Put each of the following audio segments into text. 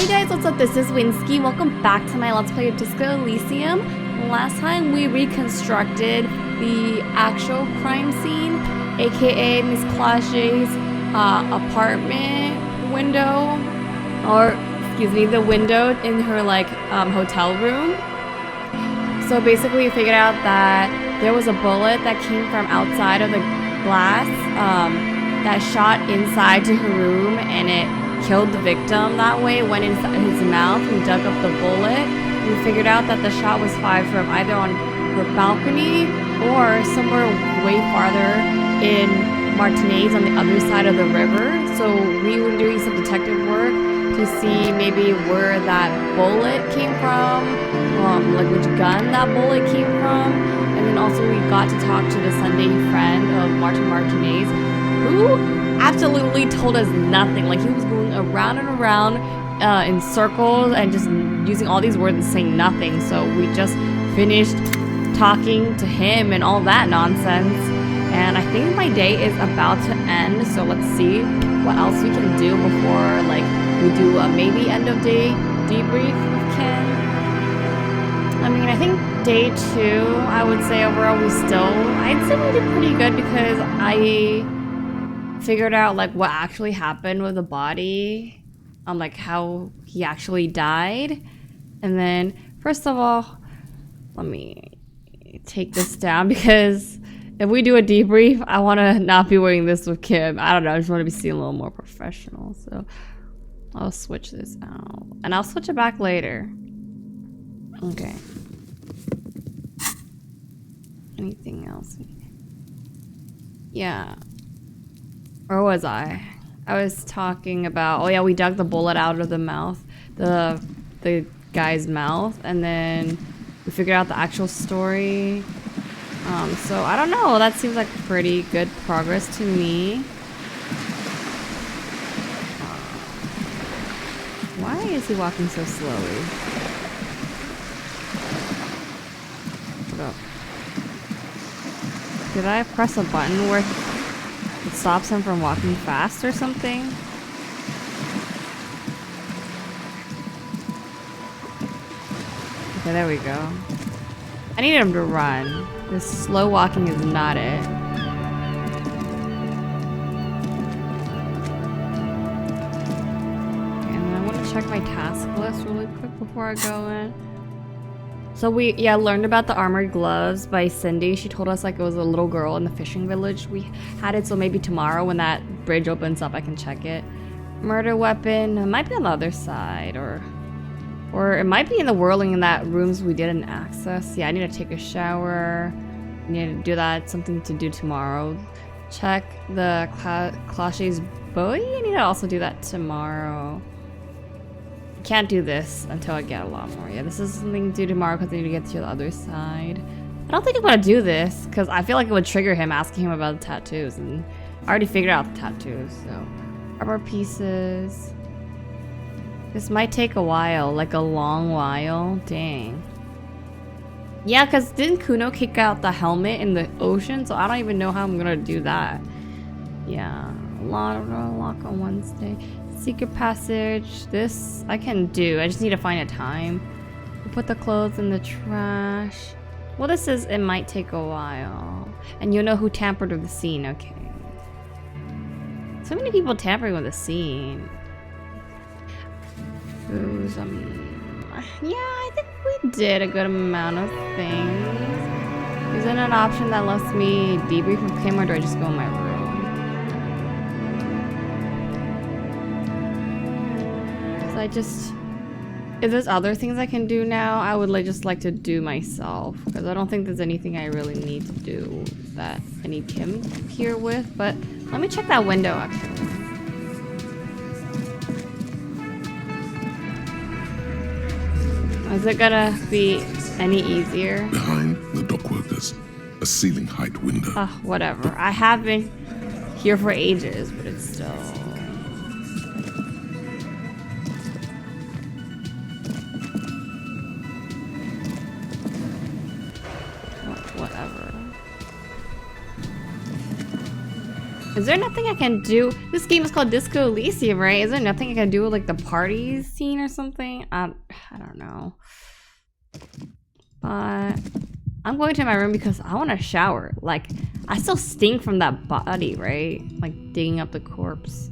Hey guys, what's up? This is Winsky. Welcome back to my Let's Play of Disco Elysium. Last time we reconstructed the actual crime scene, aka Miss Clash's apartment window, or excuse me, the window in her hotel room. So basically we figured out that there was a bullet that came from outside of the glass that shot inside to her room, and it killed the victim that way. It went inside his mouth. We dug up the bullet. We figured out that the shot was fired from either on her balcony or somewhere way farther in Martinez on the other side of the river. So we were doing some detective work to see maybe where that bullet came from, like which gun that bullet came from. And then also we got to talk to the Sunday friend of Martin Martinez, who absolutely told us nothing. Like, he was going around and around in circles and just using all these words and saying nothing. So we just finished talking to him and all that nonsense. And I think my day is about to end. So let's see what else we can do before we do a maybe end of day debrief with Ken. I mean, I think day 2, I would say overall I'd say we did pretty good, because I figured out what actually happened with the body, how he actually died. And then first of all, let me take this down, because if we do a debrief, I want to not be wearing this with Kim. I don't know, I just want to be seen a little more professional. So I'll switch this out, and I'll switch it back later. Okay. Anything else? Yeah. Where was I? I was talking about, oh yeah, we dug the bullet out of the mouth, the guy's mouth, and then we figured out the actual story. So I don't know, that seems like pretty good progress to me. Why is he walking so slowly? Hold up. Did I press a button where it stops him from walking fast or something? Okay, there we go. I need him to run. This slow walking is not it. And I want to check my task list really quick before I go in. So we learned about the armored gloves by Cindy. She told us it was a little girl in the fishing village. We had it, so maybe tomorrow when that bridge opens up I can check it. Murder weapon, it might be on the other side, or it might be in the Whirling in that rooms we didn't access. Yeah, I need to take a shower. I need to do that, something to do tomorrow. Check the Clash's buoy. I need to also do that tomorrow. Can't do this until I get a lot more. Yeah, this is something to do tomorrow because I need to get to the other side. I don't think I'm gonna do this because I feel like it would trigger him asking him about the tattoos, and I already figured out the tattoos. So, armor pieces. This might take a while, a long while. Dang. Yeah, because didn't Kuno kick out the helmet in the ocean? So I don't even know how I'm gonna do that. Yeah, lock on Wednesday. Secret passage. This I can do. I just need to find a time. We'll put the clothes in the trash. Well, this is, it might take a while. And you know who tampered with the scene. Okay. So many people tampering with the scene. Who's yeah, I think we did a good amount of things. Is it an option that lets me debrief with Kim, or do I just go in my room? If there's other things I can do now, I would just like to do myself, because I don't think there's anything I really need to do that I need Kim here with. But let me check that window actually. Is it gonna be any easier? Behind the dock workers, a ceiling height window. Whatever. I have been here for ages, but it's still... Is there nothing I can do? This game is called Disco Elysium, right? Is there nothing I can do with like the party scene or something? I don't know. But I'm going to my room because I want to shower. Like, I still stink from that body, right? Like digging up the corpse.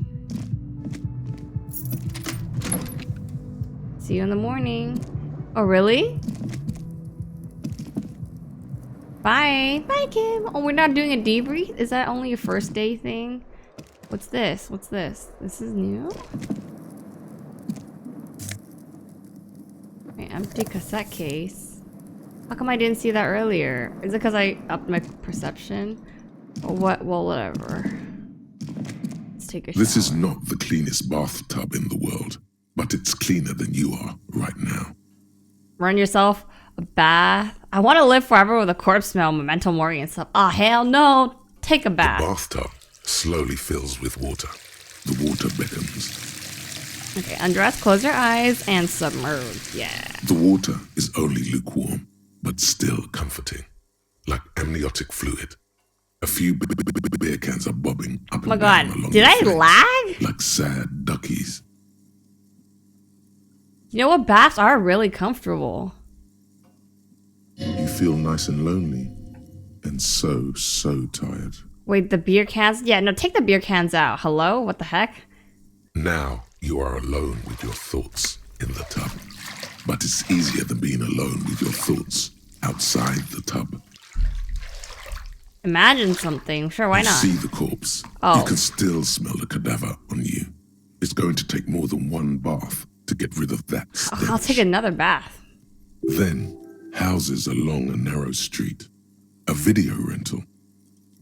See you in the morning. Oh, really? Bye. Bye, Kim. Oh, we're not doing a debrief? Is that only a first day thing? What's this? What's this? This is new? Okay, empty cassette case. How come I didn't see that earlier? Is it because I upped my perception? Or what? Well, whatever. Let's take a shower. This is not the cleanest bathtub in the world, but it's cleaner than you are right now. Run yourself a bath. I want to live forever with a corpse smell, memento mori and stuff. Oh, hell no. Take a bath. The bathtub slowly fills with water. The water beckons. Okay, undress, close your eyes, and submerge. Yeah. The water is only lukewarm, but still comforting. Like amniotic fluid. A few beer cans are bobbing up Oh my and down god, along did the I flames, lag? like sad duckies. You know what? Baths are really comfortable. You feel nice and lonely, and so tired. Wait, the beer cans? Yeah, no, take the beer cans out. Hello? What the heck? Now you are alone with your thoughts in the tub. But it's easier than being alone with your thoughts outside the tub. Imagine something. Sure, why You not? see the corpse. Oh. You can still smell the cadaver on you. It's going to take more than one bath to get rid of that stench. I'll take another bath. Then, houses along a narrow street. A video rental.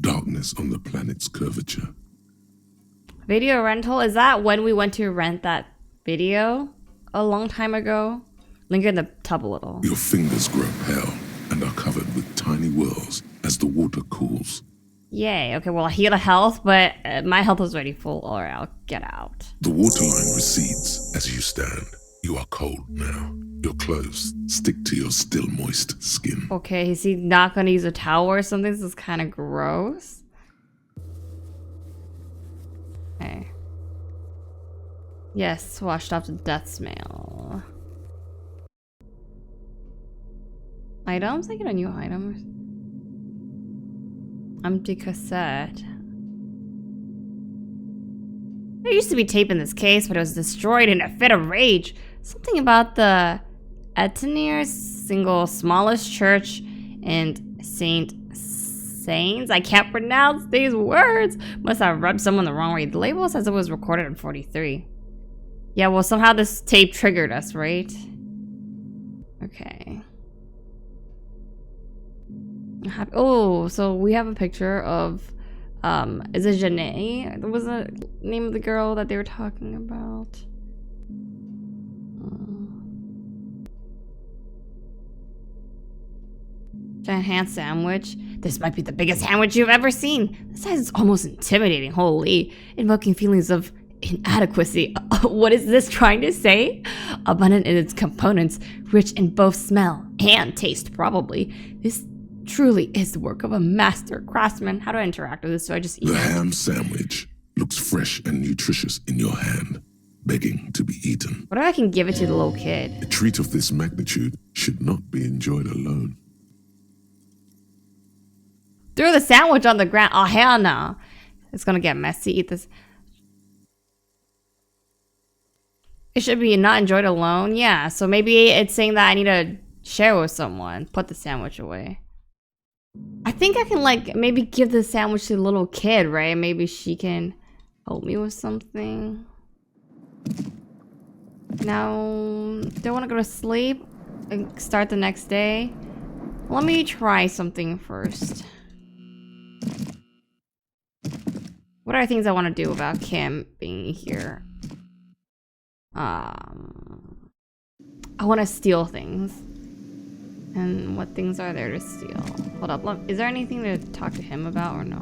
Darkness on the planet's curvature. Video rental? Is that when we went to rent that video a long time ago? Link in the tub a little. Your fingers grow pale and are covered with tiny whirls as the water cools. Yay. Okay, well, I heal the health, but my health is already full. Or I'll get out. The waterline recedes as you stand. You are cold now. Your clothes stick to your still moist skin. Okay, is he not gonna use a towel or something? This is kind of gross. Okay. Yes, washed off the death smell. Items? I get a new item. Empty cassette. There used to be tape in this case, but it was destroyed in a fit of rage. Something about the Etenier's single smallest church and Saints. I can't pronounce these words. Must have rubbed someone the wrong way. The label says it was recorded in 43. Yeah, well, somehow this tape triggered us, right? Okay. Oh, so we have a picture of, is it Janae? What was the name of the girl that they were talking about? Giant hand sandwich. This might be the biggest sandwich you've ever seen. The size is almost intimidating, holy. Invoking feelings of inadequacy. What is this trying to say? Abundant in its components, rich in both smell and taste, probably. This truly is the work of a master craftsman. How do I interact with this? Do I just eat The it? ham sandwich looks fresh and nutritious in your hand, begging to be eaten. What if I can give it to the little kid? A treat of this magnitude should not be enjoyed alone. Throw the sandwich on the ground. Oh, hell no. It's gonna get messy. Eat this. It should be not enjoyed alone. Yeah, so maybe it's saying that I need to share with someone. Put the sandwich away. I think I can, like, maybe give the sandwich to the little kid, right? Maybe she can help me with something. Now, do I want to go to sleep and start the next day? Let me try something first. What are things I want to do about Kim being here? I want to steal things. And what things are there to steal? Hold up, is there anything to talk to him about or no?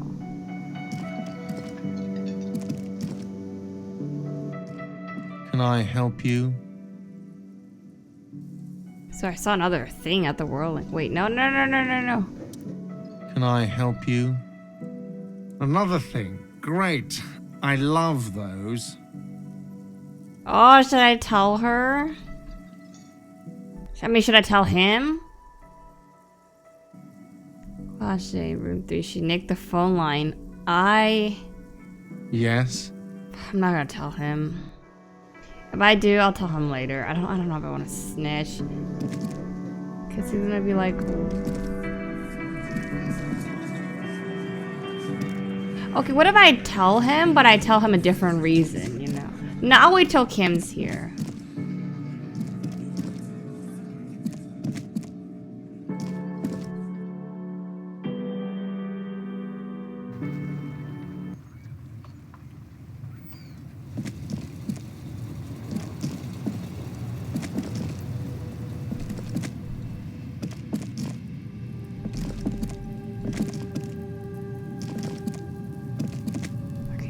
Can I help you? So I saw another thing at the Whirling. Wait, no. Can I help you? Another thing. great. I love those. Oh, should I tell her? I mean, should I tell him? Gosh, room 3. She nicked the phone line. Yes? I'm not gonna tell him. If I do, I'll tell him later. I don't know if I want to snitch. Cause he's gonna be like... Okay, what if I tell him, but I tell him a different reason, you know? No, I'll wait till Kim's here.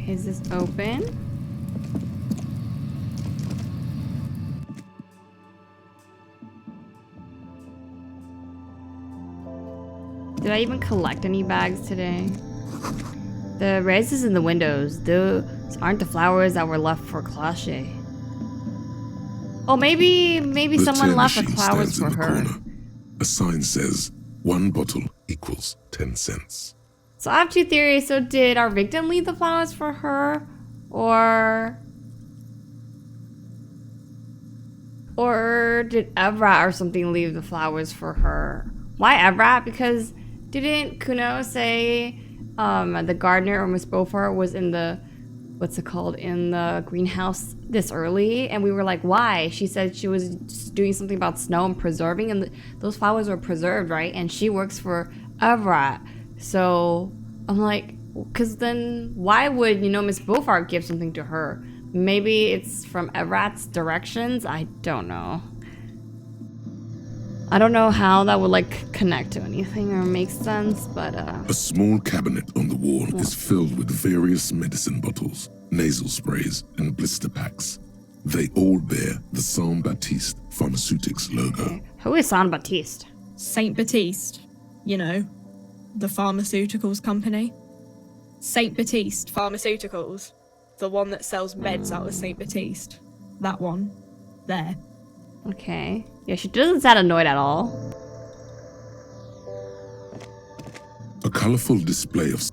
Is this open? Did I even collect any bags today? The roses in the windows, those aren't the flowers that were left for Cloche. Oh, maybe someone left the flowers for her. Corner. A sign says 1 bottle equals 10 cents. So I have 2 theories. So did our victim leave the flowers for her? Or did Evrat or something leave the flowers for her? Why Evrat? Because didn't Kuno say the gardener or Miss Beaufort was in the, what's it called, in the greenhouse this early? And we were like, why? She said she was just doing something about snow and preserving, and those flowers were preserved, right? And she works for Evrat. So I'm like, because then why would, Miss Beaufort give something to her? Maybe it's from Evrat's directions? I don't know. I don't know how that would like connect to anything or make sense, but A small cabinet on the wall is filled with various medicine bottles, nasal sprays, and blister packs. They all bear the Saint Baptiste Pharmaceutics logo. okay. Who is Saint Baptiste? Saint Baptiste, the pharmaceuticals company. Saint Baptiste Pharmaceuticals, the one that sells meds out of Saint Baptiste. That one. There. Okay. Yeah, she doesn't sound annoyed at all. A colorful display of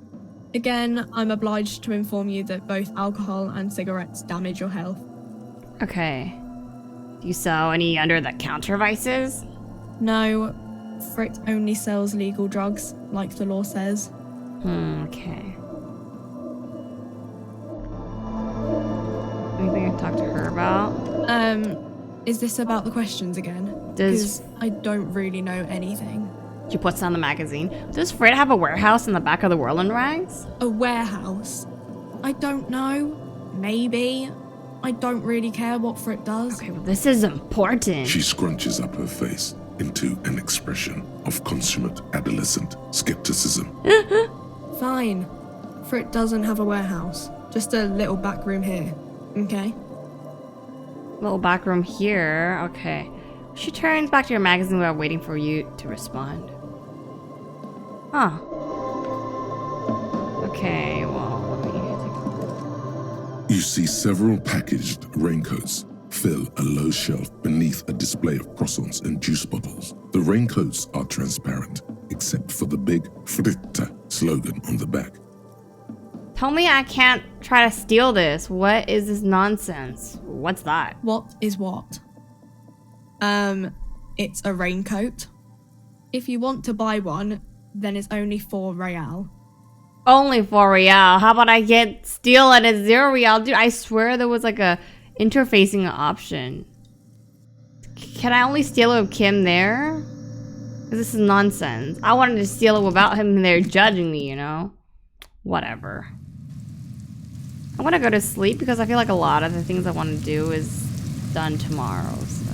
Again, I'm obliged to inform you that both alcohol and cigarettes damage your health. Okay. Do you sell any under-the-counter vices? No, Frit only sells legal drugs, like the law says. Okay. Anything I can talk to her about? Is this about the questions again? Does- Because I don't really know anything. She puts down the magazine. Does Fred have a warehouse in the back of the Whirling rags? A warehouse? I don't know. Maybe. I don't really care what Frit does. Okay, well, this is important. She scrunches up her face into an expression of consummate adolescent skepticism. Fine. Frit doesn't have a warehouse. Just a little back room here. Okay? Little back room here. Okay. She turns back to her magazine without waiting for you to respond. Huh. Okay, well, let me... You see several packaged raincoats fill a low shelf beneath a display of croissants and juice bottles. The raincoats are transparent, except for the big Fritta slogan on the back. Tell me I can't try to steal this. What is this nonsense? What's that? What is what? It's a raincoat. If you want to buy one, then it's only 4 real. Only 4 real. How about I steal it at 0 real? Dude, I swear there was like a interfacing option. Can I only steal it with Kim there? 'Cause this is nonsense. I wanted to steal it without him there judging me, Whatever. I want to go to sleep because I feel like a lot of the things I want to do is done tomorrow, so.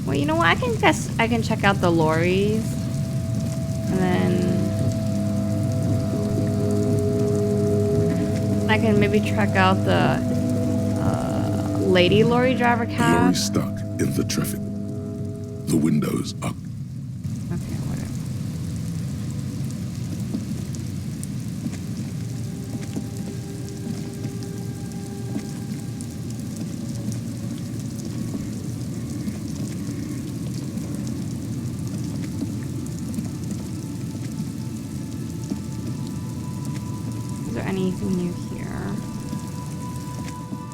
Well, you know what? I can check out the lorries. And then I can maybe check out the lady lorry driver The cab. lorry stuck in the traffic. The windows are Okay, whatever. anything new here.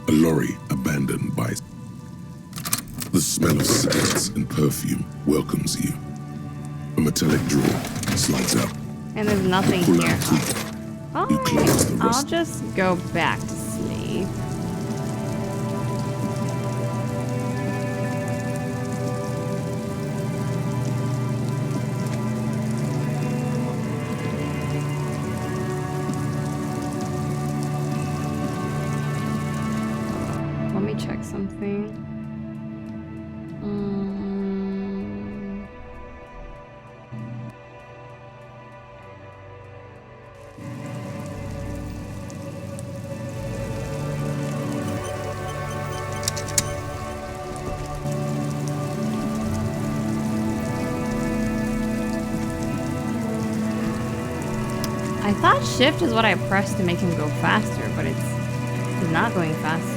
A lorry abandoned by... The smell of cigarettes and perfume welcomes you. A metallic drawer slides out. And there's nothing Pull here. out a key. You close the I'll rust. just go back to sleep. Let me check something. I thought shift is what I pressed to make him go faster, but he's not going faster.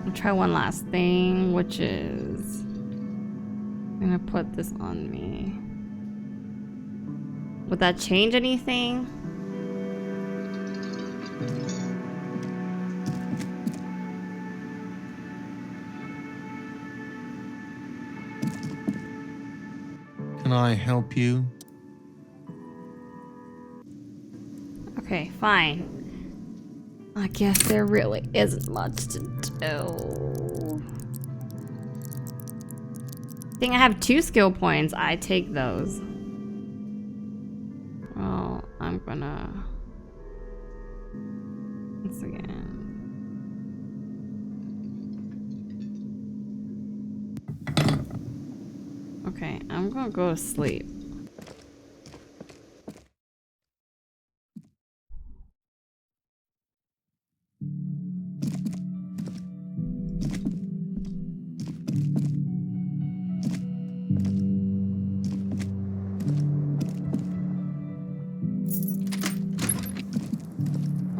I'll try one last thing, which is I'm gonna put this on me. Would that change anything? Can I help you? Okay, fine. I guess there really isn't much to do. I think I have 2 skill points. I take those. Well, I'm gonna... Once again. Okay, I'm gonna go to sleep.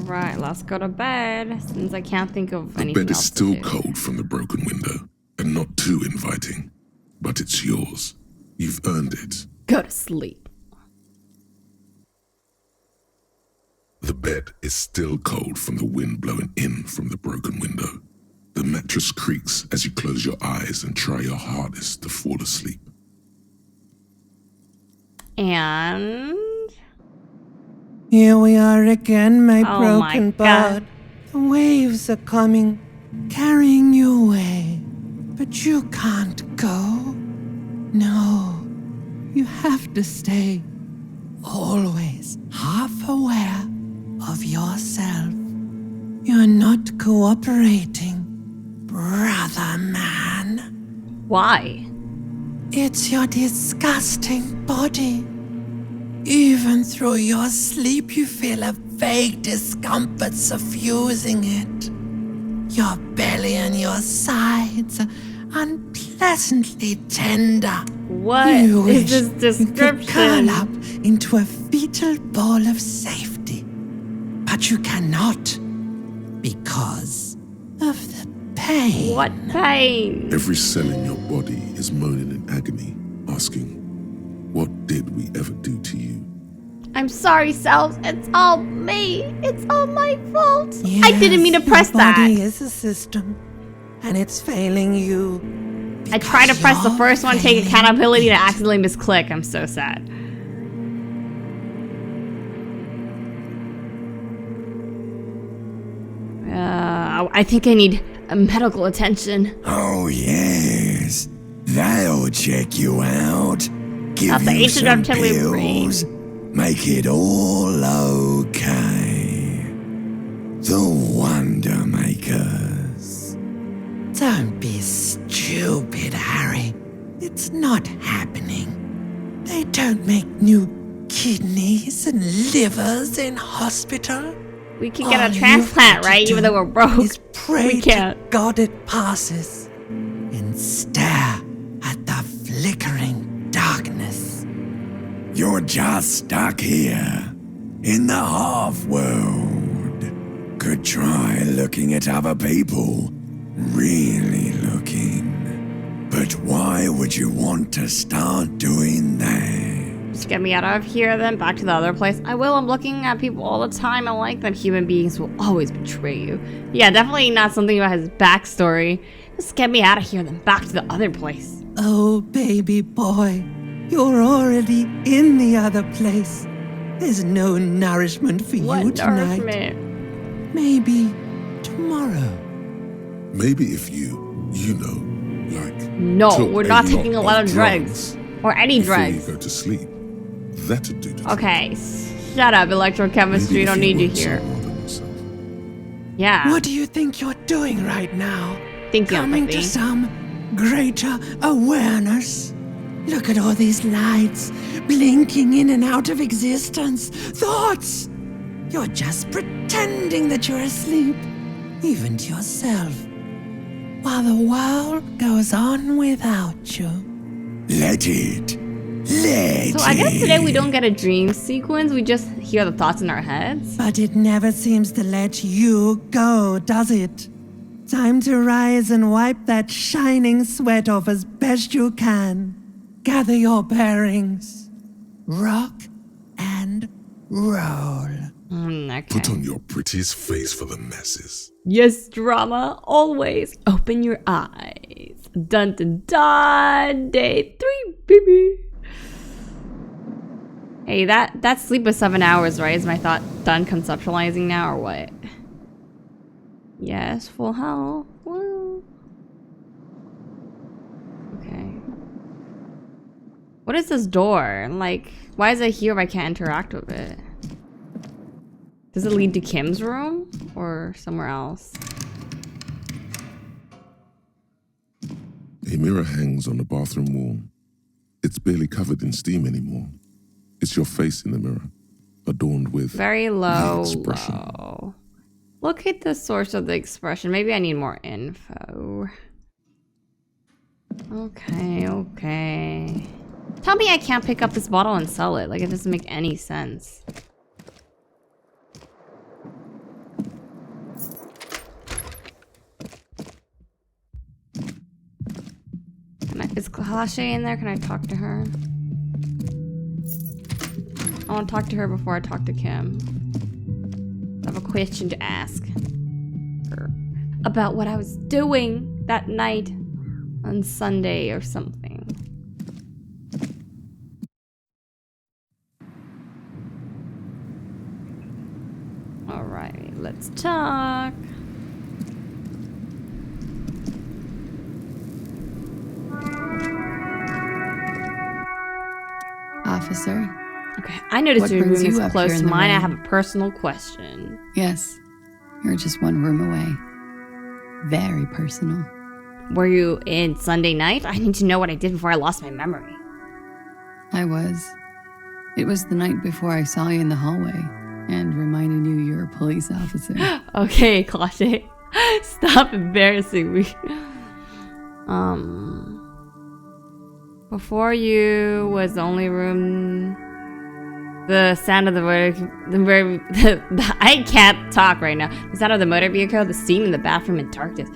Right, let's go to bed, since I can't think of The anything bed is else still to do. cold from the broken window, and not too inviting. But it's yours. You've earned it. Go to sleep. The bed is still cold from the wind blowing in from the broken window. The mattress creaks as you close your eyes and try your hardest to fall asleep. And... Here we are again, my Oh broken my God. bird. The waves are coming, carrying you away. But you can't go. No, you have to stay. Always half aware of yourself. You're not cooperating, brother man. Why? It's your disgusting body. Even through your sleep, you feel a vague discomfort suffusing it. Your belly and your sides are unpleasantly tender. What You is wish this you could curl description? up into a fetal ball of safety. But you cannot, because of the pain. What pain? Every cell in your body is moaning in agony, asking, what did we ever do to you? I'm sorry, Selves. It's all me. It's all my fault. I didn't mean to Yes, press your body that. is a system, and it's failing you. I tried to press the you're first one, take failing accountability, to it. accidentally misclick. I'm so sad. I think I need medical attention. Oh, yes. They'll check you out. Give That's the you ancient some reptilian pills. Make it all okay. The Wonder Makers. Don't be stupid, Harry. It's not happening. They don't make new kidneys and livers in hospital. We can get All a you've transplant, got to right? Even do though we're broke. is pray We to can't. God it passes and stare at the flickering darkness. You're just stuck here in the half world. Could try looking at other people. Really looking. But why would you want to start doing that? Just get me out of here, then back to the other place. I will. I'm looking at people all the time. I like that human beings will always betray you. Yeah, definitely not something about his backstory. Just get me out of here, then back to the other place. Oh, baby boy, you're already in the other place. There's no nourishment for What you tonight. nourishment? Maybe tomorrow. Maybe if you know, No, took we're a not lot taking a lot of drugs. Or any before drugs. you go to sleep. That'd do the Okay, shut up, electrochemistry. Maybe Don't if need you weren't so here. hard on yourself. Yeah. What do you think you're doing right now? Thinking of Coming to something. some greater awareness? Look at all these lights blinking in and out of existence. Thoughts! You're just pretending that you're asleep, even to yourself, while the world goes on without you. Let it. Let So I guess today we it. don't get a dream sequence. We just hear the thoughts in our heads. But it never seems to let you go, does it? Time to rise and wipe that shining sweat off as best you can. Gather your bearings. Rock and roll. Okay. Put on your prettiest face for the masses. Yes, drama. Always open your eyes. Dun dun dun. Day 3, baby. Hey, that sleep was 7 hours, right? Is my thought done conceptualizing now, or what? Yes, full health. Woo. Okay. What is this door? Like, why is it here if I can't interact with it? Does it lead to Kim's room or somewhere else? A mirror hangs on the bathroom wall. It's barely covered in steam anymore. It's your face in the mirror, adorned with Very low, expression. low. Look at the source of the expression. Maybe I need more info. Okay, okay. Tell me I can't pick up this bottle and sell it. Like, it doesn't make any sense. Is Kalashe in there? Can I talk to her? I want to talk to her before I talk to Kim. I have a question to ask her about what I was doing that night on Sunday or something. Alright, let's talk. Officer? Okay, I noticed What your room brings you is up close here to in the mine. I rain? have a personal question. Yes. You're just one room away. Very personal. Were you in Sunday night? I need to know what I did before I lost my memory. I was. It was the night before I saw you in the hallway and reminded you you're a police officer. Okay, Kalashe. Stop embarrassing me. Before you was the only room. The sound of the I can't talk right now. The sound of the motor vehicle, the scene in the bathroom in darkness.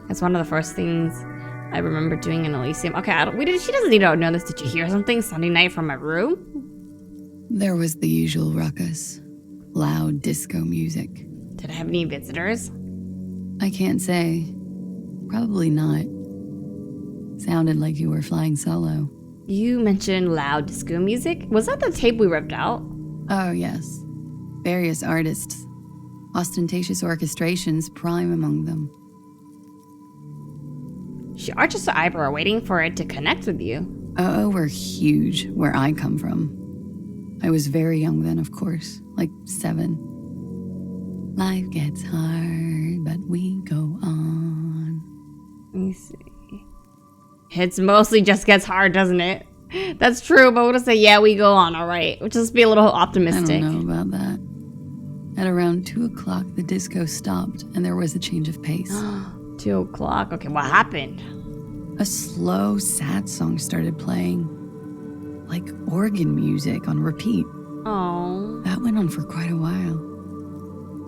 That's one of the first things I remember doing in Elysium. Okay, she doesn't need to know this. Did you hear something Sunday night from my room? There was the usual ruckus. Loud disco music. Did I have any visitors? I can't say. Probably not. Sounded like you were flying solo. You mentioned loud disco music. Was that the tape we ripped out? Oh, yes. Various artists. Ostentatious orchestrations prime among them. She arches her eyebrow, waiting for it to connect with you. Oh, we're huge where I come from. I was very young then, of course, like 7. Life gets hard, but we go on. Let me see. It's mostly just gets hard, doesn't it? That's true, but we'll just say, yeah, we go on, all right. We'll just be a little optimistic. I don't know about that. At around 2 o'clock, the disco stopped, and there was a change of pace. 2 o'clock. Okay, what happened? A slow, sad song started playing. like organ music on repeat. Oh. That went on for quite a while.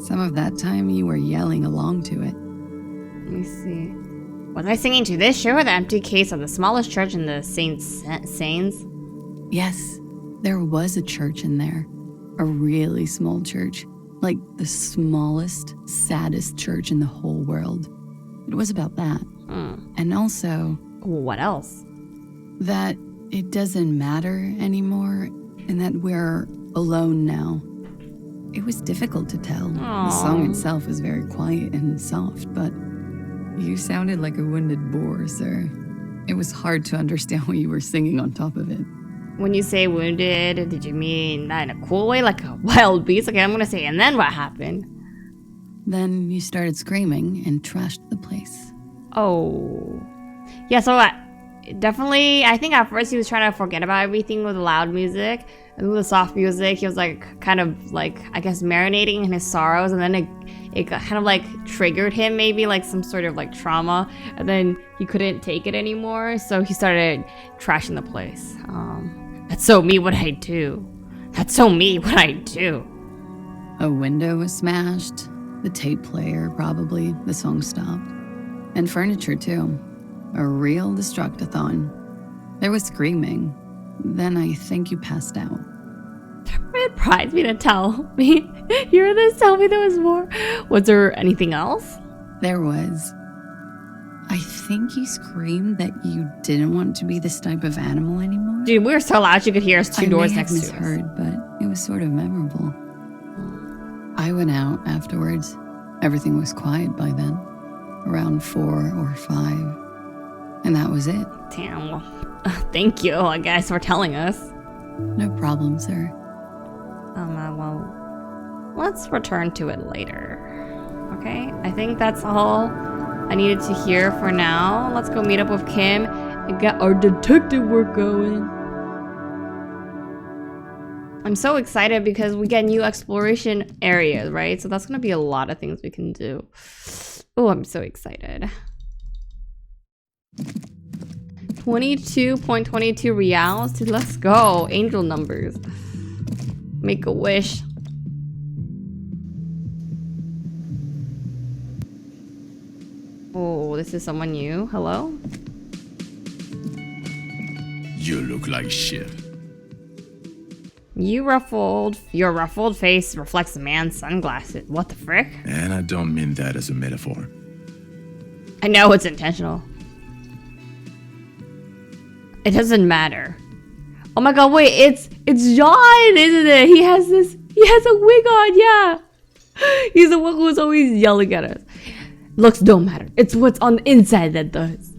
Some of that time you were yelling along to it. Let me see. Was I singing to this show or the empty case of the smallest church in the Saints? Yes, there was a church in there. A really small church. Like the smallest, saddest church in the whole world. It was about that. And also... What else? That it doesn't matter anymore and that we're alone now. It was difficult to tell. The song itself is very quiet and soft, but you sounded like a wounded boar, sir. It was hard to understand what you were singing on top of it. When you say wounded, did you mean that in a cool way, like a wild beast? Okay, I'm gonna say, and then what happened? Then you started screaming and trashed the place. Oh. Yeah, so definitely, I think at first he was trying to forget about everything with the loud music. And with the soft music, he was like, kind of like, I guess, marinating in his sorrows. And then it kind of like triggered him, maybe like some sort of like trauma. And then he couldn't take it anymore. So he started trashing the place. That's so me what I do. That's so me what I do. A window was smashed. The tape player, probably. The song stopped. And furniture, too. A real destructathon. There was screaming. Then I think you passed out. It surprised me to tell me. Hear this? Tell me there was more. Was there anything else? There was. I think you screamed that you didn't want to be this type of animal anymore. Dude, we were so loud you could hear us two doors next to us. I misheard, but it was sort of memorable. I went out afterwards. Everything was quiet by then. Around 4 or 5. And that was it. Damn, well, thank you, I guess, for telling us. No problem, sir. Well, let's return to it later. Okay? I think that's all I needed to hear for now. Let's go meet up with Kim and get our detective work going. I'm so excited because we get new exploration areas, right? So that's gonna be a lot of things we can do. Oh, I'm so excited. 22.22 reals. Dude, let's go. Angel numbers. Make a wish. Oh, this is someone new. Hello? You look like shit. Your ruffled face reflects a man's sunglasses. What the frick? And I don't mean that as a metaphor. I know it's intentional. It doesn't matter. Oh my god, wait, it's John, isn't it? He has a wig on, yeah. He's the one who's always yelling at us. Looks don't matter. It's what's on the inside that does.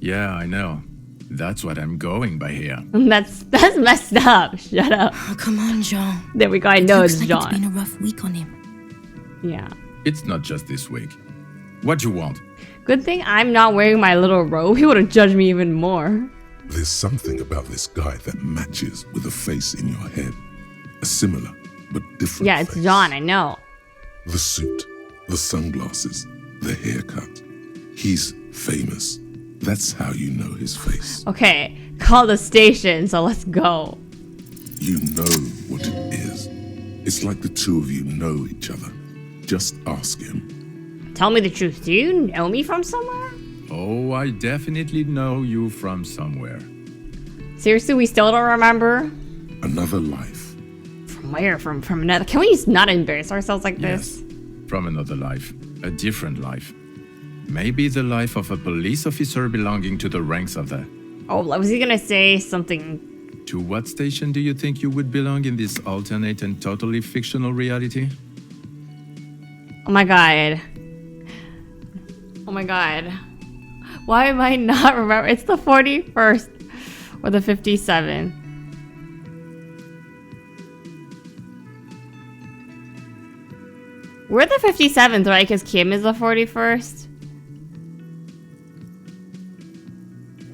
Yeah, I know. That's what I'm going by here. That's messed up. Shut up. Oh, come on, John. There we go. I know it's Looks like John. it's been a rough week on him. Yeah. It's not just this week. What you want? Good thing I'm not wearing my little robe. He would have judged me even more. There's something about this guy that matches with a face in your head. A similar but different Yeah, it's face. John. I know. The suit, the sunglasses, the haircut. He's famous. That's how you know his face. Okay, call the station, so let's go. You know what it is. It's like the two of you know each other. Just ask him. Tell me the truth. Do you know me from somewhere? Oh, I definitely know you from somewhere. Seriously, we still don't remember? Another life. From where? From another? Can we just not embarrass ourselves like this? Yes, from another life. A different life. Maybe the life of a police officer belonging to the ranks of the... Oh, was he gonna say something? To what station do you think you would belong in this alternate and totally fictional reality? Oh my god. Oh my god. Why am I not remember? It's the 41st or the 57th. We're the 57th, right? Because Kim is the 41st.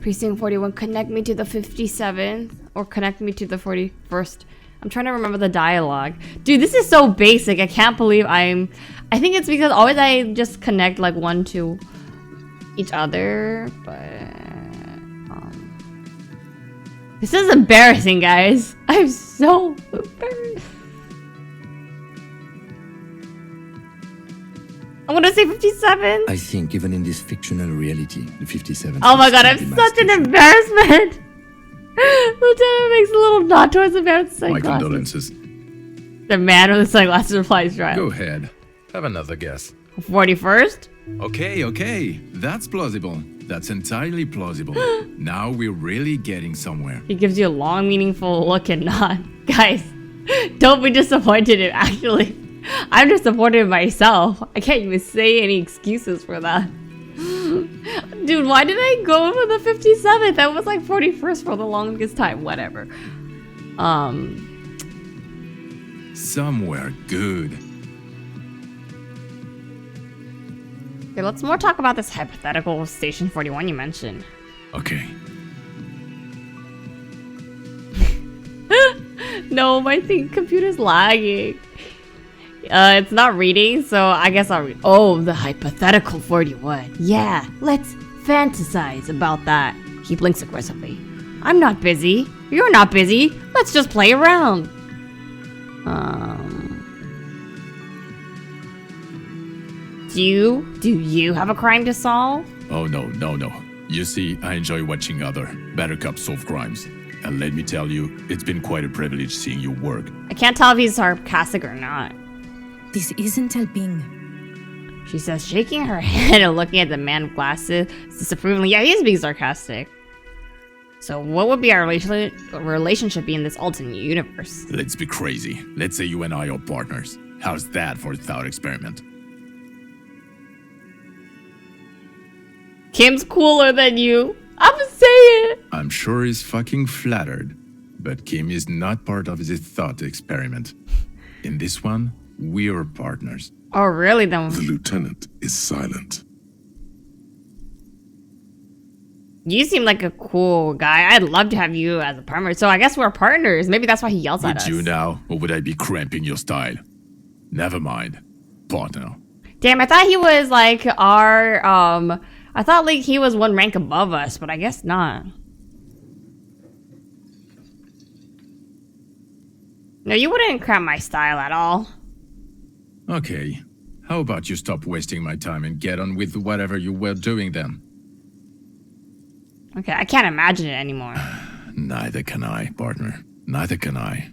Precinct 41, connect me to the 57th or connect me to the 41st. I'm trying to remember the dialogue. Dude, this is so basic. I can't believe I think it's because always I just connect like one to each other, but This is embarrassing, guys. I'm so embarrassed. I want to say 57. I think even in this fictional reality, the 57. Oh my god, I'm such an embarrassment. Lieutenant makes a little nod towards the man with the My sunglasses. condolences. The man with the sunglasses replies dry. Go ahead. Have another guess. 41st? Okay. That's plausible. That's entirely plausible. Now we're really getting somewhere. He gives you a long, meaningful look and nod. Guys, don't be disappointed in actually. I'm disappointed in myself. I can't even say any excuses for that. Dude, why did I go for the 57th? That was like 41st for the longest time. Whatever. Somewhere good. Okay, let's more talk about this hypothetical Station 41 you mentioned. Okay. No, my computer's lagging. It's not reading, so I guess I'll read. Oh, the hypothetical 41. Yeah, let's fantasize about that. He blinks aggressively. I'm not busy. You're not busy. Let's just play around. Do you have a crime to solve? Oh, no. You see, I enjoy watching other better cops solve crimes. And let me tell you, it's been quite a privilege seeing you work. I can't tell if he's sarcastic or not. This isn't helping. She says, shaking her head and looking at the man with glasses disapprovingly. Yeah, he is being sarcastic. So what would be our relationship be in this alternate universe? Let's be crazy. Let's say you and I are partners. How's that for a thought experiment? Kim's cooler than you. I'm saying. I'm sure he's fucking flattered. But Kim is not part of his thought experiment. In this one, we're partners. Oh, really? Then The lieutenant is silent. you seem like a cool guy. I'd love to have you as a partner. So I guess we're partners. Maybe that's why he yells at Would us. you now, or would I be cramping your style? Never mind. Partner. Damn, I thought he was like our I thought like he was one rank above us, but I guess not. No, you wouldn't cramp my style at all. Okay. How about you stop wasting my time and get on with whatever you were doing then? Okay, I can't imagine it anymore. Neither can I, partner. Neither can I.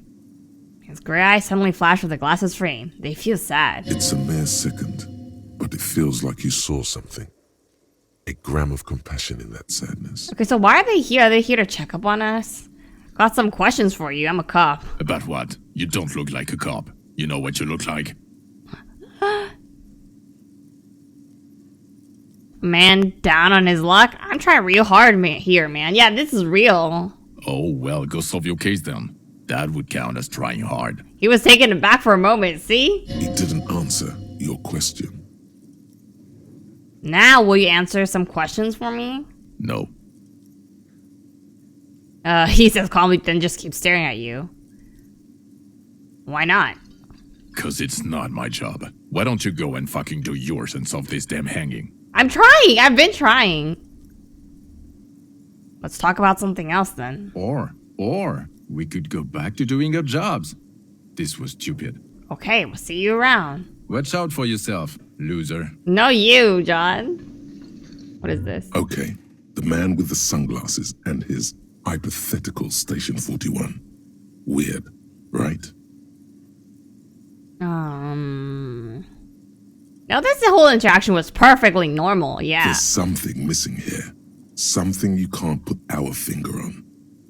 His gray eyes suddenly flash with the glasses frame. They feel sad. It's a mere second, but it feels like you saw something. A gram of compassion in that sadness. Okay, so why are they here? Are they here to check up on us? Got some questions for you. I'm a cop. About what? You don't look like a cop. You know what you look like? Man down on his luck? I'm trying real hard here, man. Yeah, this is real. Oh, well, go solve your case then. That would count as trying hard. He was taken aback for a moment, see? He didn't answer your question. Now, will you answer some questions for me? No. He says calmly, then just keep staring at you. Why not? 'Cause it's not my job. Why don't you go and fucking do yours and solve this damn hanging? I'm trying! I've been trying! Let's talk about something else then. Or we could go back to doing our jobs. This was stupid. Okay, we'll see you around. Watch out for yourself, loser. No, you, John. What is this? Okay, the man with the sunglasses and his hypothetical Station 41. Weird, right? No, this whole interaction was perfectly normal, yeah. There's something missing here. Something you can't put our finger on.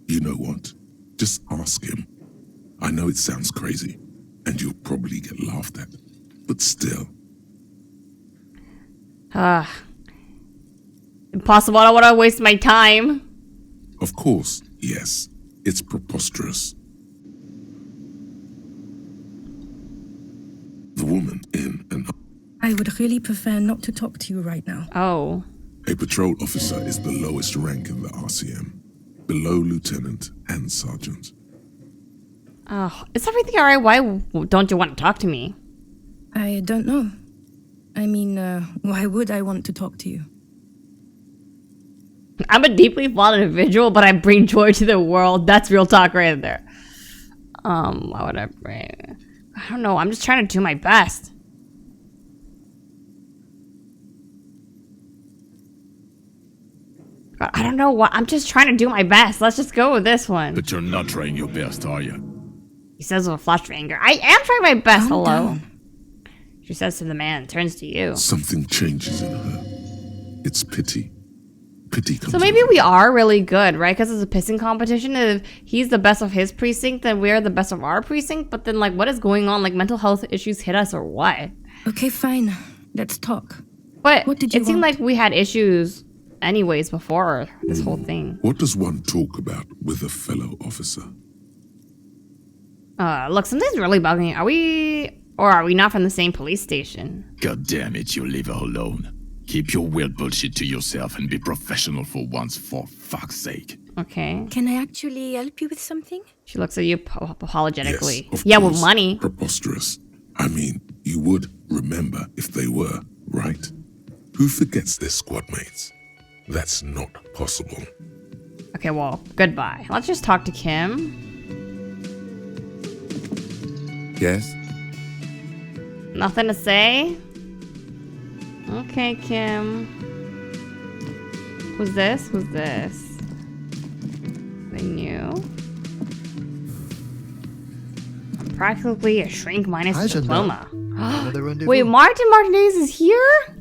You know what? Just ask him. I know it sounds crazy, and you'll probably get laughed at. But still. Impossible, I don't want to waste my time. Of course, yes. It's preposterous. The woman in an... I would really prefer not to talk to you right now. Oh. A patrol officer is the lowest rank in the RCM. Below lieutenant and sergeant. Oh, is everything alright? Why don't you want to talk to me? I don't know. I mean, why would I want to talk to you? I'm a deeply flawed individual, but I bring joy to the world. That's real talk right there. Why would I bring? I don't know. I'm just trying to do my best. God, I don't know what. I'm just trying to do my best. Let's just go with this one. But you're not trying your best, are you? He says with a flash of anger. I am trying my best. Calm Hello. down. She says to the man, turns to you. Something changes in her. It's pity. Pity comes So maybe over. we are really good, right? Because it's a pissing competition. If he's the best of his precinct, then we're the best of our precinct. But then, like, what is going on? Like, mental health issues hit us or what? Okay, fine. Let's talk. But What did you it seemed want? like we had issues anyways before this whole thing. What does one talk about with a fellow officer? Look, something's really bugging. Are we not from the same police station? God damn it, you leave her alone. Keep your weird bullshit to yourself and be professional for once, for fuck's sake. Okay. Can I actually help you with something? She looks at you apologetically. Yes, of Yeah, course. with money. Preposterous. I mean, you would remember if they were, right? Who forgets their squad mates? That's not possible. Okay, well, goodbye. Let's just talk to Kim. Yes? Nothing to say? Okay, Kim. Who's this? Who's this? They knew. I'm practically a shrink minus Hi, Jeanne diploma. Another rendezvous? Wait, Martin Martinez is here?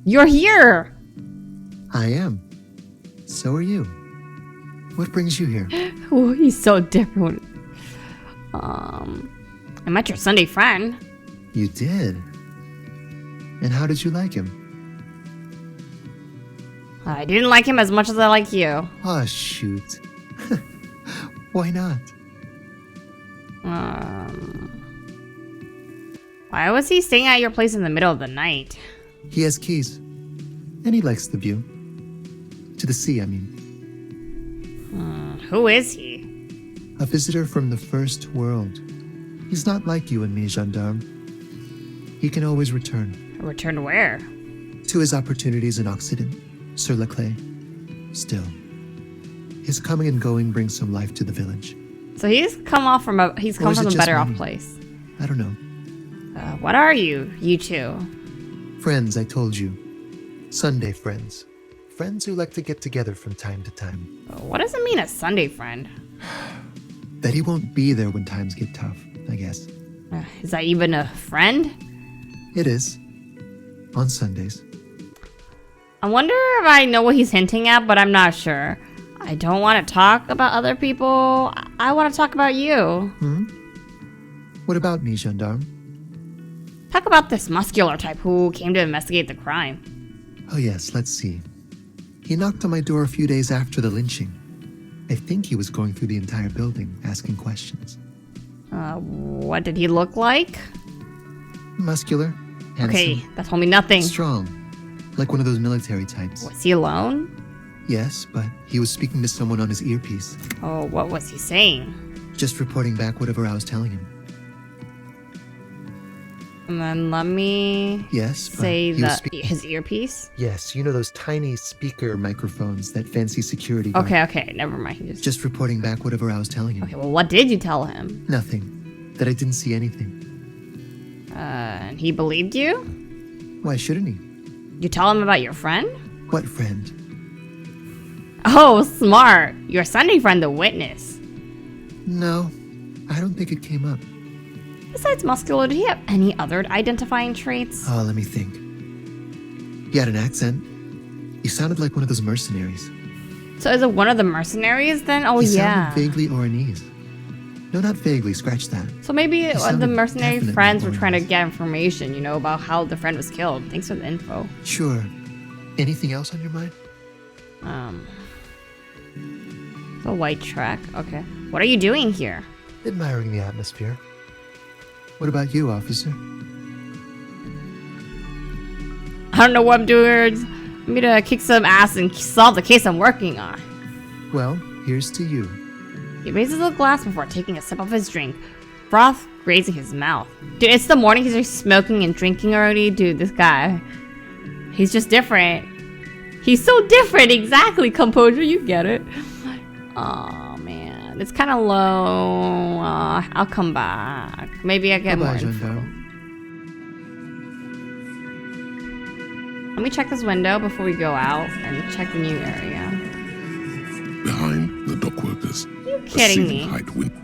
You're here! I am. So are you. What brings you here? Oh, he's so different. I met your Sunday friend. You did. And how did you like him? I didn't like him as much as I like you. Oh, shoot. Why not? Why was he staying at your place in the middle of the night? He has keys. And he likes the view. To the sea, I mean. Who is he? A visitor from the first world. He's not like you and me, gendarme. He can always return. Return where? To his opportunities in Occident, sur la clé. Still, his coming and going brings some life to the village. So he's come from Or a is better it just off money? place. I don't know. What are you two? Friends, I told you. Sunday friends. Friends who like to get together from time to time. What does it mean, a Sunday friend? That he won't be there when times get tough, I guess. Is that even a friend? It is. On Sundays. I wonder if I know what he's hinting at, but I'm not sure. I don't want to talk about other people. I want to talk about you. What about me, gendarme? Talk about this muscular type who came to investigate the crime. Oh yes, let's see. He knocked on my door a few days after the lynching. I think he was going through the entire building, asking questions. What did he look like? Muscular, handsome, Okay, that told me nothing. strong, like one of those military types. Was he alone? Yes, but he was speaking to someone on his earpiece, Oh, what was he saying? just reporting back whatever I was telling him. And then let me Yes, but say he was his earpiece. Yes, you know those tiny speaker microphones that fancy security guard. Okay, never mind. He Just reporting back whatever I was telling him. Okay, well, what did you tell him? Nothing. That I didn't see anything. And he believed you? Why shouldn't he? You tell him about your friend? What friend? Oh, smart. Your Sunday friend, the witness. No, I don't think it came up. Besides muscular, did he have any other identifying traits? Oh, let me think. He had an accent. He sounded like one of those mercenaries. So is it one of the mercenaries then? Oh, He yeah. sounded vaguely Oranese. No, not vaguely, scratch that. So maybe one of the sounded mercenary definitely friends were trying to Oranese. get information, about how the friend was killed. Thanks for the info. Sure. Anything else on your mind? The white track. Okay. What are you doing here? Admiring the atmosphere. What about you, officer? I don't know what I'm doing. I'm gonna kick some ass and solve the case I'm working on. Well, here's to you. He raises the glass before taking a sip of his drink, broth grazing his mouth. Dude, it's the morning. He's just smoking and drinking already. Dude, this guy. He's just different. He's so different. Exactly, composure. You get it. Oh man, it's kind of low. I'll come back. Maybe I get more Bye-bye, info. Jandar. Let me check this window before we go out and check the new area. Behind the dockworkers. You kidding me? Height window.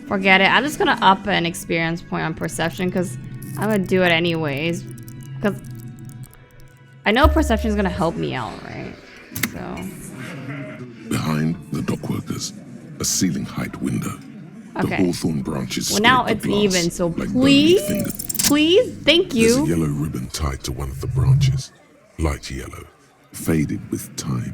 Forget it. I'm just gonna up an experience point on perception because I'm gonna do it anyways. Because I know perception is gonna help me out, right? So. Behind the dockworkers, a ceiling height window. Okay. The hawthorn branches. Well, now scrape it's the glass even. So like please, bony fingers. please, thank There's a you. yellow ribbon tied to one of the branches. Light yellow, faded with time.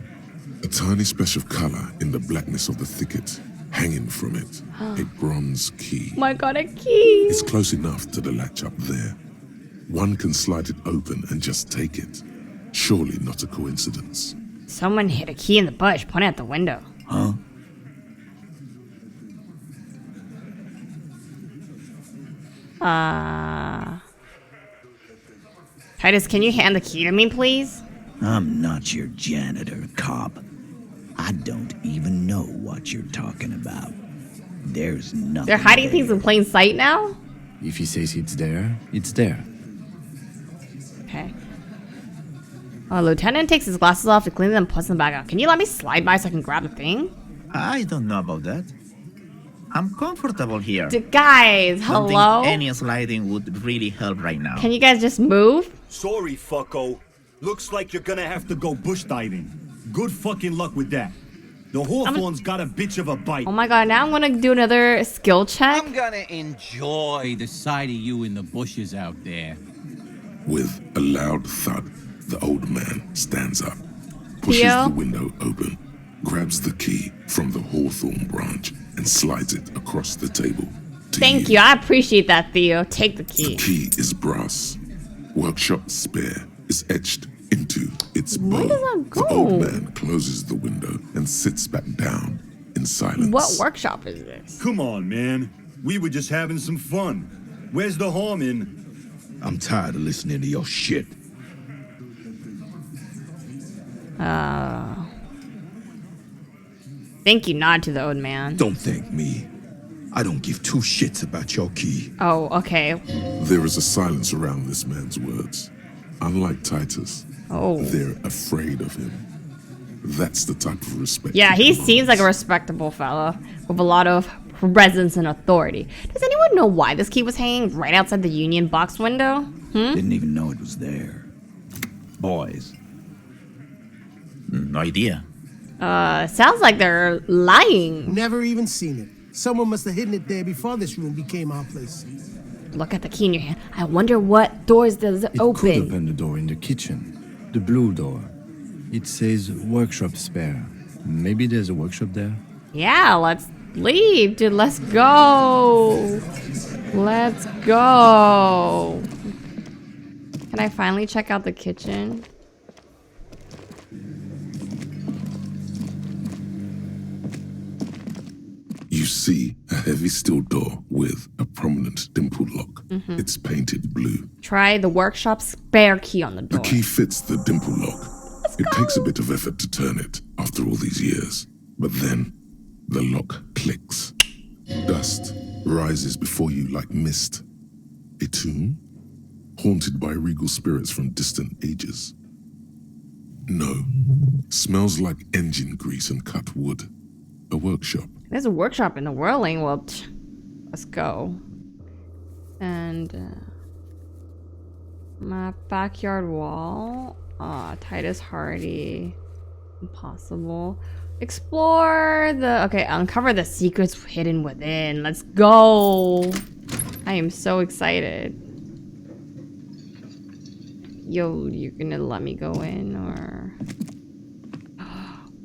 A tiny splash of color in the blackness of the thicket. Hanging from it, a bronze key. Oh my god, a key. It's close enough to the latch up there. One can slide it open and just take it. Surely not a coincidence. Someone hid a key in the bush, pointing at the window. Huh? Titus, can you hand the key to me, please? I'm not your janitor, cop. I don't even know what you're talking about. There's nothing. They're hiding there. things in plain sight now? If he says it's there, it's there. Okay. Lieutenant takes his glasses off to clean them and puts them back on. Can you let me slide by so I can grab the thing? I don't know about that. I'm comfortable here. Guys, Don't hello? think any sliding would really help right now. Can you guys just move? Sorry, fucko. Looks like you're gonna have to go bush diving. Good fucking luck with that. The Hawthorne's got a bitch of a bite. Oh my god, now I'm gonna do another skill check. I'm gonna enjoy the sight of you in the bushes out there. With a loud thud, the old man stands up, pushes Theo? the window open, grabs the key from the hawthorn branch, and slides it across the table. Thank you, I appreciate that, Theo. Take the key. The key is brass. Workshop spare is etched into its bow. Where does that The go? old man closes the window and sits back down in silence. What workshop is this? Come on, man. We were just having some fun. Where's the harm in? I'm tired of listening to your shit. Thank you, nod to the old man. Don't thank me. I don't give two shits about your key. Oh, okay. There is a silence around this man's words. Unlike Titus, they're afraid of him. That's the type of respect. Yeah, he seems like a respectable fella with a lot of presence and authority. Does anyone know why this key was hanging right outside the Union box window? Didn't even know it was there. Boys. No idea. Sounds like they're lying. Never even seen it. Someone must have hidden it there before this room became our place. Look at the key in your hand. I wonder what doors does it Could open. open the door in the kitchen. The blue door. It says workshop spare. Maybe there's a workshop there. Yeah, let's leave, dude. Let's go. Let's go. Can I finally check out the kitchen? You see a heavy steel door with a prominent dimple lock. Mhm. It's painted blue. Try the workshop spare key on the The door. key fits the dimple lock. It takes a bit of effort to turn it after all these years. But then the lock clicks. Dust rises before you like mist. A tomb? Haunted by regal spirits from distant ages. No. Smells like engine grease and cut wood. A workshop. There's a workshop in the Whirling. Well, let's go. And my backyard wall. Titus Hardy. Impossible. Explore the... Okay, uncover the secrets hidden within. Let's go. I am so excited. Yo, you're gonna let me go in or...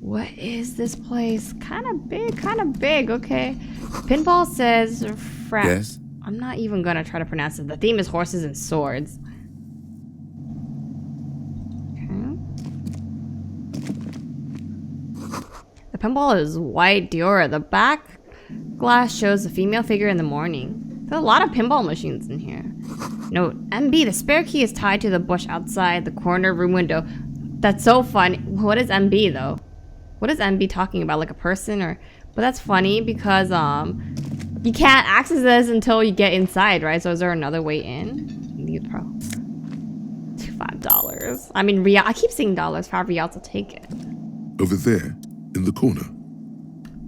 What is this place? Kind of big, okay. Pinball says... Yes? I'm not even gonna try to pronounce it. The theme is horses and swords. The pinball is white Diora. The back glass shows a female figure in the morning. There's a lot of pinball machines in here. Note, MB, the spare key is tied to the bush outside the corner room window. That's so funny. What is MB though? What is MB talking about? Like a person or? But that's funny because you can't access this until you get inside, right? So is there another way in? Need pro. $5. I mean, real. I keep saying dollars. 5 reals, I'll take it. Over there, in the corner.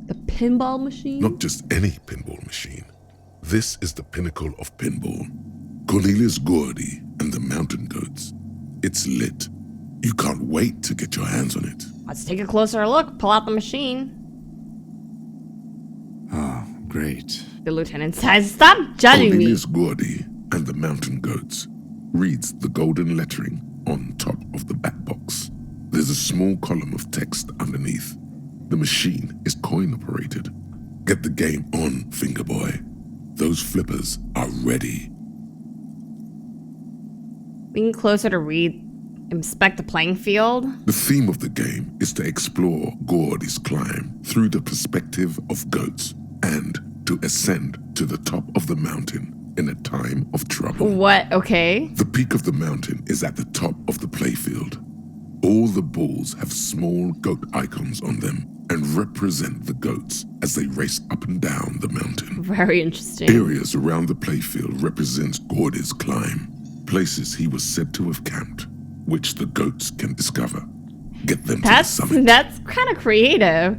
The pinball machine? Not just any pinball machine. This is the pinnacle of pinball. Cornelius Gordy and the Mountain Goats. It's lit. You can't wait to get your hands on it. Let's take a closer look. Pull out the machine. Oh, great. The lieutenant says, "Stop judging Cornelius me." Gordy and the Mountain Goats reads the golden lettering on top of the back box. There's a small column of text underneath. The machine is coin operated. Get the game on, Fingerboy. Those flippers are ready. Lean closer to read. Inspect the playing field. The theme of the game is to explore Gordy's climb through the perspective of goats and to ascend to the top of the mountain in a time of trouble. What? Okay. The peak of the mountain is at the top of the playfield. All the balls have small goat icons on them and represent the goats as they race up and down the mountain. Very interesting. Areas around the playfield represents Gordy's climb, places he was said to have camped, which the goats can discover. Get them to the summit. That's kind of creative.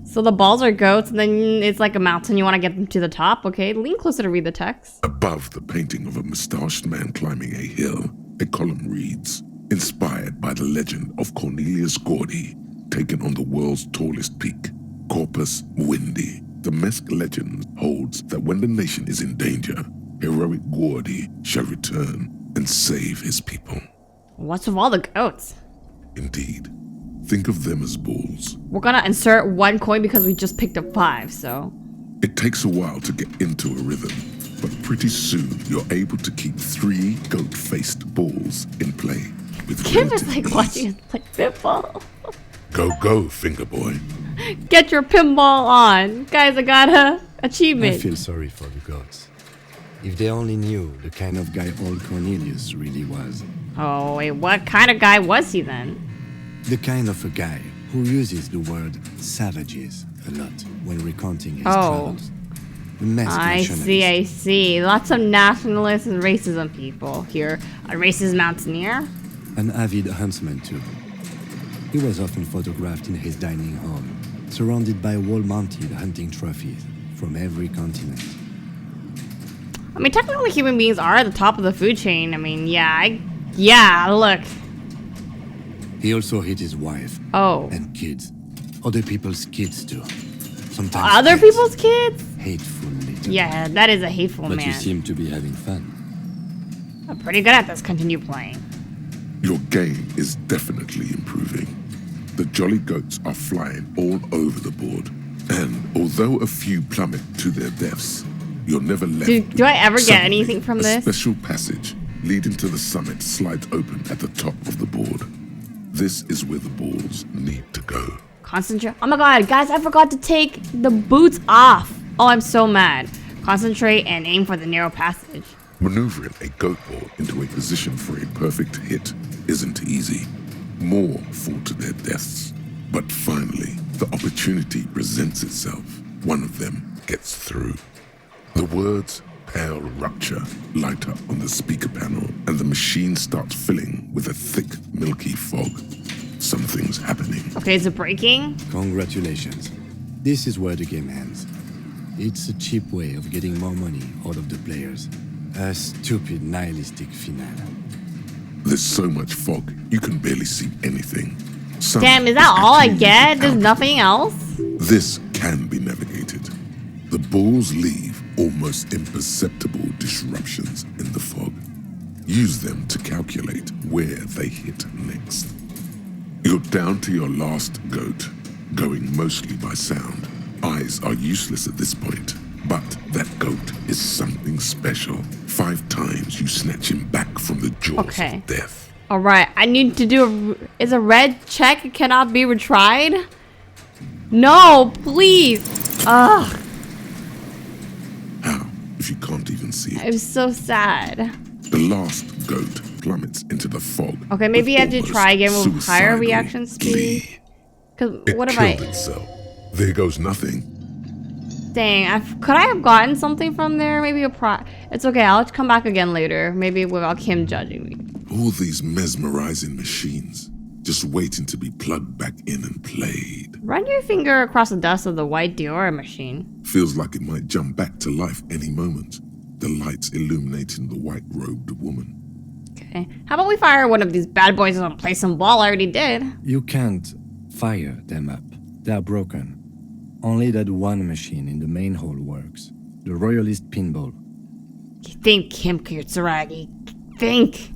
So the balls are goats, and then it's like a mountain. You want to get them to the top. Okay, lean closer to read the text. Above the painting of a mustached man climbing a hill, a column reads, "Inspired by the legend of Cornelius Gordy, taken on the world's tallest peak, Corpus Windy. The Mesk legend holds that when the nation is in danger, heroic Gordy shall return and save his people." What's with all the goats? Indeed. Think of them as bulls. We're gonna insert 1 coin because we just picked up 5, so. It takes a while to get into a rhythm, but pretty soon you're able to keep 3 goat-faced bulls in play with Kim is like relative watching ease. us play pinball. Go, Fingerboy. Get your pinball on. Guys, I got a achievement. I feel sorry for the goats. If they only knew the kind of guy old Cornelius really was. Oh, wait, what kind of guy was he then? The kind of a guy who uses the word savages a lot when recounting his Oh. travels. The masked I see. Lots of nationalists and racism people here. A racist mountaineer? An avid huntsman too. He was often photographed in his dining hall, surrounded by wall-mounted hunting trophies from every continent. I mean, technically human beings are at the top of the food chain. I mean, look. He also hit his wife. Oh. And kids. Other people's kids too. Sometimes Other kids. people's kids? Hateful little. Yeah, that is a hateful But man. you seem to be having fun. I'm pretty good at this. Continue playing. Your game is definitely improving. The jolly goats are flying all over the board, and although a few plummet to their deaths, you're never left. Do I ever get Suddenly, anything from this? A special passage leading to the summit slides open at the top of the board. This is where the balls need to go. Concentrate. Oh my god, guys, I forgot to take the boots off. Oh, I'm so mad. Concentrate and aim for the narrow passage. Maneuvering a goat ball into a position for a perfect hit isn't easy. More fall to their deaths. But finally, the opportunity presents itself. One of them gets through. The words "pale rupture" light up on the speaker panel, and the machine starts filling with a thick, milky fog. Something's happening. Okay, is it breaking? Congratulations. This is where the game ends. It's a cheap way of getting more money out of the players. A stupid, nihilistic finale. There's so much fog, you can barely see anything. Some Damn, is that all I actually get? There's out. nothing else? This can be navigated. The balls leave almost imperceptible disruptions in the fog. Use them to calculate where they hit next. You're down to your last goat, going mostly by sound. Eyes are useless at this point, but that goat is something special. 5 times you snatch him back from the jaws of death. Alright, I need to do is a red check cannot be retried? No, please. Ugh. How, if you can't even see it? I'm so sad. The last goat plummets into the fog. Okay, maybe I with have to try again with almost higher suicidal reaction speed. glee. Because It what if killed itself. There goes nothing. Dang, could I have gotten something from there? Maybe it's okay, I'll come back again later. Maybe without Kim judging me. All these mesmerizing machines, just waiting to be plugged back in and played. Run your finger across the dust of the white Diora machine. Feels like it might jump back to life any moment. The lights illuminating the white-robed woman. Okay. How about we fire one of these bad boys and play some ball? I already did. You can't fire them up. They are broken. Only that one machine in the main hall works. The Royalist pinball. Think, Kim Kitsuragi. Think.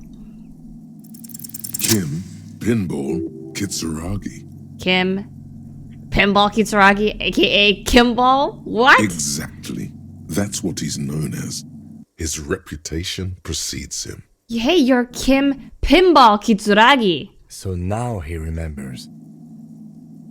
Kim, Pinball, Kitsuragi. Kim, Pinball Kitsuragi, aka Kimball? What? Exactly. That's what he's known as. His reputation precedes him. Hey, you're Kim Pinball Kitsuragi. So now he remembers.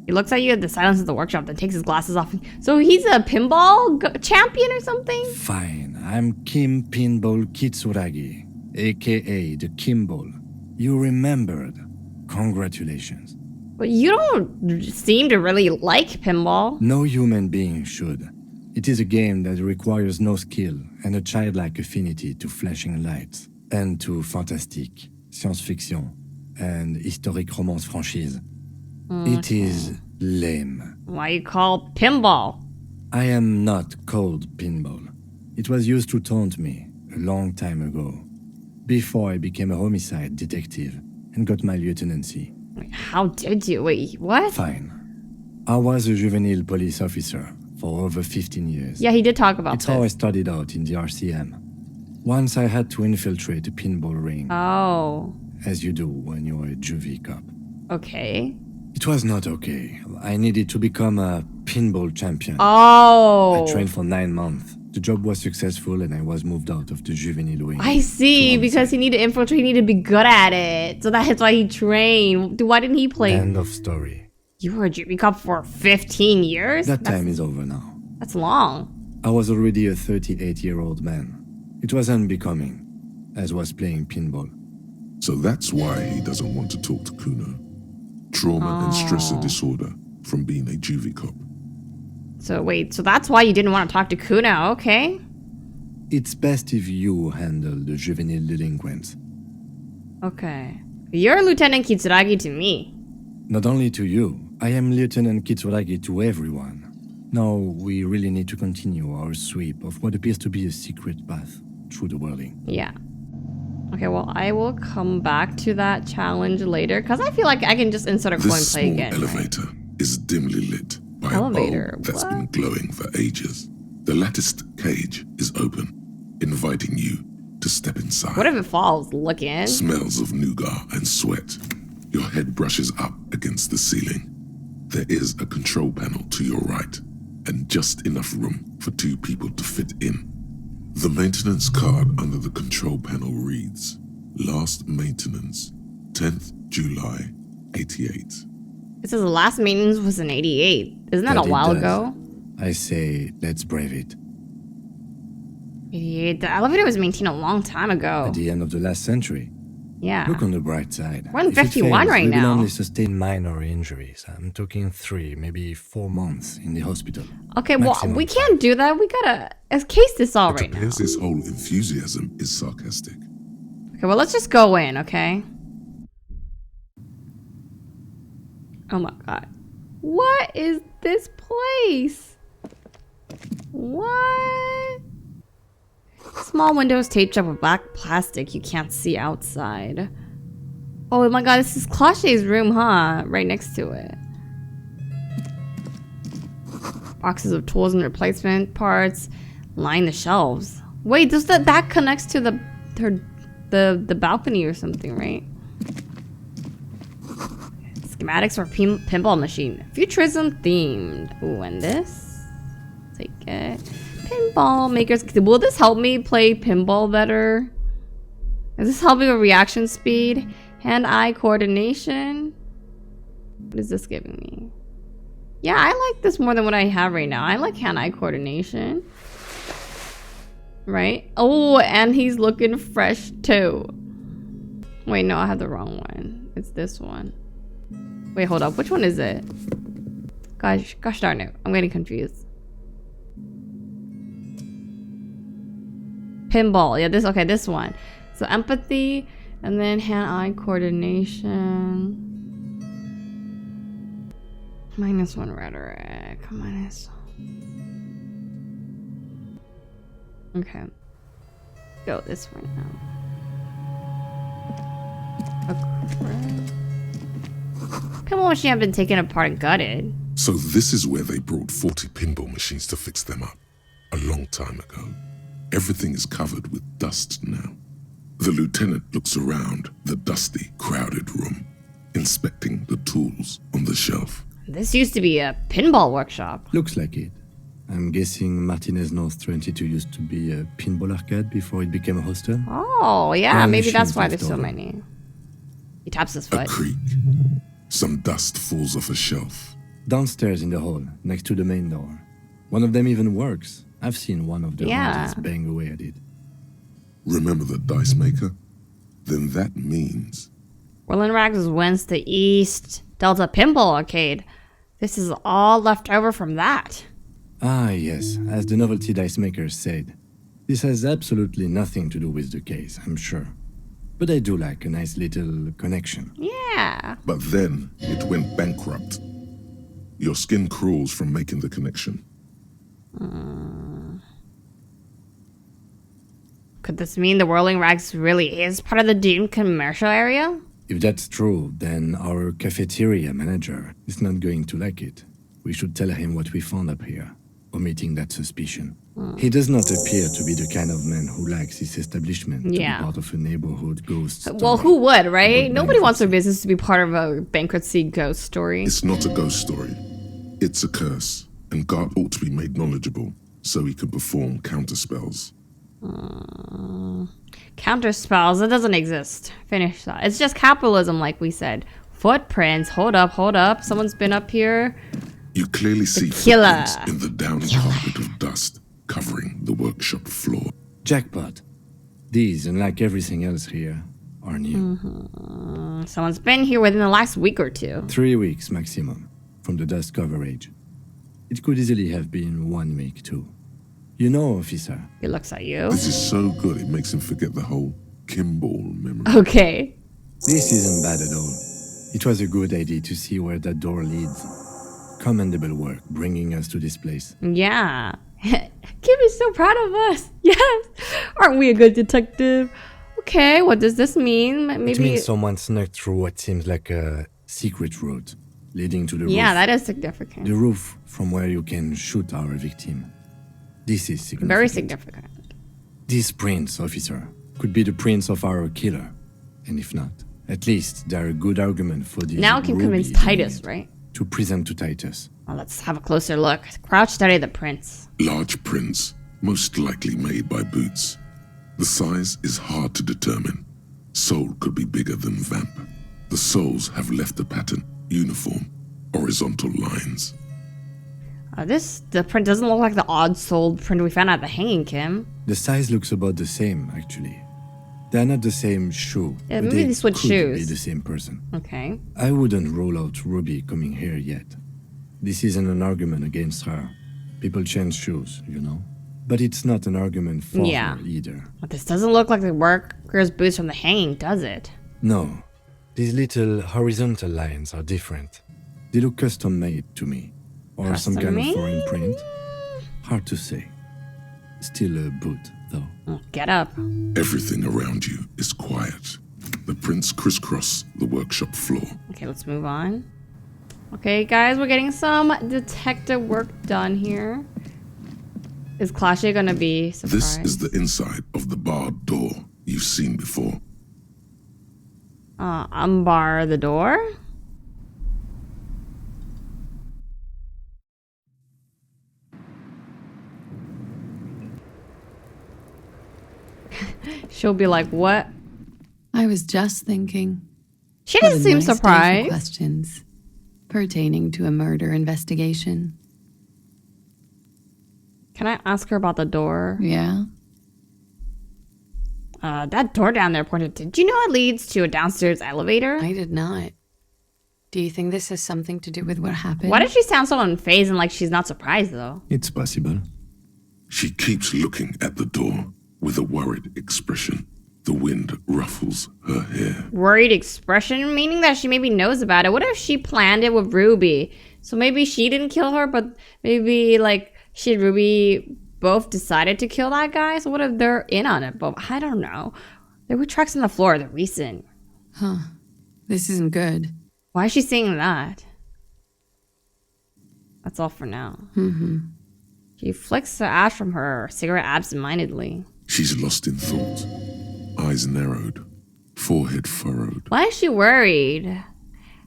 He looks at you at the silence of the workshop, then takes his glasses off. So he's a pinball champion or something? Fine, I'm Kim Pinball Kitsuragi, aka the Kimball. You remembered. Congratulations. But you don't seem to really like pinball. No human being should. It is a game that requires no skill and a childlike affinity to flashing lights and to fantastique, science fiction, and historic romance franchise. It is lame. Why you call pinball? I am not called Pinball. It was used to taunt me a long time ago, before I became a homicide detective and got my lieutenancy. Wait, how did you? Wait, what? Fine. I was a juvenile police officer for over 15 years. Yeah, he did talk about It's this. how I started out in the RCM. Once I had to infiltrate a pinball ring. Oh. As you do when you're a juvie cop. Okay. It was not okay. I needed to become a pinball champion. Oh. I trained for 9 months. The job was successful and I was moved out of the juvenile wing. I see, because he needed to infiltrate, he needed to be good at it. So that's why he trained. Why didn't he play? End of story. You were a juvie cop for 15 years? That time is over now. That's long. I was already a 38-year-old man. It was unbecoming, as was playing pinball. So that's why he doesn't want to talk to Kuno. Trauma and stressor disorder from being a juvie cop. So wait, so that's why you didn't want to talk to Kuno, okay? It's best if you handle the juvenile delinquents. Okay. You're Lieutenant Kitsuragi to me. Not only to you, I am Lieutenant Kitsuragi to everyone. Now, we really need to continue our sweep of what appears to be a secret path through the Whirling. Yeah. Okay, well, I will come back to that challenge later, because I feel like I can just insert a coin This play small again. elevator is dimly lit by Elevator, a bulb that's what? been glowing for ages. The latticed cage is open, inviting you to step inside. What if it falls? Look in. Smells of nougat and sweat. Your head brushes up against the ceiling. There is a control panel to your right, and just enough room for 2 people to fit in. The maintenance card under the control panel reads, Last maintenance, 10th July, 88. It says the last maintenance was in 88. Isn't that a But it while does. ago? I say, let's brave it. 88. The elevator was maintained a long time ago. At the end of the last century. Yeah. Look on the bright side. We're in If it 51 fails, right we will now. only sustain minor injuries. I'm talking 3, maybe 4 months in the hospital. Okay, well, Maximum we can't do that. We gotta case this all right now. Appears his whole enthusiasm is sarcastic. Okay, well, let's just go in, okay? Oh my god. What is this place? What? Small windows taped up with black plastic you can't see outside. Oh my god, this is Cloche's room, huh? Right next to it. Boxes of tools and replacement parts line the shelves. Wait, does that connects to the balcony or something, right? Schematics for pinball machine. Futurism themed. Ooh, and this? Take it. Pinball makers. Will this help me play pinball better? Is this helping with reaction speed? Hand-eye coordination? What is this giving me? Yeah, I like this more than what I have right now. I like hand-eye coordination. Right? Oh, and he's looking fresh too. Wait, no, I have the wrong one. It's this one. Wait, hold up. Which one is it? Gosh darn it. I'm getting confused. Pinball. Yeah, this one. So empathy, and then hand-eye coordination. -1 rhetoric. Minus. Okay. Go this way now. Pinball machine have been taken apart and gutted. So this is where they brought 40 pinball machines to fix them up. A long time ago. Everything is covered with dust now. The lieutenant looks around the dusty, crowded room, inspecting the tools on the shelf. This used to be a pinball workshop. Looks like it. I'm guessing Martinez North 22 used to be a pinball arcade before it became a hostel. Oh, yeah, All maybe that's machines why left there's so over. many. He taps his A foot. creak. Some dust falls off a shelf. Downstairs in the hall, next to the main door. One of them even works. I've seen one of the Yeah. artists bang away at it. Remember the dice maker? Then that means Whirling Rags wins the East Delta Pinball Arcade. This is all left over from that. Ah, yes, as the novelty dice maker said. This has absolutely nothing to do with the case, I'm sure. But I do like a nice little connection. Yeah. But then it went bankrupt. Your skin crawls from making the connection. Could this mean the Whirling Rags really is part of the doomed commercial area? If that's true, then our cafeteria manager is not going to like it. We should tell him what we found up here, omitting that suspicion. He does not appear to be the kind of man who likes his establishment to Yeah. be part of a neighborhood ghost Well, story. who would, right? Nobody wants their business to be part of a bankruptcy ghost story. It's not a ghost story. It's a curse, and God ought to be made knowledgeable so he can perform counterspells. Counter spells, it doesn't exist. Finish that. It's just capitalism, like we said. Footprints. Hold up. Someone's been up here. You clearly see killer. footprints in the downy carpet of dust covering the workshop floor. Jackpot. These, unlike everything else here, are new. Someone's been here within the last week or two. 3 weeks maximum from the dust coverage. It could easily have been 1 week too. You know, officer. He looks at you. This is so good it makes him forget the whole Kimball memory. Okay. This isn't bad at all. It was a good idea to see where that door leads. Commendable work bringing us to this place. Yeah. Kim is so proud of us. Yes. Aren't we a good detective? Okay, what does this mean? It Maybe. means someone snuck through what seems like a secret road leading to the roof. Yeah, that is significant. The roof from where you can shoot our victim. This is significant. Very significant. These prints, officer, could be the prints of our killer. And if not, at least they're a good argument for this. Now I can convince Ruby Titus, unit right? To present to Titus. Well, let's have a closer look. Crouch study the prints. Large prints, most likely made by boots. The size is hard to determine. Sole could be bigger than vamp. The soles have left a pattern, uniform, horizontal lines. The print doesn't look like the odd-soled print we found at the hanging, Kim. The size looks about the same, actually. They're not the same shoe. Yeah, but maybe they switch could shoes. be the same person. Okay. I wouldn't rule out Ruby coming here yet. This isn't an argument against her. People change shoes, you know? But it's not an argument for Yeah. her either. But this doesn't look like the worker's boots from the hanging, does it? No. These little horizontal lines are different. They look custom-made to me. Or some kind of Custom-made? foreign print. Hard to say. Still a boot, though. Oh, get up. Everything around you is quiet. The prints crisscross the workshop floor. Okay, let's move on. Okay, guys, we're getting some detective work done here. Is Clashy gonna be surprised? This is the inside of the barred door you've seen before. Unbar the door? She'll be like, what? I was just thinking. She What a doesn't seem nice day for surprised. questions pertaining to a murder investigation. Can I ask her about the door? Yeah. That door down there pointed to... Do you know it leads to a downstairs elevator? I did not. Do you think this has something to do with what happened? Why does she sound so unfazed and like she's not surprised, though? It's possible. She keeps looking at the door with a worried expression. The wind ruffles her hair. Worried expression, meaning that she maybe knows about it. What if she planned it with Ruby? So maybe she didn't kill her, but maybe like she and Ruby both decided to kill that guy. So what if they're in on it? But I don't know. There were tracks on the floor. They're recent. Huh. This isn't good. Why is she saying that? That's all for now. Mm-hmm. She flicks the ash from her cigarette absentmindedly. She's lost in thought. Eyes narrowed. Forehead furrowed. Why is she worried? I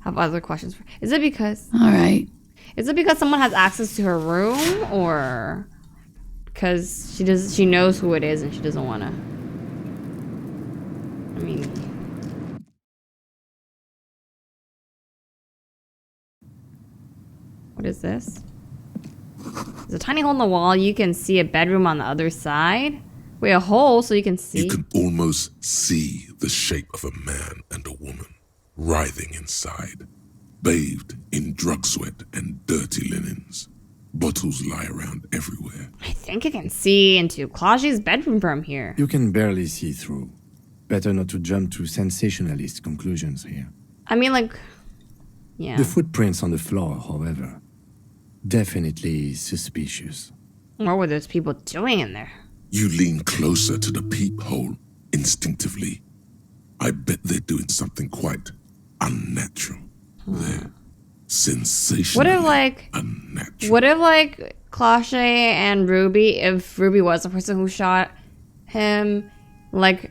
have other questions. Is it because... All right. Is it because someone has access to her room? Or because she knows who it is and she doesn't want to... I mean... What is this? There's a tiny hole in the wall. You can see a bedroom on the other side. Wait, a hole so you can see? You can almost see the shape of a man and a woman writhing inside, bathed in drug sweat and dirty linens. Bottles lie around everywhere. I think I can see into Claudia's bedroom from here. You can barely see through. Better not to jump to sensationalist conclusions here. I mean, like... Yeah. The footprints on the floor, however, definitely suspicious. What were those people doing in there? You lean closer to the peephole instinctively. I bet they're doing something quite unnatural. They're sensational. Unnatural. What if like Claudia and Ruby, if Ruby was the person who shot him, like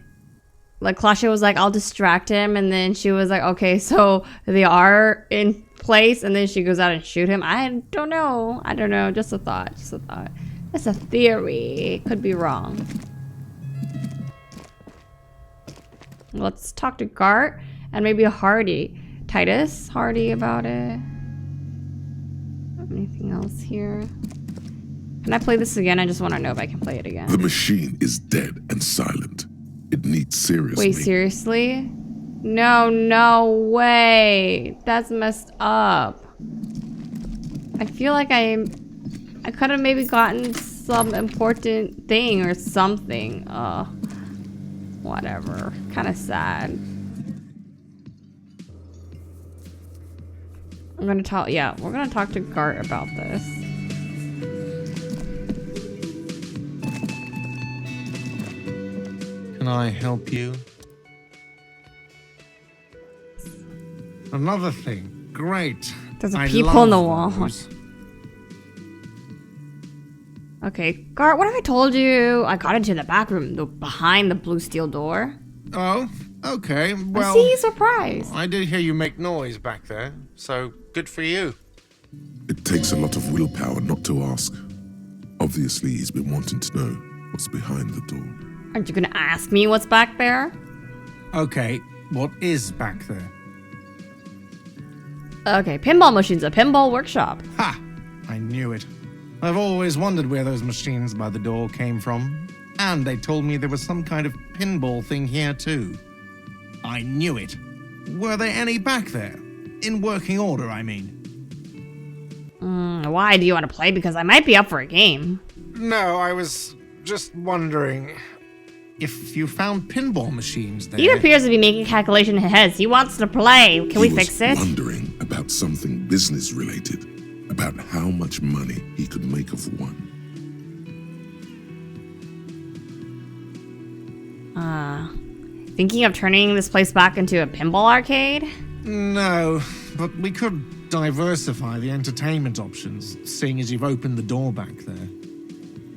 Claudia was like, I'll distract him, and then she was like, okay, so they are in place, and then she goes out and shoot him. I don't know. Just a thought. It's a theory. Could be wrong. Let's talk to Gart and maybe Hardy. Titus, Hardy about it. Anything else here? Can I play this again? I just want to know if I can play it again. The machine is dead and silent. It needs serious Wait, seriously? No way. That's messed up. I feel like I could have maybe gotten some important thing or something. Whatever. Kind of sad. I'm gonna talk. Yeah, we're gonna talk to Gart about this. Can I help you? Another thing. Great. There's a I peephole in the love wall. those. Okay, Gart, what if I told you I got into the back room, behind the blue steel door? Oh, okay. Well, see, surprise. I did hear you make noise back there, so good for you. It takes a lot of willpower not to ask. Obviously, he's been wanting to know what's behind the door. Aren't you gonna ask me what's back there? Okay, what is back there? Okay, pinball machines, a pinball workshop. Ha! I knew it. I've always wondered where those machines by the door came from. And they told me there was some kind of pinball thing here too. I knew it. Were there any back there? In working order, I mean. Why do you want to play? Because I might be up for a game. No, I was just wondering if you found pinball machines there. He appears to be making calculation in his head. He wants to play. Can we fix it? He was wondering about something business related, about how much money he could make of one. Thinking of turning this place back into a pinball arcade? No, but we could diversify the entertainment options, seeing as you've opened the door back there.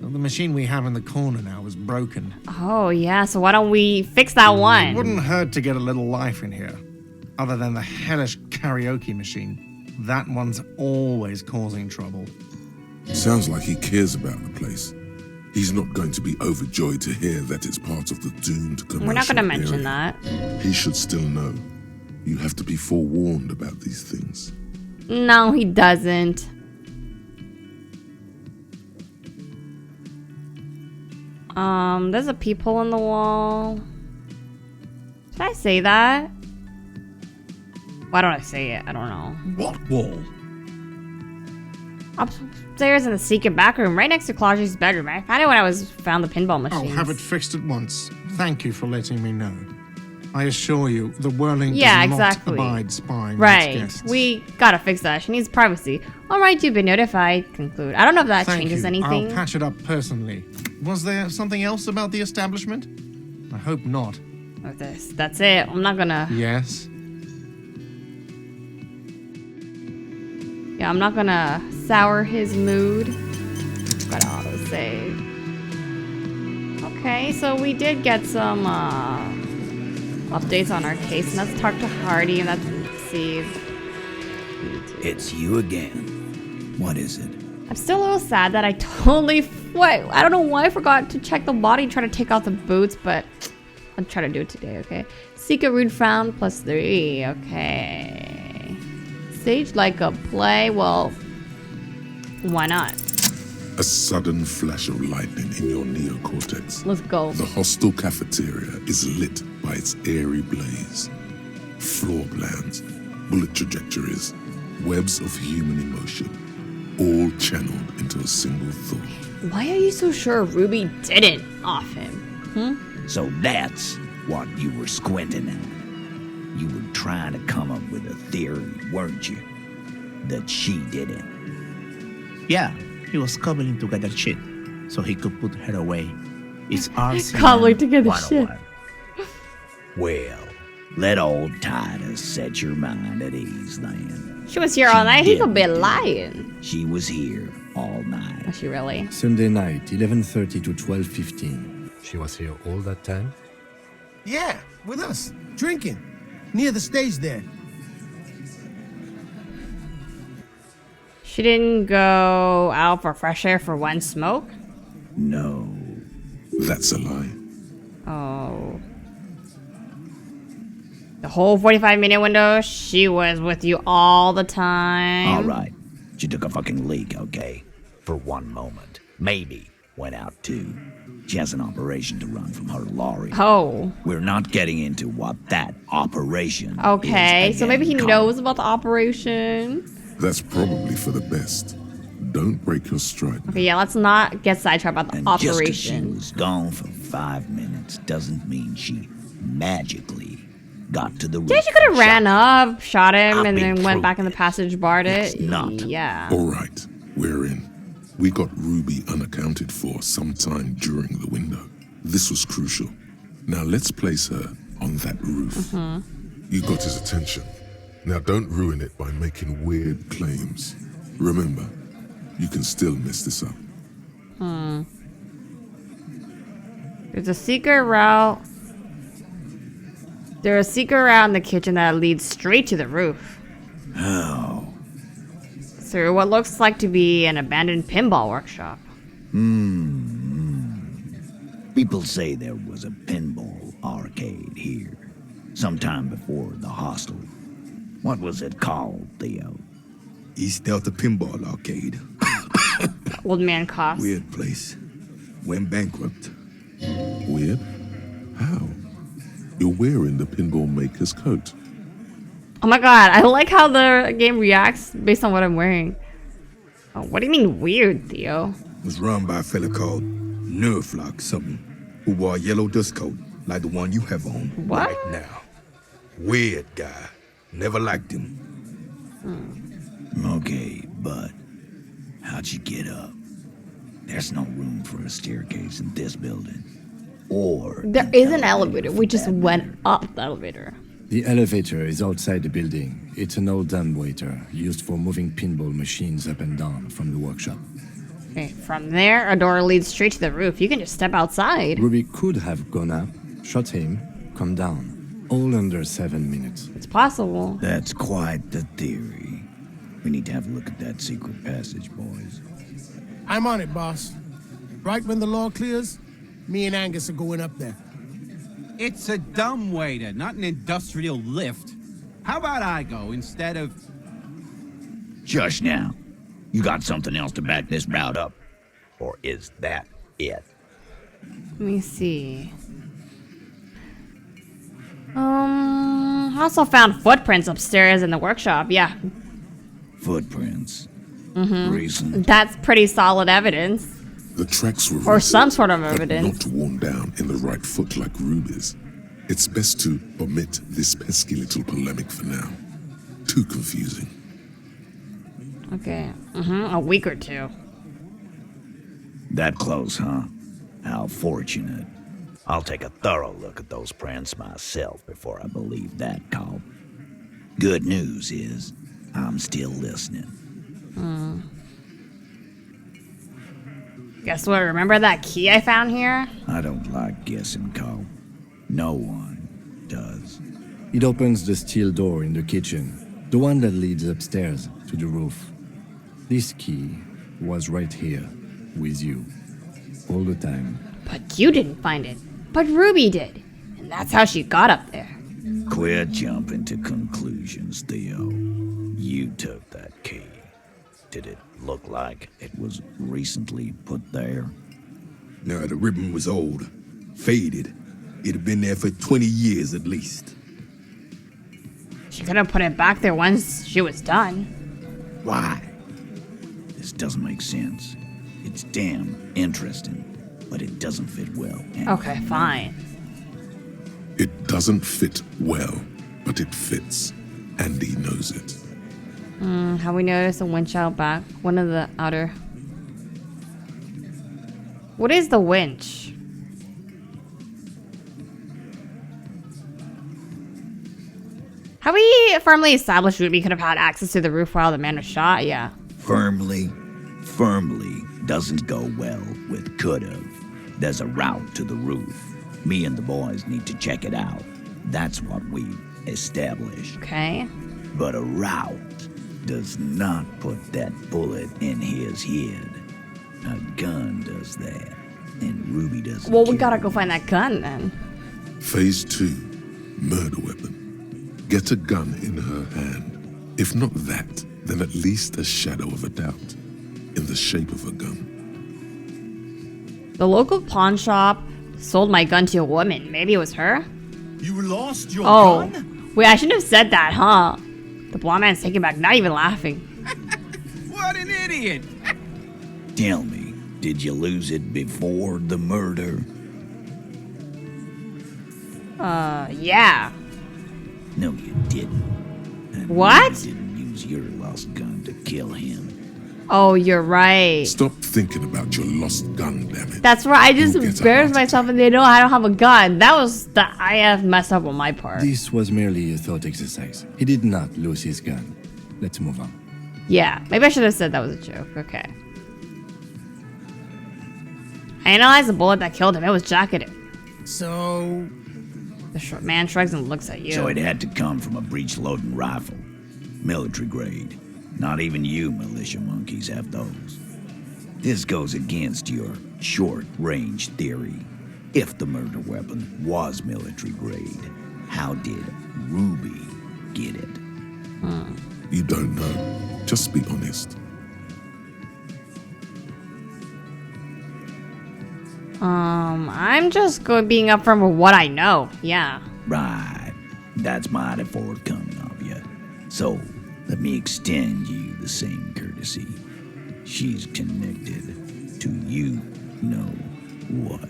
The machine we have in the corner now is broken. Oh, yeah, so why don't we fix that one? It wouldn't hurt to get a little life in here, other than the hellish karaoke machine. That one's always causing trouble. Sounds like he cares about the place. He's not going to be overjoyed to hear that it's part of the doomed commercial We're not going to mention area. that. He should still know. You have to be forewarned about these things. No, he doesn't. There's a peephole in the wall. Did I say that? Why don't I say it? I don't know. What wall? Upstairs in the secret back room, right next to Claudia's bedroom. I found it when I found the pinball machine. I'll have it fixed at once. Thank you for letting me know. I assure you, the Whirling does not abide spying on its guests. We gotta fix that. She needs privacy. Alright, you've been notified. Conclude. I don't know if that Thank changes you. anything. I'll patch it up personally. Was there something else about the establishment? I hope not. That's it. I'm not gonna... Yes? Yeah, I'm not gonna sour his mood. Gotta autosave. Okay, so we did get some updates on our case. And let's talk to Hardy and let's see. It's you again. What is it? I'm still a little sad that I totally... I don't know why I forgot to check the body and try to take out the boots, but I'll try to do it today, okay? Secret rune found +3, okay. Stage like a play, well, why not? A sudden flash of lightning in your neocortex. Let's go. The hostel cafeteria is lit by its airy blaze. Floor plans, bullet trajectories, webs of human emotion, all channeled into a single thought. Why are you so sure Ruby didn't off him? So that's what you were squinting at. You were trying to come up with a theory, weren't you? That she did it. Yeah, he was cobbling together shit so he could put her away. It's RCM Cobbling together shit. 101. Well, let old Titus set your mind at ease then. She was here all night. He could be lying. She was here all night. Was she really? Sunday night, 11:30 to 12:15. She was here all that time? Yeah, with us, drinking, near the stage there. She didn't go out for fresh air for one smoke? No. That's a lie. Oh. The whole 45-minute window, she was with you all the time. All right. She took a fucking leak, okay? For one moment. Maybe went out too. She has an operation to run from her lorry. Oh. We're not getting into what that operation Okay, is so maybe he again, knows about the operation. That's probably for the best. Don't break your stride. Okay, yeah, let's not get sidetracked about the And just 'cause she operation. was gone for 5 minutes doesn't mean she magically got to the roof. Yeah, she could have ran up, shot him, I've and been then went through back in the passage, barred it. It's not. Yeah. All right, we're in. We got Ruby unaccounted for sometime during the window. This was crucial. Now let's place her on that roof. You got his attention. Now don't ruin it by making weird claims. Remember, you can still mess this up. There's a secret route. There's a secret route in the kitchen that leads straight to the roof. Oh. Through what looks like to be an abandoned pinball workshop. People say there was a pinball arcade here sometime before the hostel. What was it called, Theo? East Delta Pinball Arcade. Old man coughs. Weird place. Went bankrupt. Weird? How? You're wearing the pinball maker's coat. Oh my god, I like how the game reacts based on what I'm wearing. Oh, what do you mean weird, Theo? Was run by a fella called Nerflock something, who wore a yellow dust coat like the one you have on What? right now. Weird guy. Never liked him. Okay, but how'd you get up? There's no room for a staircase in this building. Or There is an elevator. We just went up the elevator. The elevator is outside the building. It's an old dumbwaiter used for moving pinball machines up and down from the workshop. Okay, from there, a door leads straight to the roof. You can just step outside. Ruby could have gone up, shot him, come down. All under 7 minutes. It's possible. That's quite the theory. We need to have a look at that secret passage, boys. I'm on it, boss. Right when the law clears, me and Angus are going up there. It's a dumbwaiter, not an industrial lift. How about I go instead of... Shush now. You got something else to back this route up? Or is that it? Let me see. I also found footprints upstairs in the workshop. Yeah. Footprints. Mm-hmm. Recent. That's pretty solid evidence. The tracks were Or some sort of but evidence. not worn down in the right foot like Ruby's. It's best to omit this pesky little polemic for now. Too confusing. Okay. A week or two. That close, huh? How fortunate. I'll take a thorough look at those prints myself before I believe that call. Good news is, I'm still listening. Guess what? Remember that key I found here? I don't like guessing, Cole. No one does. It opens the steel door in the kitchen, the one that leads upstairs to the roof. This key was right here, with you, all the time. But you didn't find it. But Ruby did. And that's how she got up there. Quit jumping to conclusions, Theo. You took that key. Did it look like it was recently put there? No, the ribbon was old, faded. It'd have been there for 20 years at least. She could have put it back there once she was done. Why? This doesn't make sense. It's damn interesting, but it doesn't fit well. Okay, fine. It doesn't fit well, but it fits. Andy knows it. Have we noticed a winch out back? One of the outer... What is the winch? Have we firmly established Ruby could have had access to the roof while the man was shot? Yeah. Firmly doesn't go well with could've. There's a route to the roof. Me and the boys need to check it out. That's what we've established. Okay. But a route does not put that bullet in his head. A gun does that, and Ruby doesn't. Well, we gotta go find that gun then. Phase 2, murder weapon. Get a gun in her hand. If not that, then at least a shadow of a doubt. In the shape of a gun. The local pawn shop sold my gun to a woman. Maybe it was her? You lost your gun? Wait, I shouldn't have said that, huh? The blonde man's taking back, not even laughing. What an idiot! Tell me, did you lose it before the murder? Yeah. No, you didn't. And What? You didn't use your lost gun to kill him. Oh, you're right. Stop thinking about your lost gun, damn it. That's right. I just You'll get a embarrassed heart myself and they know I don't have a gun. That was the I have messed up on my part. This was merely a thought exercise. He did not lose his gun. Let's move on. Yeah, maybe I should have said that was a joke. Okay. I analyzed the bullet that killed him. It was jacketed. So... The short man shrugs and looks at you. So it had to come from a breech-loading rifle. Military grade. Not even you militia monkeys have those. This goes against your short-range theory. If the murder weapon was military grade, how did Ruby get it? You don't know. Just be honest. I'm just being upfront with what I know. Yeah. Right. That's mighty forthcoming of you. So, let me extend you the same courtesy. She's connected to you know what.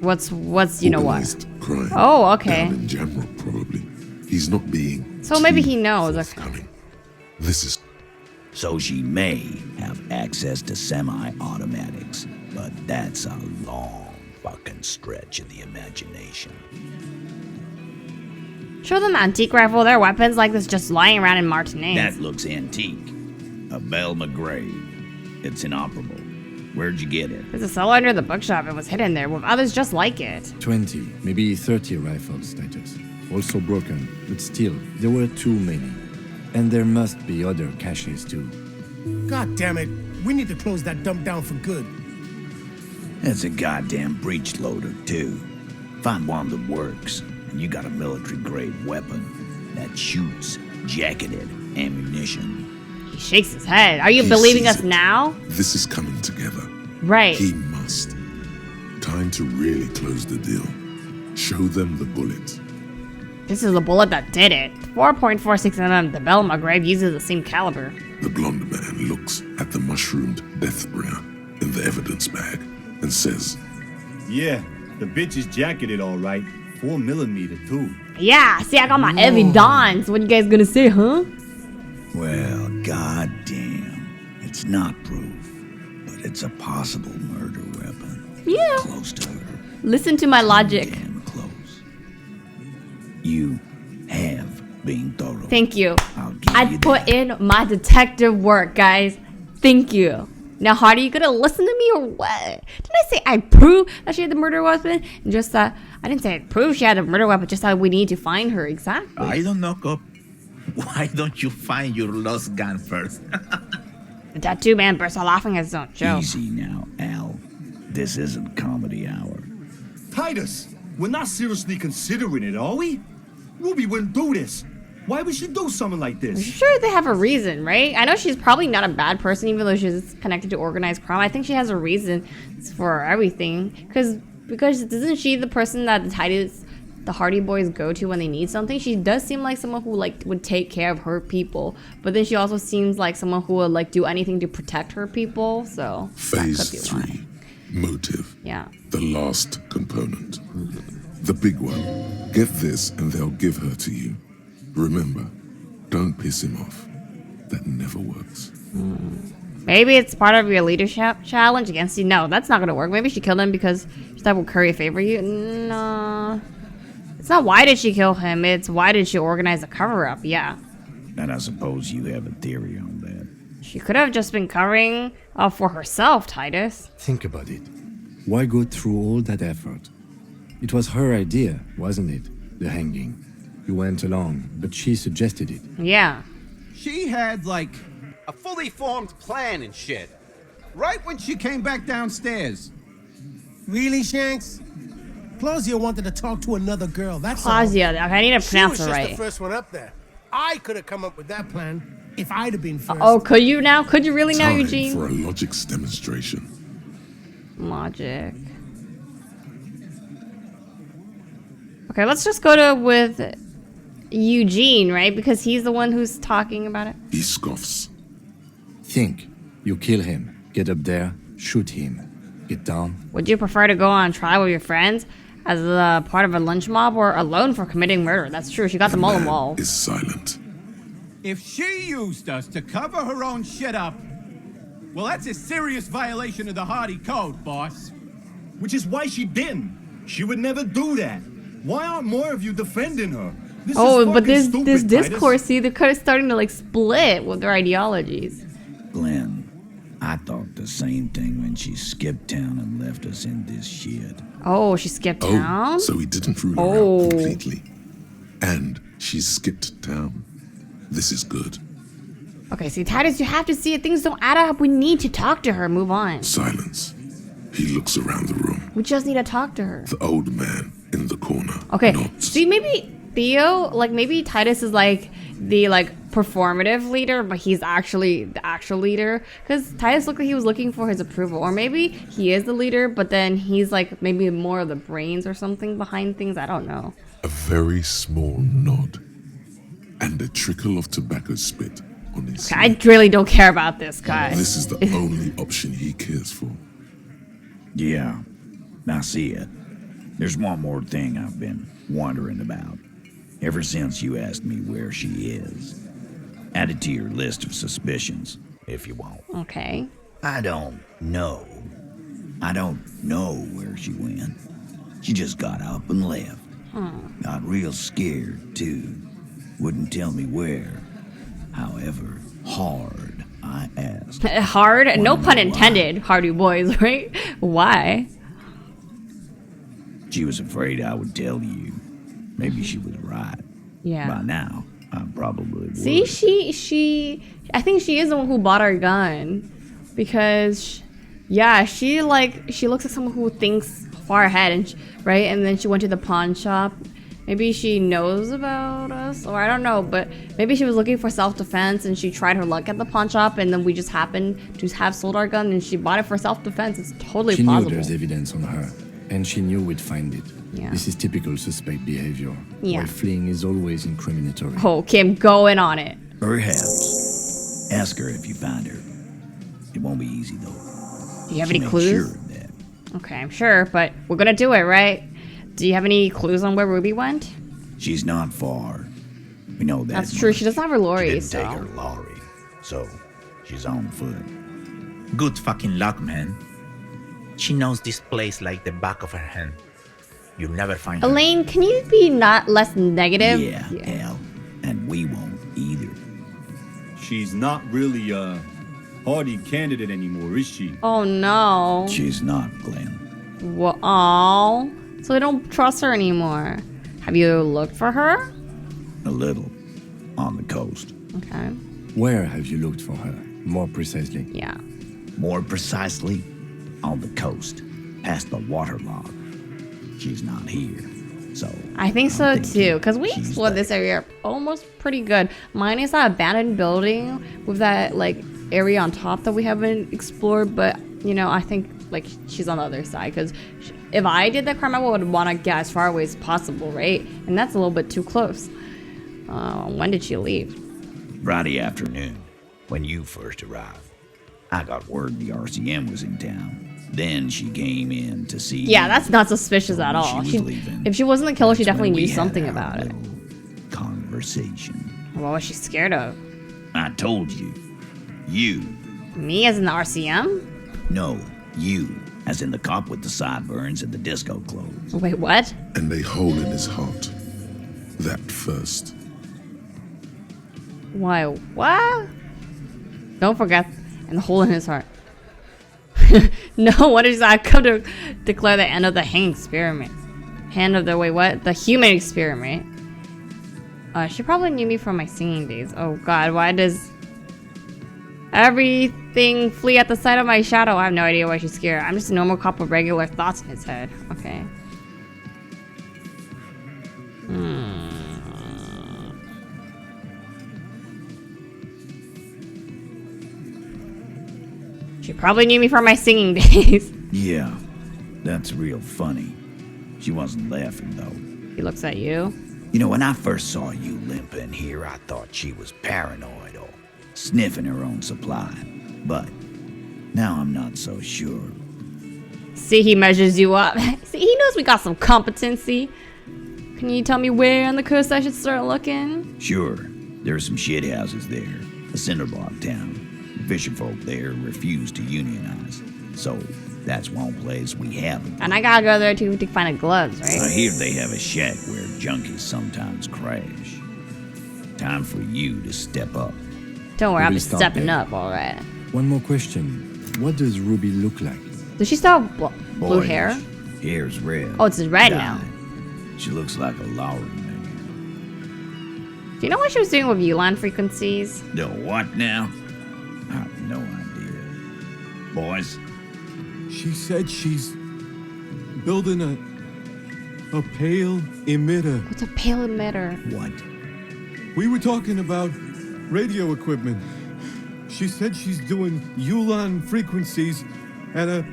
What's you know what? Organized crime. Oh, okay. Down in general, probably. He's not being So maybe too he knows. Okay. forthcoming. This is... So she may have access to semi-automatics, but that's a long fucking stretch of the imagination. Show them the antique rifle. There are weapons like this just lying around in Martinez. That looks antique. A Bell McGray. It's inoperable. Where'd you get it? There's a cellar under the bookshop. It was hidden there with others just like it. 20, maybe 30 rifles, Titus. Also broken, but still, there were too many. And there must be other caches too. God damn it. We need to close that dump down for good. That's a goddamn breech loader, too. Find one that works, and you got a military-grade weapon that shoots jacketed ammunition. He shakes his head. Are you He believing sees us it. now? This is coming together. Right. He must. Time to really close the deal. Show them the bullet. This is the bullet that did it. 4.46mm. The bell in my grave uses the same caliber. The blonde man looks at the mushroomed deathbringer in the evidence bag and says, Yeah, the bitch is jacketed all right. 4mm too. Yeah, see, I got my evidence. What you guys gonna say, huh? Well, goddamn. It's not proof, but it's a possible murder weapon. Yeah. Close to her. Listen to my logic. Damn close. You have been thorough. Thank you. give I you put in my detective work, guys. Thank you. Now, Hardy, you gonna listen to me or what? Did I say I prove that she had the murder weapon? Just that I didn't say I prove she had the murder weapon. Just that we need to find her exactly. I don't know, Cop. Why don't you find your lost gun first? The tattoo man burst out laughing at his own joke. Easy now, Al. This isn't comedy hour. Titus, we're not seriously considering it, are we? Ruby wouldn't do this. Why would she do something like this? I'm sure they have a reason, right? I know she's probably not a bad person, even though she's connected to organized crime. I think she has a reason for everything. Because isn't she the person that the Hardy Boys go to when they need something? She does seem like someone who would take care of her people, but then she also seems like someone who would do anything to protect her people. So Phase 3, motive. Yeah. The last component. The big one. Get this and they'll give her to you. Remember, don't piss him off. That never works. Maybe it's part of your leadership challenge against you. No, that's not gonna work. Maybe she killed him because she thought would curry favor you. No. It's not why did she kill him, it's why did she organize a cover-up, yeah. And I suppose you have a theory on that. She could have just been covering up for herself, Titus. Think about it. Why go through all that effort? It was her idea, wasn't it? The hanging. You went along, but she suggested it. Yeah. She had, a fully formed plan and shit. Right when she came back downstairs. Really, Shanks? Claudia wanted to talk to another girl, that's Claudia, all. okay, I need to pronounce She it was just right. the first one up there. I could have come up with that plan if I'd have been first. Oh, could you now? Could you really now, Time Eugene? for a logics demonstration. Logic. Okay, let's just go with Eugene, right? Because he's the one who's talking about it. He scoffs. Think. You kill him. Get up there. Shoot him. Get down. Would you prefer to go on trial with your friends as a part of a lynch mob or alone for committing murder? That's true. She got them all involved. Is silent. If she used us to cover her own shit up, well, that's a serious violation of the Hardy Code, boss. Which is why she didn't. She would never do that. Why aren't more of you defending her? This is But this fucking this stupid, discourse, see, they're kind of starting to split with their ideologies. Glenn, I thought the same thing when she skipped town and left us in this shit. Oh, she skipped town? So he didn't rule her out completely. And she skipped town. This is good. Okay, see, Titus, you have to see it. Things don't add up. We need to talk to her. Move on. Silence. He looks around the room. We just need to talk to her. The old man in the corner. Okay, see, maybe Theo, maybe Titus is the performative leader, but he's actually the actual leader. Because Titus looked like he was looking for his approval. Or maybe he is the leader, but then he's maybe more of the brains or something behind things. I don't know. A very small nod. And a trickle of tobacco spit on his Okay, I really don't care about this guy. This is the only option he cares for. Yeah, I see it. There's one more thing I've been wondering about. Ever since you asked me where she is. Add it to your list of suspicions, if you want. Okay. I don't know. I don't know where she went. She just got up and left. Got real scared, too. Wouldn't tell me where. However, hard I asked. Hard? No pun intended, Hardy Boys, right? Why? She was afraid I would tell you. Maybe she was right. Yeah. By now, I probably would. See, I think she is the one who bought our gun. Because, she looks like someone who thinks far ahead, right? And then she went to the pawn shop. Maybe she knows about us, or I don't know, but maybe she was looking for self-defense and she tried her luck at the pawn shop and then we just happened to have sold our gun and she bought it for self-defense. It's totally She plausible. knew there's evidence on her, and she knew we'd find it. Yeah. This is typical suspect behavior. Yeah. Why fleeing is always incriminatory. Okay, I'm going on it. Perhaps. Ask her if you find her. It won't be easy, though. Do you have She any made clues? sure of that. Okay, I'm sure, but we're gonna do it, right? Do you have any clues on where Ruby went? She's not far. We know that. That's true. She doesn't have her lorry, She didn't so. take her lorry, so she's on foot. Good fucking luck, man. She knows this place like the back of her hand. You'll never find her. Elaine, can you be not less negative? Yeah, Al. And we won't either. She's not really a hardy candidate anymore, is she? Oh no. She's not, Glenn. Well, oh, so I don't trust her anymore. Have you looked for her? A little. On the coast. Okay. Where have you looked for her? More precisely. Yeah. More precisely, on the coast, past the waterlogged. She's not here, so... I think so too, because we explored this area almost pretty good. Minus that abandoned building with that like area on top that we haven't explored, but you know, I think like she's on the other side, because if I did that crime, I would want to get as far away as possible, right? And that's a little bit too close. When did she leave? Friday afternoon, when you first arrived. I got word the RCM was in town. Then she came in to see... Yeah, that's not suspicious at all. She was leaving. If she wasn't the killer, she definitely when we knew had something our about it. Conversation. What was she scared of? I told you. You. Me as in the RCM? No, you. As in the cop with the sideburns and the disco clothes. Wait, what? And a hole in his heart. That first. Why, what? Don't forget, and the hole in his heart. No, what is that? Come to declare the end of the Hang experiment. Hand of the, wait, what? The human experiment. She probably knew me from my singing days. Oh god, why does everything flee at the sight of my shadow? I have no idea why she's scared. I'm just a normal cop with regular thoughts in his head. Okay. She probably knew me from my singing days. Yeah, that's real funny. She wasn't laughing, though. He looks at you. You know, when I first saw you limping here, I thought she was paranoid or sniffing her own supply. But now I'm not so sure. See, he measures you up. See, he knows we got some competency. Can you tell me where on the coast I should start looking? Sure, there's some shit houses there. A cinderblock town. Fisherfolk there refuse to unionize. So that's one place we haven't. And I gotta go there to find the gloves, right? I hear they have a shack where junkies sometimes crash. Time for you to step up. Don't worry, We I'm will just start stepping there. up, alright. One more question. What does Ruby look like? Does she still have blue Boyish. hair? Hair's red. Oh, it's red now. Dyed. She looks like a Lowry nigga. Do you know what she was doing with Ulan frequencies? The what now? I have no idea. Boys? She said she's building a pale emitter. What's a pale emitter? What? We were talking about radio equipment. She said she's doing Ulan frequencies and a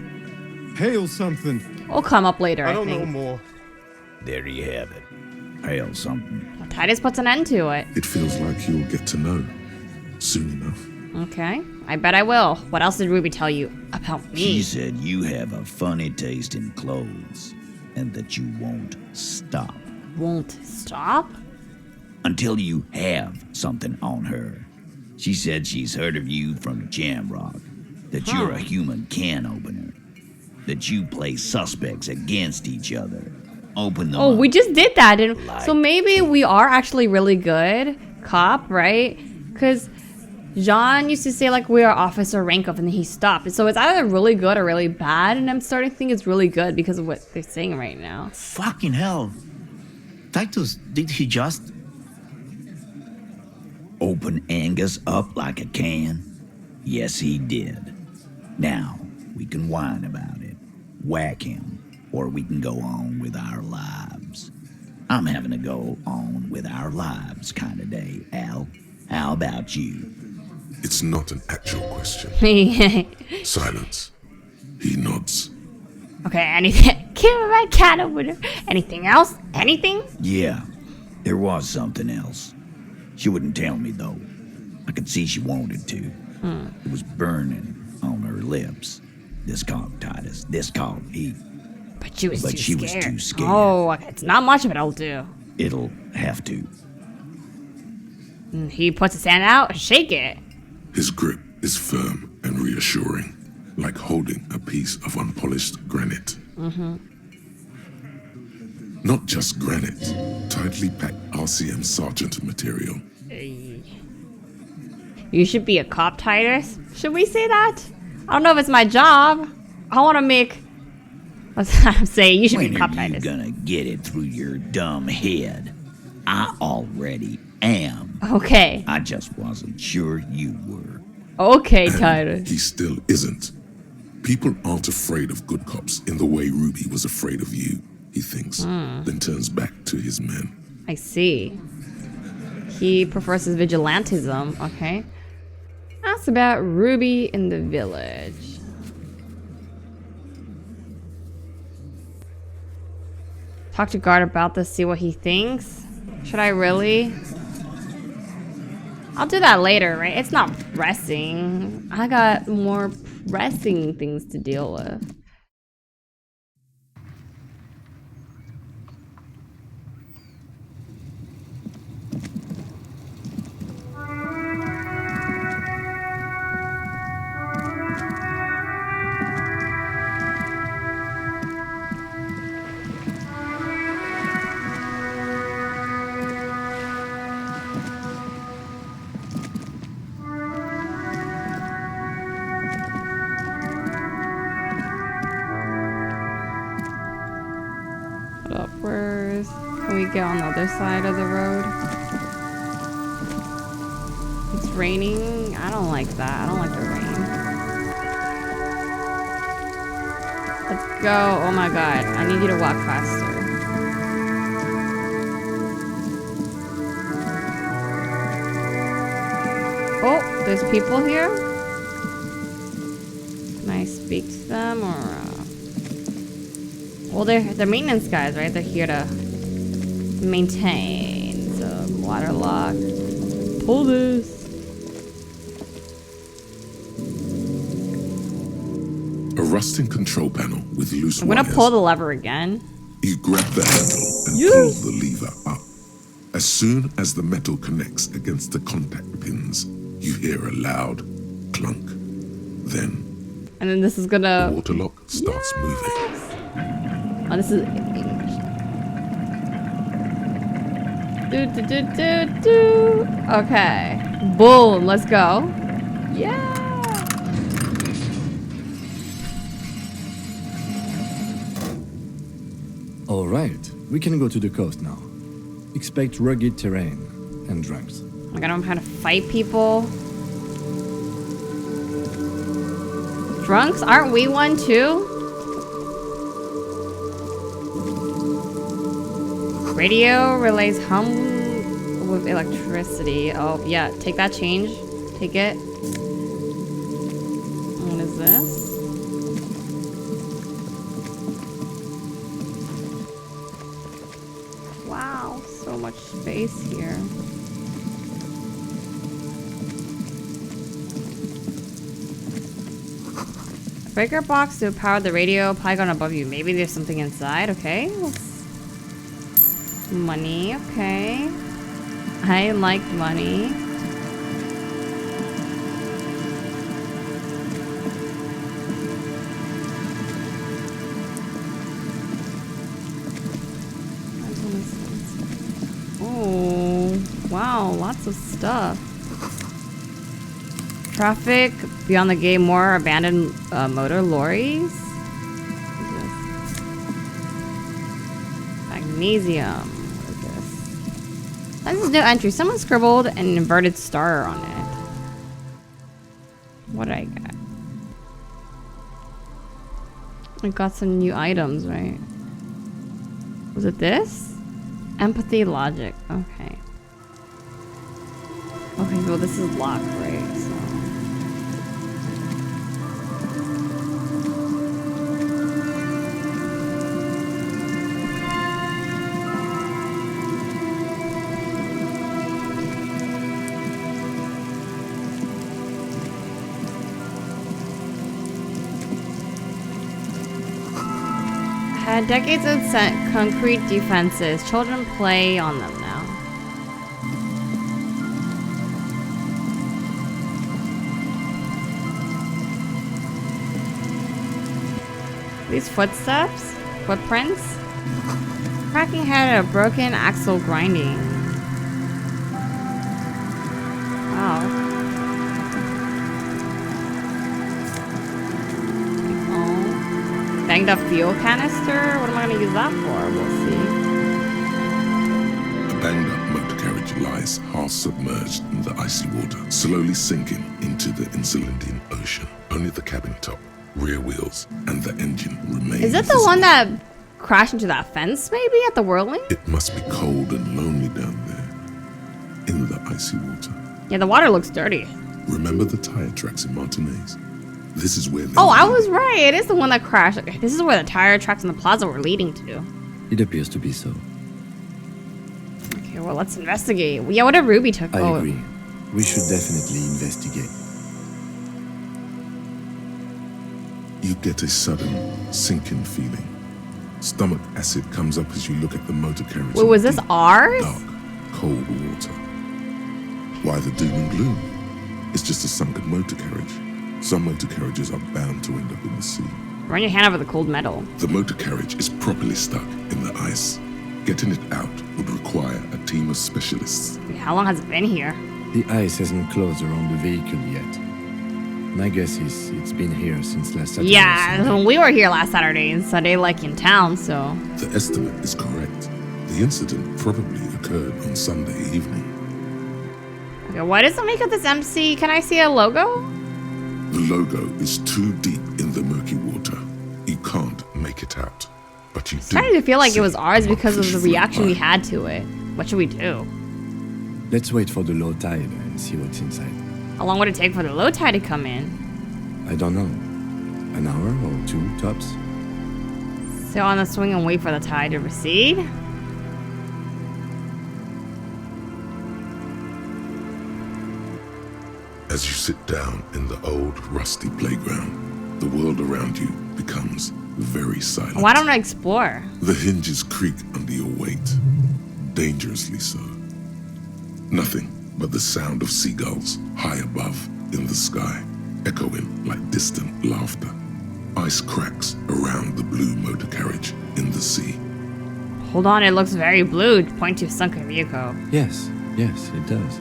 pale something. We'll come up later, I don't think. know more. There you have it. Pale something. Well, Titus puts an end to it. It feels like you'll get to know soon enough. Okay, I bet I will. What else did Ruby tell you about me? She said you have a funny taste in clothes and that you won't stop. Won't stop? Until you have something on her. She said she's heard of you from Jamrock, that you're a human can opener, that you play suspects against each other. Open them Oh, up. we just did that. Didn't Like so maybe we are actually really good cop, right? Because Jean used to say like we are officer rank up, and then he stopped. So it's either really good or really bad, and I'm starting to think it's really good because of what they're saying right now. Fucking hell. Titus, did he just... Open Angus up like a can? Yes, he did. Now, we can whine about it, whack him, or we can go on with our lives. I'm having a go on with our lives kind of day, Al. How about you? It's not an actual question. Silence. He nods. Okay, anything. Kill my cat over there. Anything else? Anything? Yeah, there was something else. She wouldn't tell me, though. I could see she wanted to. It was burning on her lips. This called Titus. This called Heat. But she was too scared. Oh. Oh, okay. It's not much of it'll do. It'll have to. He puts his hand out and shake it. His grip is firm and reassuring, like holding a piece of unpolished granite. Not just granite, tightly packed RCM sergeant material. You should be a cop, Titus. Should we say that? I don't know if it's my job. I want to make... I'm saying you should be a cop, Titus. When are you gonna get it through your dumb head? I already am. Okay. I just wasn't sure you were. Okay, And Titus. he still isn't. People aren't afraid of good cops in the way Ruby was afraid of you, he thinks, then turns back to his men. I see. He prefers his vigilantism. Okay. That's about Ruby in the village. Talk to guard about this, see what he thinks. Should I really? I'll do that later, right? It's not pressing. I got more pressing things to deal with. Can we get on the other side of the road? It's raining. I don't like that. I don't like the rain. Let's go. Oh my god. I need you to walk faster. Oh, there's people here? Can I speak to them or... Well, they're maintenance guys, right? They're here to maintain. So, water lock. Pull this. A rusting control panel with loose I'm gonna wires. pull the lever again. You grab the handle and pull the lever up. As soon as the metal connects against the contact pins, you hear a loud clunk. Then, And then this is gonna... the water lock starts moving. Oh, this is English. Do. Okay. Boom. Let's go. Yeah. All right, we can go to the coast now. Expect rugged terrain and drunks. Oh my god, I'm trying to fight people. Drunks? Aren't we one too? Radio relays hum with electricity. Oh, yeah. Take that change. Take it. What is this? Wow. So much space here. Breaker box to power the radio. Polygon above you. Maybe there's something inside. Okay. Money, okay. I like money. Oh, wow, lots of stuff. Traffic beyond the gate, more abandoned motor lorries. Magnesium. This is new entry. Someone scribbled an inverted star on it. What did I get? I got some new items, right? Was it this? Empathy logic. Okay. Okay, well this is locked, right? So. Had decades of concrete defenses. Children play on them now. These footsteps? Footprints? Cracking head, a broken axle grinding. Wow. Oh. Banged up fuel canister? What am I gonna use that for? We'll see. A banged up motor carriage lies half submerged in the icy water, slowly sinking into the Insulindian Ocean. Only the cabin top, rear wheels, and the engine remain. Is it the one that crashed into that fence, maybe, at the Whirling? It must be cold and lonely down there, in the icy water. Yeah, the water looks dirty. Remember the tire tracks in Martinez? This is where they Oh, I was right. It is the one that crashed. Okay, this is where the tire tracks in the plaza were leading to. It appears to be so. Okay, well, let's investigate. Yeah, what did Ruby took? I agree. We should definitely investigate. You get a sudden sinking feeling. Stomach acid comes up as you look at the motor carriage. Wait, was this ours? Dark, cold water. Why the doom and gloom? It's just a sunken motor carriage. Some motor carriages are bound to end up in the sea. Run your hand over the cold metal. The motor carriage is properly stuck in the ice. Getting it out would require a team of specialists. How long has it been here? The ice hasn't closed around the vehicle yet. My guess is it's been here since last Saturday. Yeah, we were here last Saturday and Sunday, like in town, so. The estimate is correct. The incident probably occurred on Sunday evening. Okay, what does it make of this MC? Can I see a logo? The logo is too deep in the murky water. You can't make it out. But you do. Starting to feel like it was ours because of the reaction we had to it. What should we do? Let's wait for the low tide and see what's inside. How long would it take for the low tide to come in? I don't know. An hour or two, tops? Sit on the swing and wait for the tide to recede? As you sit down in the old, rusty playground, the world around you becomes very silent. Why don't I explore? The hinges creak under your weight, dangerously so. Nothing but the sound of seagulls high above in the sky, echoing like distant laughter. Ice cracks around the blue motor carriage in the sea. Hold on, it looks very blue. Point to sunken vehicle. Yes, it does.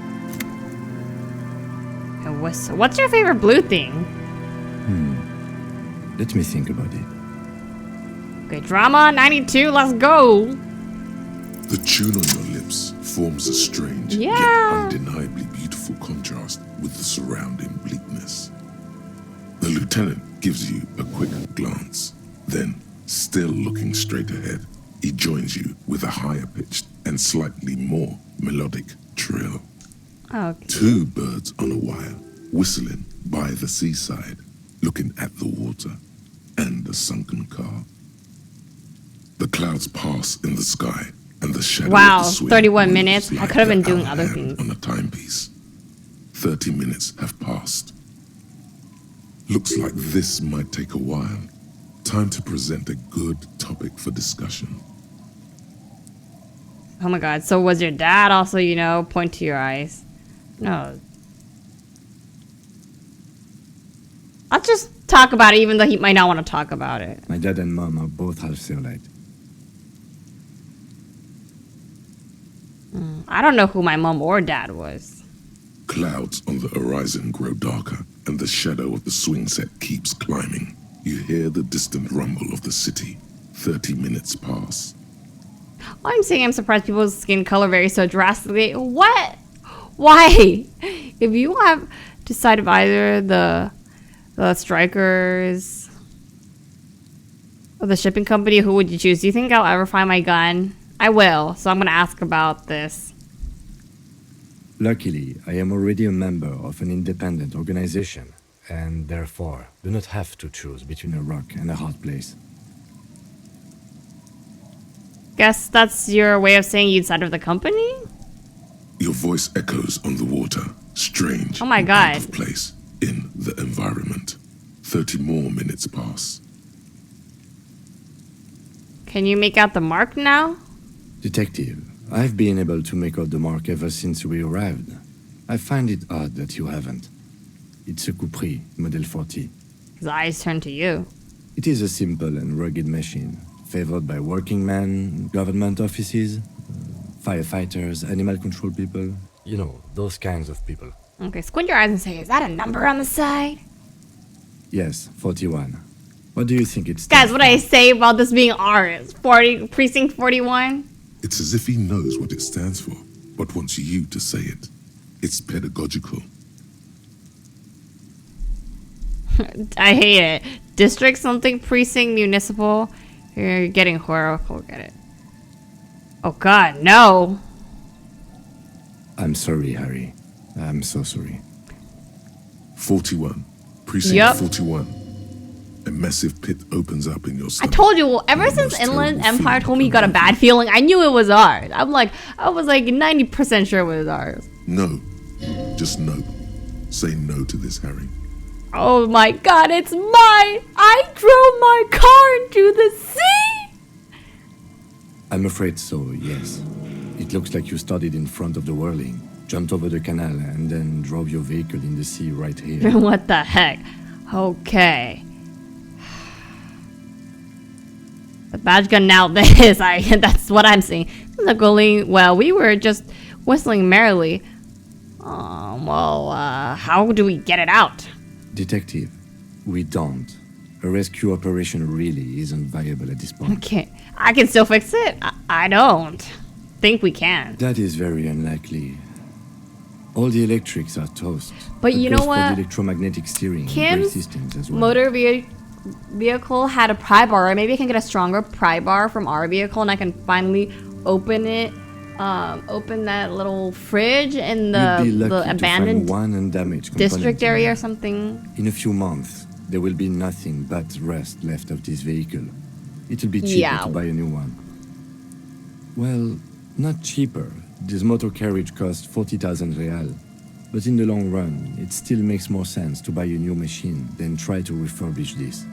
And what's your favorite blue thing? Let me think about it. Okay, drama 92, let's go. The tune on your lips forms a strange yet undeniably beautiful contrast with the surrounding bleakness. The lieutenant gives you a quick glance. Then, still looking straight ahead, he joins you with a higher pitched and slightly more melodic trill. Okay. Two birds on a wire, whistling by the seaside, looking at the water and the sunken car. The clouds pass in the sky, and the shadow of the swing 31 minutes. moves I could have been the doing hour other hand things. on a timepiece. 30 minutes have passed. Looks like this might take a while. Time to present a good topic for discussion. Oh my god, so was your dad also, point to your eyes? No. Let's just talk about it, even though he might not want to talk about it. My dad and mom are both half Celite. I don't know who my mom or dad was. Clouds on the horizon grow darker, and the shadow of the swing set keeps climbing. You hear the distant rumble of the city. 30 minutes pass. All I'm saying, I'm surprised people's skin color varies so drastically. What? Why? If you have decided either the strikers or the shipping company, who would you choose? Do you think I'll ever find my gun? I will, so I'm going to ask about this. Luckily, I am already a member of an independent organization, and therefore do not have to choose between a rock and a hard place. Guess that's your way of saying you decided of the company? Your voice echoes on the water, strange. Oh my and god. Out of place in the environment. 30 more minutes pass. Can you make out the mark now? Detective, I've been able to make out the mark ever since we arrived. I find it odd that you haven't. It's a Coupri, Model 40. His eyes turn to you. It is a simple and rugged machine, favored by working men, government offices, firefighters, animal control people. You know, those kinds of people. Okay, squint your eyes and say, is that a number on the side? Yes, 41. What do you think it's? Guys, what I say about this being ours? Precinct 41? It's as if he knows what it stands for, but wants you to say it. It's pedagogical. I hate it. District something, precinct, municipal. You're getting horrible. Get it. Oh god, no. I'm sorry, Harry. I'm so sorry. 41. Precinct 41. A massive pit opens up in your I stomach. told you, well, ever since Inland Empire told me he got a bad feeling, I knew it was ours. I was like 90% sure it was ours. No. Just no. Say no to this, Harry. Oh my god, it's mine! I drove my car into the sea! I'm afraid so, yes. It looks like you started in front of the Whirling, jumped over the canal, and then drove your vehicle in the sea right here. What the heck? Okay. The badge gun now this, that's what I'm seeing. Well, we were just whistling merrily. How do we get it out? Detective, we don't. A rescue operation really isn't viable at this point. Okay, I can still fix it. I don't think we can. That is very unlikely. All the electrics are toast. But you know what? For the electromagnetic steering and brake Kim's systems as well. motor vehicle had a pry bar. Maybe I can get a stronger pry bar from our vehicle and I can finally open it. Open that little fridge in the abandoned one undamaged district area or something. In a few months, there will be nothing but rust left of this vehicle. It'll be cheaper to buy a new one. Well, not cheaper. This motor carriage costs 40,000 real. But in the long run, it still makes more sense to buy a new machine than try to refurbish this.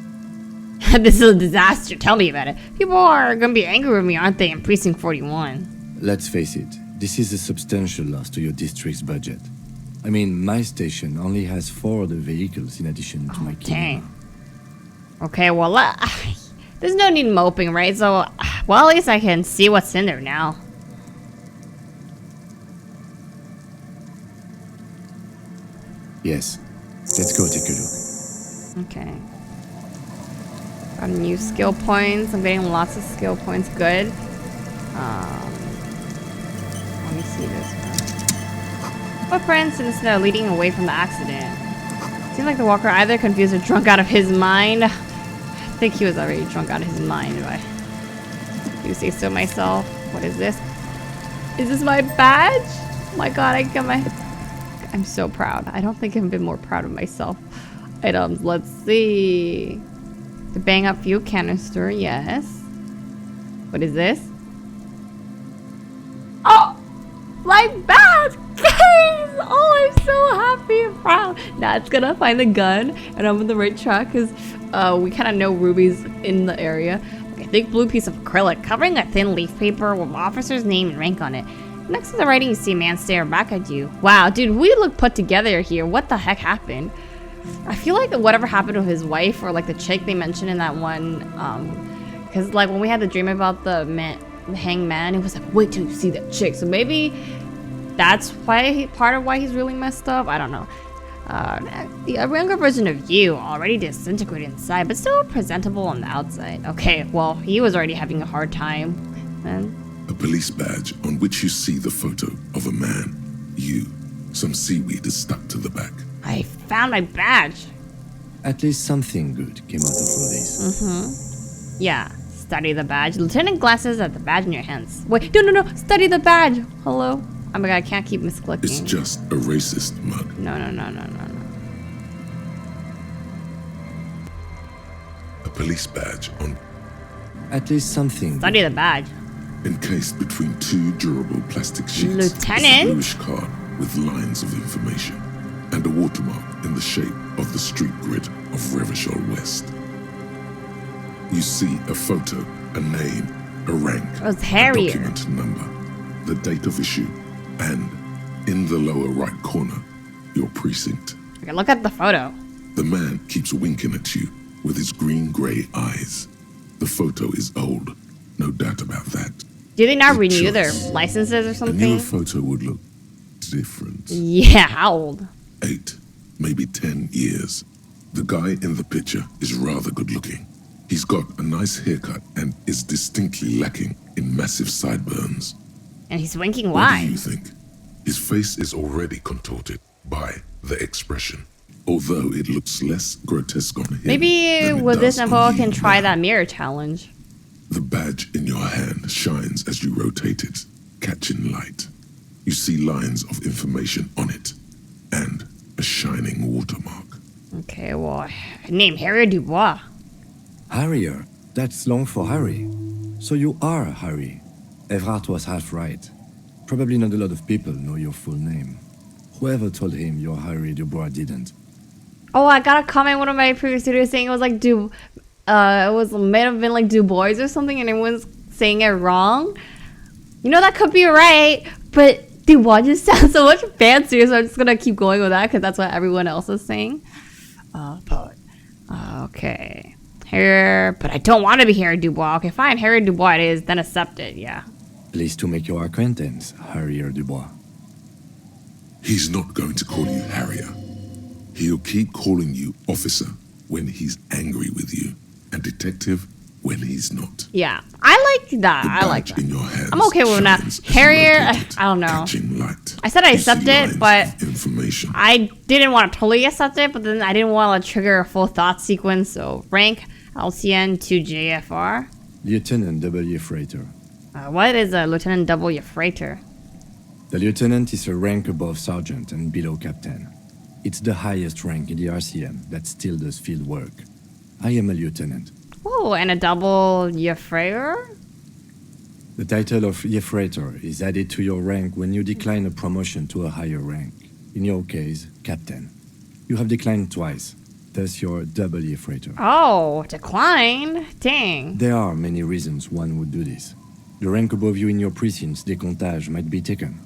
This is a disaster. Tell me about it. People are gonna be angry with me, aren't they, in Precinct 41? Let's face it, this is a substantial loss to your district's budget. I mean, my station only has 4 other vehicles in addition to my Dang. Okay, well, there's no need moping, right? So, well, at least I can see what's in there now. Yes, let's go take a look. Okay. Got new skill points. I'm getting lots of skill points. Good. Let me see this one. Footprints instead of leading away from the accident. Seems like the walker either confused or drunk out of his mind. I think he was already drunk out of his mind, but I do say so myself. What is this? Is this my badge? Oh my god, I'm so proud. I don't think I've been more proud of myself. Items, let's see. To bang up fuel canister, yes. What is this? Oh! My badge! Guys! Oh, I'm so happy and proud. Now it's gonna find the gun, and I'm on the right track, because we kind of know Ruby's in the area. Okay, thick blue piece of acrylic covering a thin leaf paper with officer's name and rank on it. Next to the writing, you see a man stare back at you. Wow, dude, we look put together here. What the heck happened? I feel like whatever happened to his wife, or like the chick they mentioned in that one, because like when we had the dream about the hanged man, it was like, wait till you see that chick. So maybe that's why, part of why he's really messed up. I don't know. A younger version of you, already disintegrated inside, but still presentable on the outside. Okay, well, he was already having a hard time then. A police badge on which you see the photo of a man. You. Some seaweed is stuck to the back. I found my badge. At least something good came out of all this. Yeah, study the badge. Lieutenant glasses at the badge in your hands. Wait, no, study the badge. Hello? Oh my god, I can't keep misclicking. It's just a racist mug. No. A police badge on... At least something. Study the badge. Encased between 2 durable plastic sheets. Lieutenant? Is a bluish card with lines of information. And a watermark in the shape of the street grid of Revachol West. You see a photo A name, a rank, It was a Harrier. document number, the date of issue, and in the lower right corner, your precinct. Okay, look at the photo. The man keeps winking at you with his green-gray eyes. The photo is old, no doubt about that. Do they not Good renew their choice. licenses or A newer something? photo would look different. Yeah, how old? 8, maybe 10 years. The guy in the picture is rather good looking. He's got a nice haircut and is distinctly lacking in massive sideburns. And he's winking What do wide. you think? His face is already contorted by the expression, although it looks less grotesque on him. Maybe than it with this does info, on I can you try now. that mirror challenge. The badge in your hand shines as you rotate it, catching light. You see lines of information on it, and a shining watermark. Okay, well, name Harrier Dubois. Harrier, that's long for Harry. So you are Harry. Evrard was half right. Probably not a lot of people know your full name. Whoever told him you're Harry Dubois didn't. Oh, I got a comment in one of my previous videos saying it was like may have been like Du Bois or something, and everyone's saying it wrong. You know, that could be right, but Dubois just sounds so much fancier, so I'm just gonna keep going with that because that's what everyone else is saying. Okay. Harrier, but I don't want to be Harry Dubois. Okay, fine, Harry Dubois it is, then accept it, yeah. Pleased to make your acquaintance, Harrier Dubois. He's not going to call you Harrier. He'll keep calling you officer when he's angry with you, and detective when he's not. Yeah, I like that. I like that. In your hands I'm okay with that. shines as Harrier, rotated, I don't know. catching light. I said I You see accept it, lines but of information. I didn't want to totally accept it, but then I didn't want to trigger a full thought sequence, so rank LCN to JFR. Lieutenant W. Freighter. What is a Lieutenant W. Freighter? The lieutenant is a rank above sergeant and below captain. It's the highest rank in the RCM that still does field work. I am a lieutenant. Oh, and a double Yefreitor? The title of Yefreitor is added to your rank when you decline a promotion to a higher rank. In your case, captain. You have declined twice, thus you're double Yefreitor. Oh, decline? Dang. There are many reasons one would do this. The rank above you in your precinct's décomptage might be taken,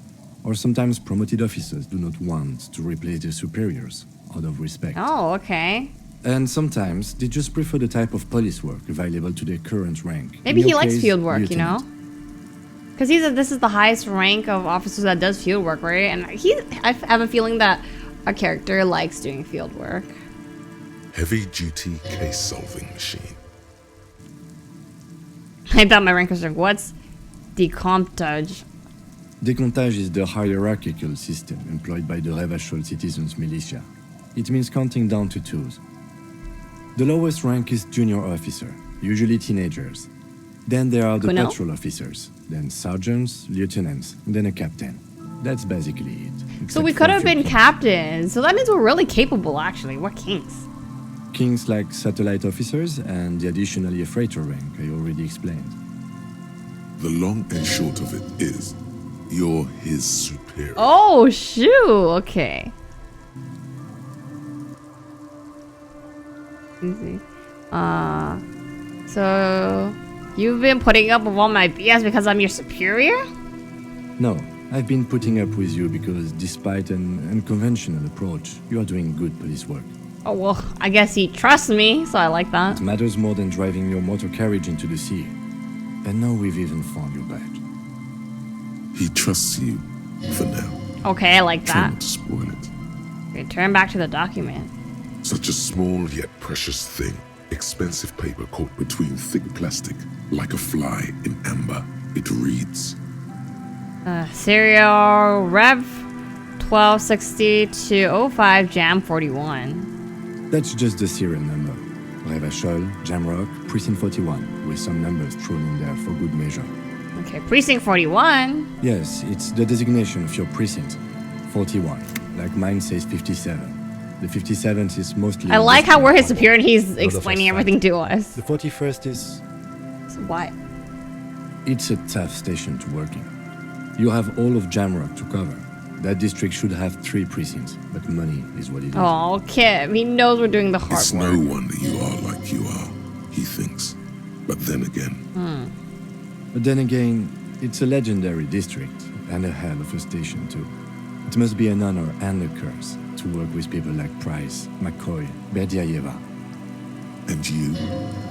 or sometimes promoted officers do not want to replace their superiors, out of respect. Oh, okay. And sometimes they just prefer the type of police work available to their current rank. Maybe In he your likes case, field work, lieutenant. you know? Because this is the highest rank of officers that does field work, right? And I have a feeling that our character likes doing field work. Heavy-duty case-solving machine. I thought my rank was like, what's decomptage? Décomptage is the hierarchical system employed by the Revachol Citizens Militia. It means counting down to twos. The lowest rank is junior officer, usually teenagers. Then there are the Colonel? patrol officers, then sergeants, lieutenants, then a captain. That's basically it. So except we for could a have few been captains. So that means we're really capable, actually. We're kings. kings like satellite officers and the additionally a freighter rank I already explained. The long and short of it is, you're his superior. Oh, shoo. Okay. Easy. So you've been putting up with all my BS because I'm your superior? No, I've been putting up with you because despite an unconventional approach, you are doing good police work. Oh, well, I guess he trusts me, so I like that. It matters more than driving your motor carriage into the sea. And now we've even found your badge. He trusts you for now. Okay, I like Try that. not to spoil it. Okay, turn back to the document. Such a small yet precious thing. Expensive paper caught between thick plastic, like a fly in amber. It reads, Serial Rev 1260 to 05 Jam 41. That's just the serial number. Revachol, Jamrock, Precinct 41, with some numbers thrown in there for good measure. Okay, Precinct 41. Yes, it's the designation of your precinct. 41. Like mine says 57. The 57th is mostly... I like how we're his superior and he's Lot of explaining us everything to us. The 41st is... So what? It's a tough station to work in. You have all of Jamrock to cover. That district should have 3 precincts, but money is what it is. Oh, Kim, he knows we're doing the hard it's work. no wonder you are like you are, he thinks. But then again, But then again, it's a legendary district and a hell of a station too. It must be an honor and a curse to work with people like Price, McCoy, Berdiaeva. and you?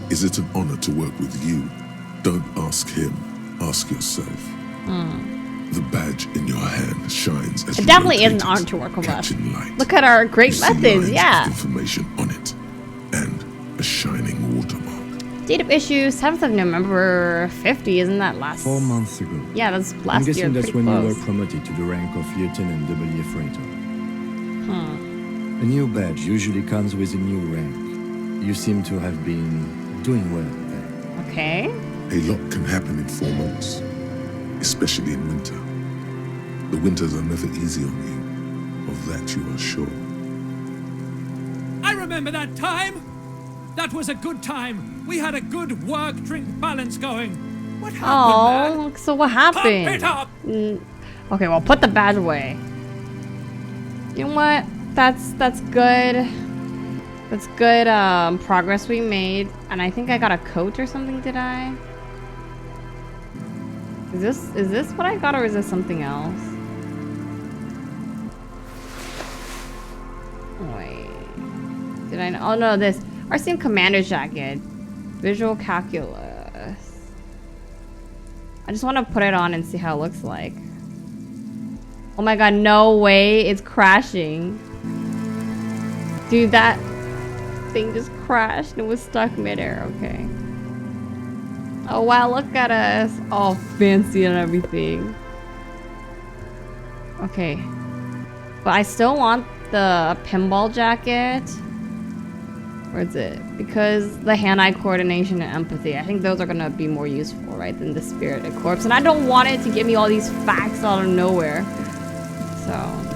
Is it an honor to work with you? Don't ask him, ask yourself. The badge in your hand shines as It you definitely is locate an honor it, to work with us. catching light. Look at our great You see methods, lines yeah. with information on it, and a shining watermark. Date of issue 7th of November 50, isn't that last? 4 months ago. Yeah, that's I'm last year. guessing that's pretty when close. you were promoted to the rank of Lieutenant W. Freighter. Huh. A new badge usually comes with a new rank. You seem to have been doing well there. Okay. A lot can happen in 4 months, especially in winter. The winters are never easy on you, of that you are sure. I remember that time. That was a good time. We had a good work-drink balance going. What happened, man? Oh, so what happened? Pump it up! Okay, well, put the badge away. You know what? That's good. That's good progress we made. And I think I got a coat or something, did I? Is this what I got, or is this something else? Wait. Did I? Oh no, this RCM Commander Jacket, Visual Calculus. I just want to put it on and see how it looks like. Oh my god, no way, it's crashing. Dude, that thing just crashed and it was stuck midair. Okay. Oh wow, look at us. All fancy and everything. Okay. But I still want the pinball jacket. Where is it? Because the hand-eye coordination and empathy, I think those are gonna be more useful, right, than the spirited corpse. And I don't want it to give me all these facts out of nowhere. So.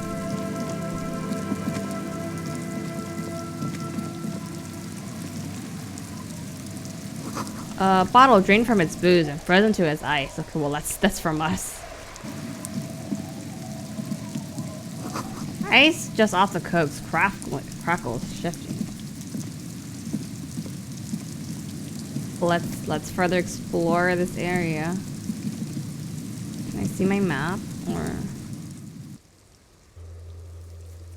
Bottle drained from its booze and frozen to its ice. Okay, well that's from us. Ice just off the coke's crackles shifting. Let's further explore this area. Can I see my map or?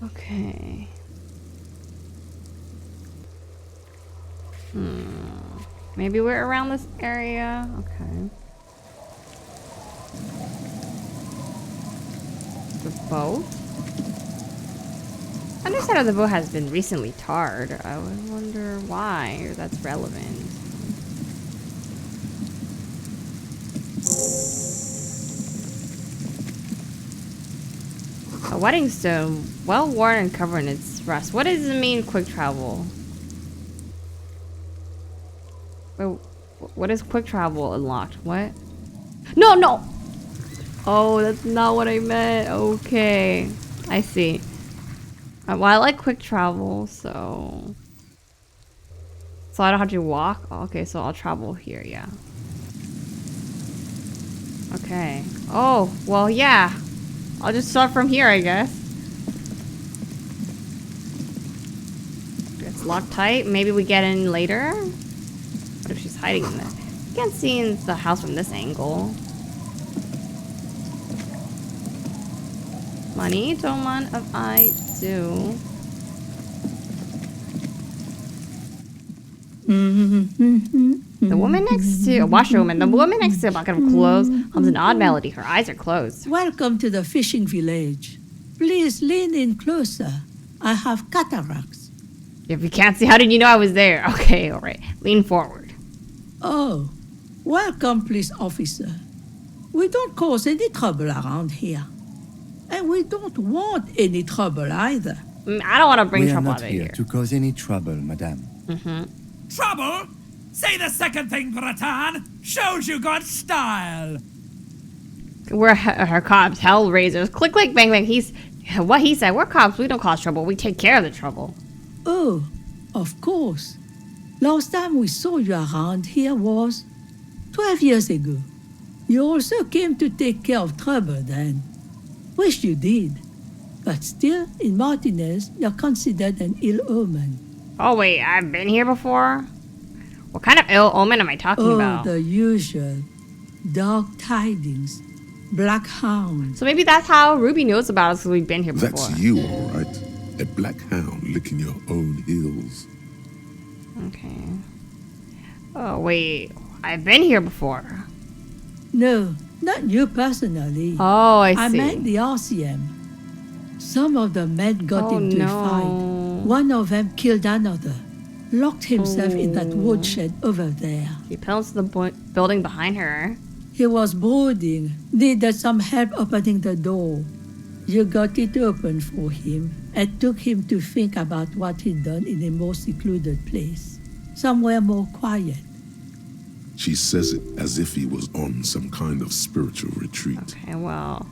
Okay. Maybe we're around this area. Okay. The boat? Underside of the boat has been recently tarred. I would wonder why, or that's relevant. A wedding stone, well worn and covered in its rust. What does it mean, quick travel? Wait, what is quick travel unlocked? What? No, no! Oh, that's not what I meant. Okay. I see. Well, I like quick travel, so I don't have to walk? Okay, so I'll travel here, yeah. Okay. Oh, well, yeah. I'll just start from here, I guess. It's locked tight. Maybe we get in later? What if she's hiding in there? You can't see in the house from this angle. Money, don't mind if I do. The woman next to a washerwoman. The woman next to a bucket of clothes hums an odd melody. Her eyes are closed. Welcome to the fishing village. Please lean in closer. I have cataracts. If you can't see, how did you know I was there? Okay, all right. Lean forward. Oh, welcome, police officer. We don't cause any trouble around here. And we don't want any trouble either. I don't want to bring trouble out of here. We are not here to cause any trouble, madame. Trouble? Say the second thing, Bratan. Shows you got style. We're her cops, hellraisers. Click, click, bang, bang. What he said. We're cops. We don't cause trouble. We take care of the trouble. Oh, of course. Last time we saw you around here was 12 years ago. You also came to take care of trouble then. Wish you did. But still, in Martinez, you're considered an ill omen. Oh, wait. I've been here before? What kind of ill omen am I talking Oh, about? the usual. Dark tidings. Black hounds. So maybe that's how Ruby knows about us because we've been here before. That's you, all right. A black hound licking your own heels. Okay. Oh, wait. I've been here before. No, not you personally. Oh, I I see. meant the RCM. Some of the men got into a fight. One of them killed another. Locked himself in that woodshed over there. He pounced the building behind her. He was brooding, needed some help opening the door. You got it open for him and took him to think about what he'd done in a more secluded place, somewhere more quiet. She says it as if he was on some kind of spiritual retreat. Okay, well.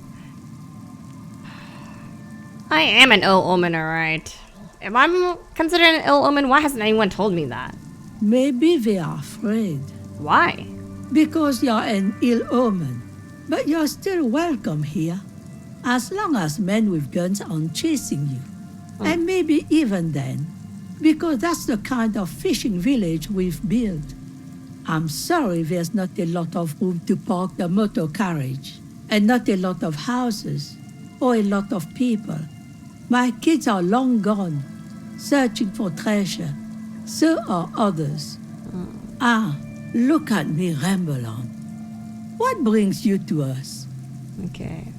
I am an ill omen, alright. If I'm considered an ill omen, why hasn't anyone told me that? Maybe they are afraid. Why? Because you're an ill omen. But you're still welcome here. As long as men with guns aren't chasing you. And maybe even then. Because that's the kind of fishing village we've built. I'm sorry there's not a lot of room to park the motor carriage. And not a lot of houses. Or a lot of people. My kids are long gone. Searching for treasure. So are others. Ah, look at me ramble on. What brings you to us? Okay.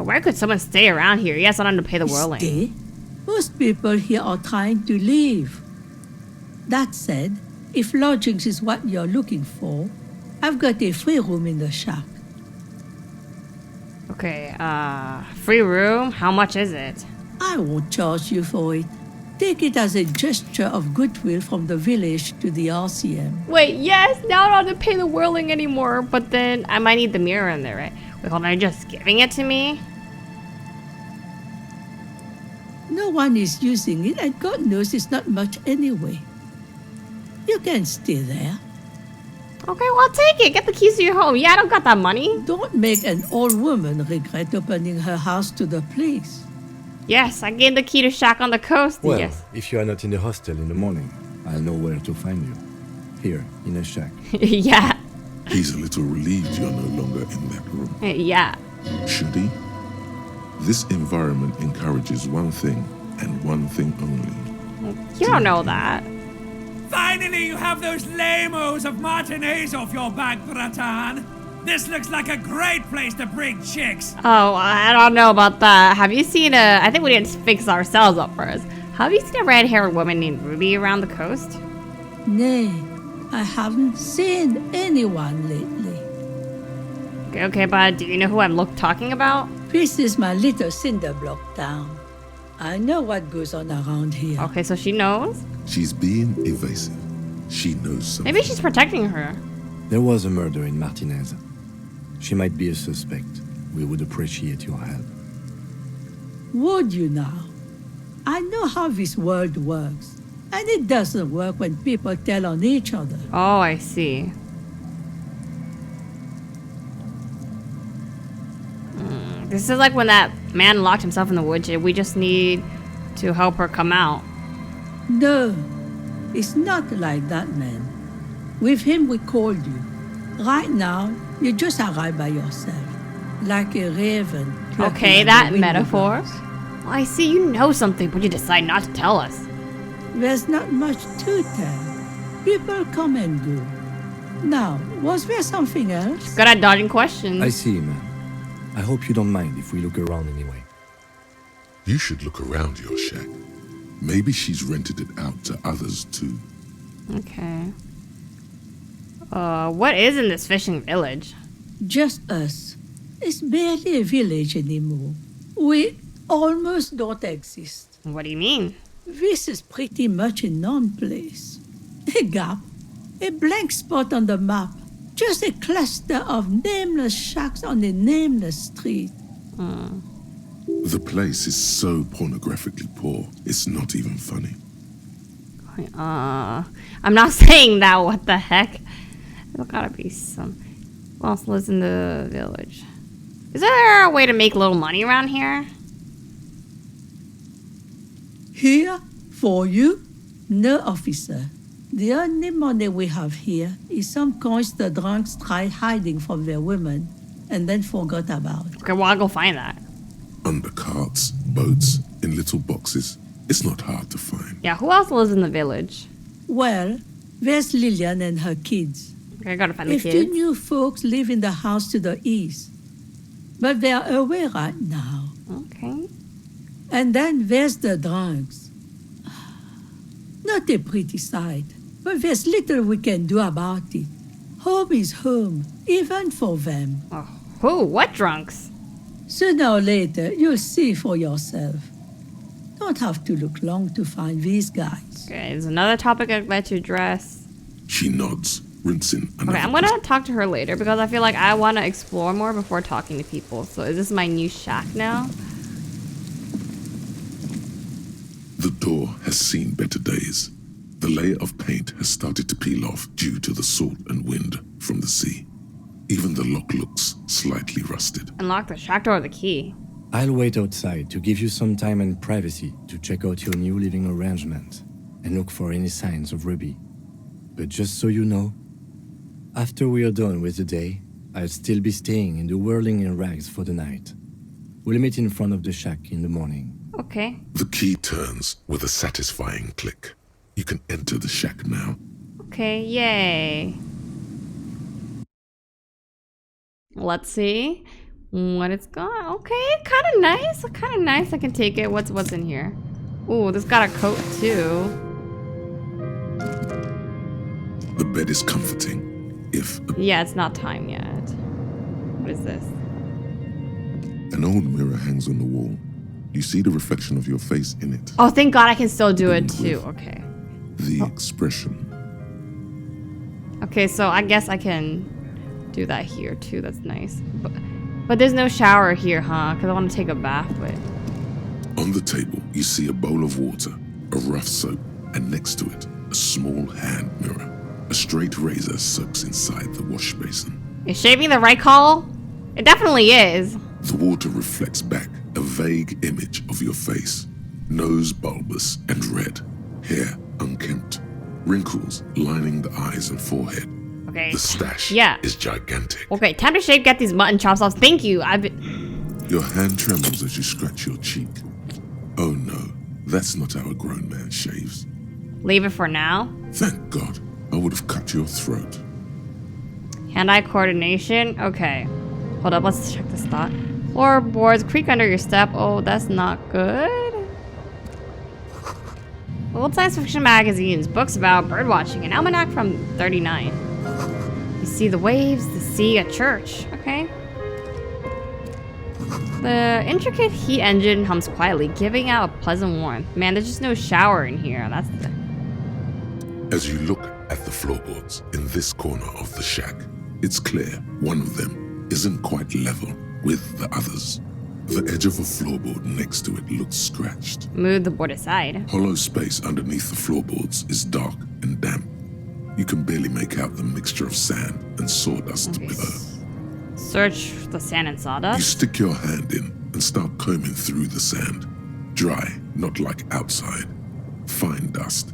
Where could someone stay around here? Yes, I don't have to pay the whirling. Stay? Most people here are trying to leave. That said, if lodgings is what you're looking for, I've got a free room in the shack. Okay, free room? How much is it? I won't charge you for it. Take it as a gesture of goodwill from the village to the RCM. Wait, yes, now I don't have to pay the whirling anymore, but then I might need the mirror in there, right? Wait, hold on, are you just giving it to me? No one is using it, and God knows it's not much anyway. You can stay there. Okay, well, I'll take it. Get the keys to your home. Yeah, I don't got that money. Don't make an old woman regret opening her house to the place. Yes, I gave the key to shack on the coast. Well, yes. if you are not in the hostel in the morning, I'll know where to find you. Here, in a shack. Yeah. He's a little relieved you're no longer in that room. Yeah. Should he? This environment encourages one thing, and one thing only. You don't know that. Finally, you have those lamos of matinees off your back, Bratan. This looks like a great place to bring chicks. Oh, I don't know about that. Have you seen I think we didn't fix ourselves up first. Have you seen a red-haired woman named Ruby around the coast? Nay, I haven't seen anyone lately. Okay, but do you know who I'm talking about? This is my little cinder block town. I know what goes on around here. Okay, so she knows? She's being evasive. She knows something. Maybe she's protecting her. There was a murder in Martinez. She might be a suspect. We would appreciate your help. Would you now? I know how this world works. And it doesn't work when people tell on each other. Oh, I see. This is like when that man locked himself in the woods. We just need to help her come out. No, it's not like that, man. With him, we called you. Right now, you just arrived by yourself. Like a raven. Okay, that metaphor. Well, I see you know something, but you decide not to tell us. There's not much to tell. People come and go. Now, was there something else? Good at dodging questions. I see, man. I hope you don't mind if we look around anyway. You should look around your shack. Maybe she's rented it out to others too. Okay. What is in this fishing village? Just us. It's barely a village anymore. We almost don't exist. What do you mean? This is pretty much a non-place. A gap. A blank spot on the map. Just a cluster of nameless shacks on a nameless street. The place is so pornographically poor, it's not even funny. I'm not saying that. What the heck? There's gotta be some. Who else lives in the village? Is there a way to make a little money around here? Here, for you, no officer. The only money we have here is some coins the drunks tried hiding from their women and then forgot about. Okay, well, I'll go find that. Under carts, boats, in little boxes. It's not hard to find. Yeah, who else lives in the village? Well, there's Lillian and her kids. Okay, I gotta find the If kids. the new folks live in the house to the east, but they're away right now. Okay. And then there's the drunks. Not a pretty sight, but there's little we can do about it. Home is home, even for them. Oh, who? What drunks? Sooner or later, you'll see for yourself. Don't have to look long to find these guys. Okay, there's another topic I'd like to address. She nods, rinsing another. Okay, I'm gonna talk to her later because I feel like I want to explore more before talking to people. So is this my new shack now? The door has seen better days. The layer of paint has started to peel off due to the salt and wind from the sea. Even the lock looks slightly rusted. Unlock the shack door with the key. I'll wait outside to give you some time and privacy to check out your new living arrangement and look for any signs of Ruby. But just so you know, after we are done with the day, I'll still be staying in the Whirling in Rags for the night. We'll meet in front of the shack in the morning. Okay. The key turns with a satisfying click. You can enter the shack now. Okay, yay. Let's see what it's got. Okay, kind of nice. Kind of nice. I can take it. What's in here? Ooh, this got a coat too. The bed is comforting, if Yeah, it's not time yet. What is this? an old mirror hangs on the wall. You see the reflection of your face in it. Oh, thank God I can still do it too. Okay. The expression. Okay, so I guess I can do that here too. That's nice. But there's no shower here, huh? Because I want to take a bath with. On the table, you see a bowl of water, a rough soap, and next to it, a small hand mirror. A straight razor soaks inside the wash basin. Is shaving the right call? It definitely is. The water reflects back a vague image of your face. Nose bulbous and red, hair unkempt, wrinkles lining the eyes and forehead. Okay. The stash is gigantic. Okay, time to shave. Get these mutton chops off. Thank you. Your hand trembles as you scratch your cheek. Oh no, that's not how a grown man shaves. Leave it for now. Thank God, I would have cut your throat. Hand-eye coordination. Okay. Hold up. Let's check this thought. Floorboards creak under your step. Oh, that's not good. Old science fiction magazines, books about birdwatching, an almanac from 39. You see the waves, the sea, a church. Okay. The intricate heat engine hums quietly, giving out a pleasant warmth. Man, there's just no shower in here. That's the... As you look at the floorboards in this corner of the shack, it's clear one of them isn't quite level with the others. The edge of a floorboard next to it looks scratched. Move the board aside. Hollow space underneath the floorboards is dark and damp. You can barely make out the mixture of sand and sawdust below. Search the sand and You sawdust. stick your hand in and start combing through the sand. Dry, not like outside. Fine dust.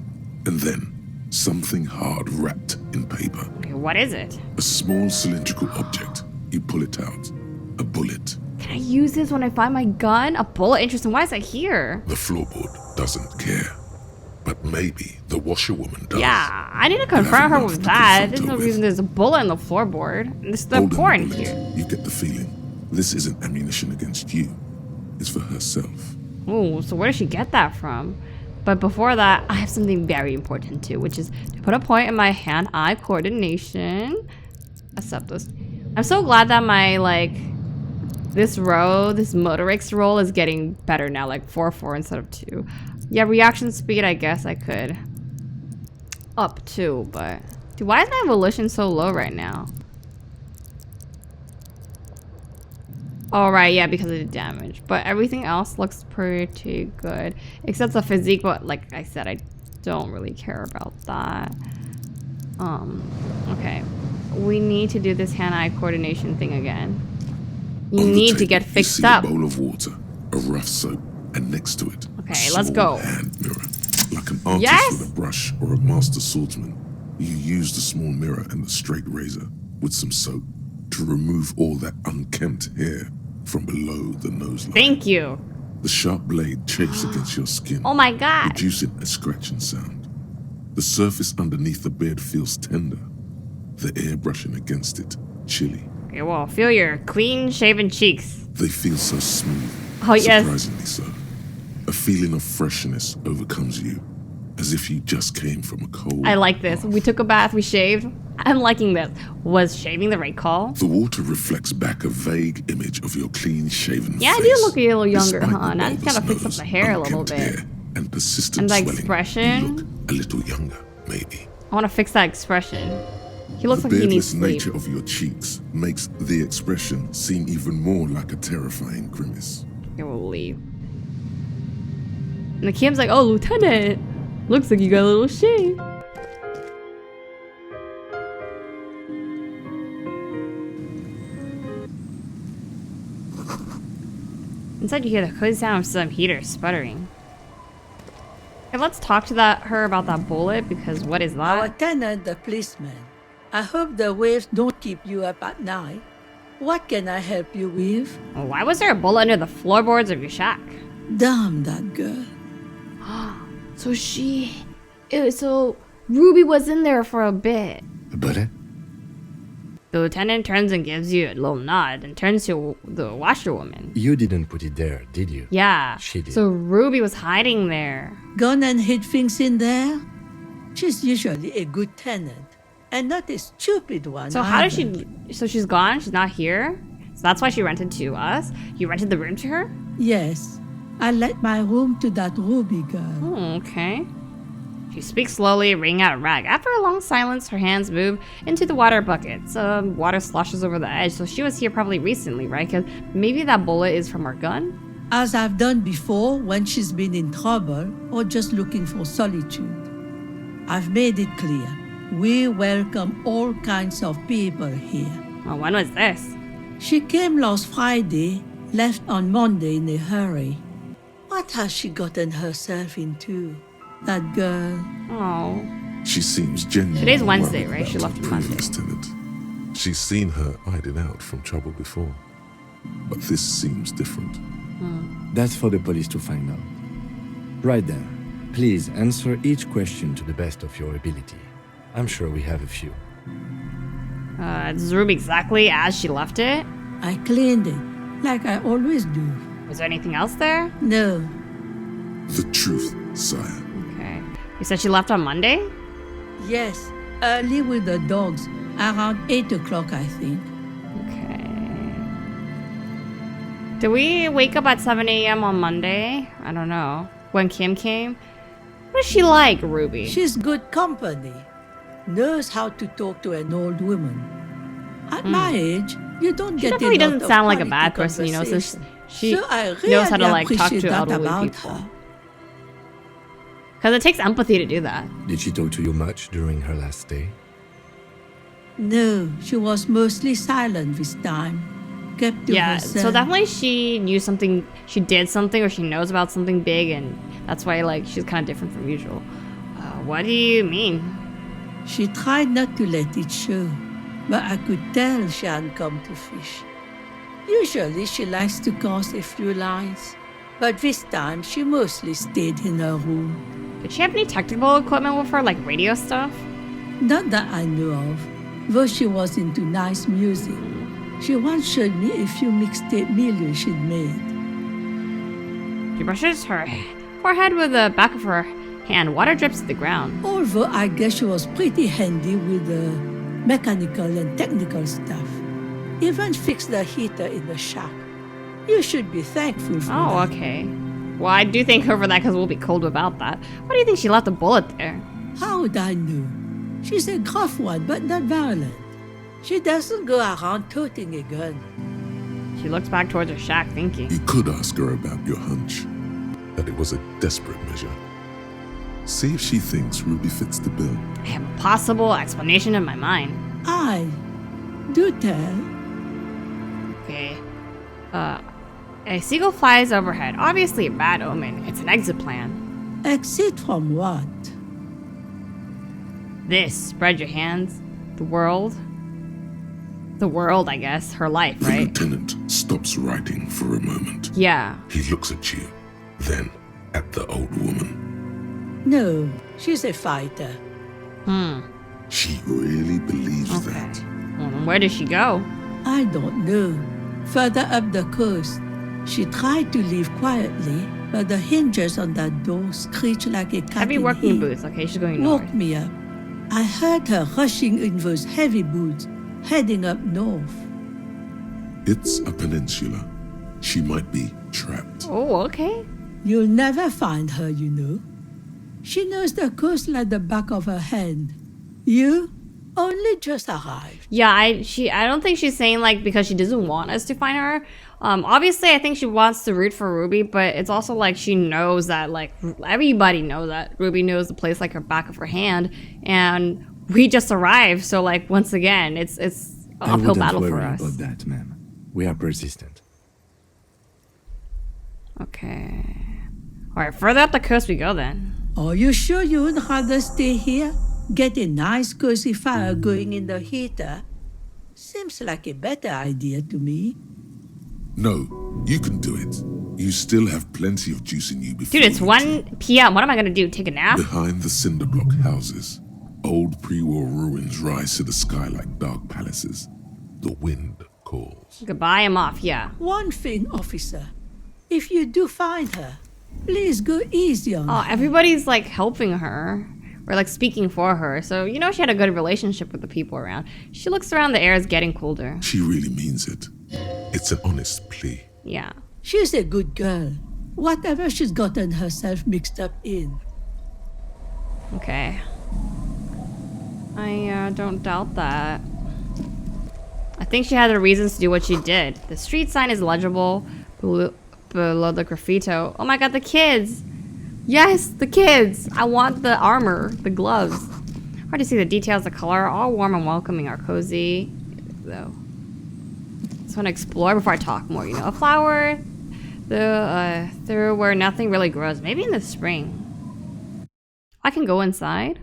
And then something hard wrapped in paper. Okay, what is it? A small cylindrical object. You pull it out. A bullet. Can I use this when I find my gun? A bullet? Interesting. Why is that here? The floorboard doesn't care. But maybe the washerwoman does. Yeah, I need to confront her with that. There's no reason there's a bullet in the floorboard. This the porn here. You get the feeling this isn't ammunition against you. It's for herself. Ooh, so where did she get that from? But before that, I have something very important too, which is to put a point in my hand-eye coordination. Accept this. I'm so glad that my, this motorics roll is getting better now, like 4-4 instead of 2. Yeah, reaction speed, I guess I could up to, but... Dude, why is my volition so low right now? Oh, right, yeah, because of the damage. But everything else looks pretty good. Except the physique, but like I said, I don't really care about that. Okay. We need to do this hand-eye coordination thing again. You need to get fixed up. A bowl of water, a rough soap, and next to it, okay, a let's small go. hand mirror, like a an artist Yes! with a brush or a master swordsman, you used a small mirror and a straight razor with some soap to remove all that unkempt hair from below the nose line. Thank you. The sharp blade chafes against your skin, Oh my god. producing a scratching sound. The surface underneath the beard feels tender, the air brushing against it chilly. Okay, well, feel your clean-shaven cheeks. They feel so smooth, Oh, yes. surprisingly so. A feeling of freshness overcomes you, as if you just came from a cold. I like this. We took a bath, we shaved. I'm liking this. Was shaving the right call? The water reflects back a vague image of your clean-shaven Yeah, I face. do look a little younger, Despite huh? the Now I just gotta bulbous fix up nose, the hair a little unkempt bit. hair, and persistent And the swelling, expression. you look a little younger, maybe. I want to fix that expression. He looks The like he needs beardless sleep. nature of your cheeks makes the expression seem even more like a terrifying grimace. Okay, we'll leave. And the Kim's like, oh, Lieutenant. Looks like you got a little shave. Inside you hear the cozy sound of some heater sputtering. Okay, let's talk to her about that bullet, because what is Our that? tenant, the policeman. I hope the waves don't keep you up at night. What can I help you with? Well, why was there a bullet under the floorboards of your shack? Damn that girl. So Ruby was in there for a bit. A bullet? The lieutenant turns and gives you a little nod and turns to the washerwoman. You didn't put it there, did you? Yeah. She did. So Ruby was hiding there. Gone and hid things in there? She's usually a good tenant, and not a stupid one. So how does either. she... So she's gone? She's not here? So that's why she rented to us? You rented the room to her? Yes. I let my room to that Ruby girl. Oh, okay. She speaks slowly, wringing out a rag. After a long silence, her hands move into the water bucket. Some water sloshes over the edge, so she was here probably recently, right? Because maybe that bullet is from her gun? As I've done before when she's been in trouble or just looking for solitude. I've made it clear. We welcome all kinds of people here. Well, when was this? She came last Friday, left on Monday in a hurry. What has she gotten herself into? That girl. Oh. She seems genuinely Today's Wednesday, worried right? about She left her on Monday. previous tenant. She's seen her hiding out from trouble before, but this seems different. That's for the police to find out. Right then, please answer each question to the best of your ability. I'm sure we have a few. Is the room exactly as she left it? I cleaned it, like I always do. Was there anything else there? No. The truth, sire. Okay. You said she left on Monday? Yes, early with the dogs, around 8 o'clock, I think. Did we wake up at 7 a.m. on Monday? I don't know. When Kim came? What is she like, Ruby? She's good company. Knows how to talk to an old woman. At my age, you don't She get definitely a lot doesn't of sound like a quality bad person, you know, so conversation. she So I knows how to really like talk appreciate to that elderly about people. her. Because it takes empathy to do that. Did she talk to you much during her last stay? No, she was mostly silent this time. Kept to Yeah, herself. so definitely she knew something, she did something, or she knows about something big, and that's why like she's kind of different from usual. What do you mean? She tried not to let it show, but I could tell she hadn't come to fish. Usually she likes to cast a few lines, but this time she mostly stayed in her room. Did she have any technical equipment with her, like radio stuff? Not that I know of, though she was into nice music. She once showed me a few mixtape millions she'd made. She brushes her forehead with the back of her hand. Water drips to the ground. Although I guess she was pretty handy with the mechanical and technical stuff. Even fixed the heater in the shack. You should be thankful for Oh, that. okay. Well, I do thank her for that because we'll be cold without that. Why do you think she left a bullet there? How would I know? She's a gruff one, but not violent. She doesn't go around toting a gun. She looks back towards her shack, thinking. You could ask her about your hunch, that it was a desperate measure. See if she thinks Ruby fits the bill. I have a possible explanation in my mind. I do tell. Okay. A seagull flies overhead. Obviously a bad omen. It's an exit plan. Exit from what? This. Spread your hands. The world. The world, I guess. Her life, The right? lieutenant stops writing for a moment. Yeah. He looks at you, then at the old woman. No, she's a fighter. She really believes that. Well, then where does she go? I don't know. Further up the coast. She tried to leave quietly, but the hinges on that door screech like a cat Heavy in working heat. boots. Okay, she's going north. Woke me up. I heard her rushing in those heavy boots, heading up north. It's a peninsula. She might be trapped. Oh, okay. You'll never find her, you know. She knows the coast like the back of her hand. You only just arrived. Yeah, I don't think she's saying like because she doesn't want us to find her. Obviously I think she wants to root for Ruby, but it's also like she knows that like everybody knows that Ruby knows the place like her back of her hand, and we just arrived. So like once again, it's an uphill battle for us. About that, ma'am. We are persistent. Okay. All right, further up the coast we go then. Are you sure you would rather stay here? Get a nice cozy fire going in the heater? Seems like a better idea to me. No, you can do it. You still have plenty of juice in you before. Dude, it's 1 p.m. What am I gonna do? Take a nap? Behind the cinder block houses, old pre-war ruins rise to the sky like dark palaces. The wind calls. Goodbye, I'm off, yeah. One thing, officer. If you do find her, please go easy on her. Everybody's like helping her. Or like speaking for her. So, you know, she had a good relationship with the people around. She looks around, the air is getting colder. She really means it. It's an honest plea. Yeah. She's a good girl. Whatever she's gotten herself mixed up in. Okay. I don't doubt that. I think she had the reasons to do what she did. The street sign is legible below the graffito. Oh my god, the kids! Yes, the kids! I want the armor, the gloves. Hard to see the details, the color. All warm and welcoming are cozy. Though. Just want to explore before I talk more, you know. A flower through where nothing really grows. Maybe in the spring. I can go inside.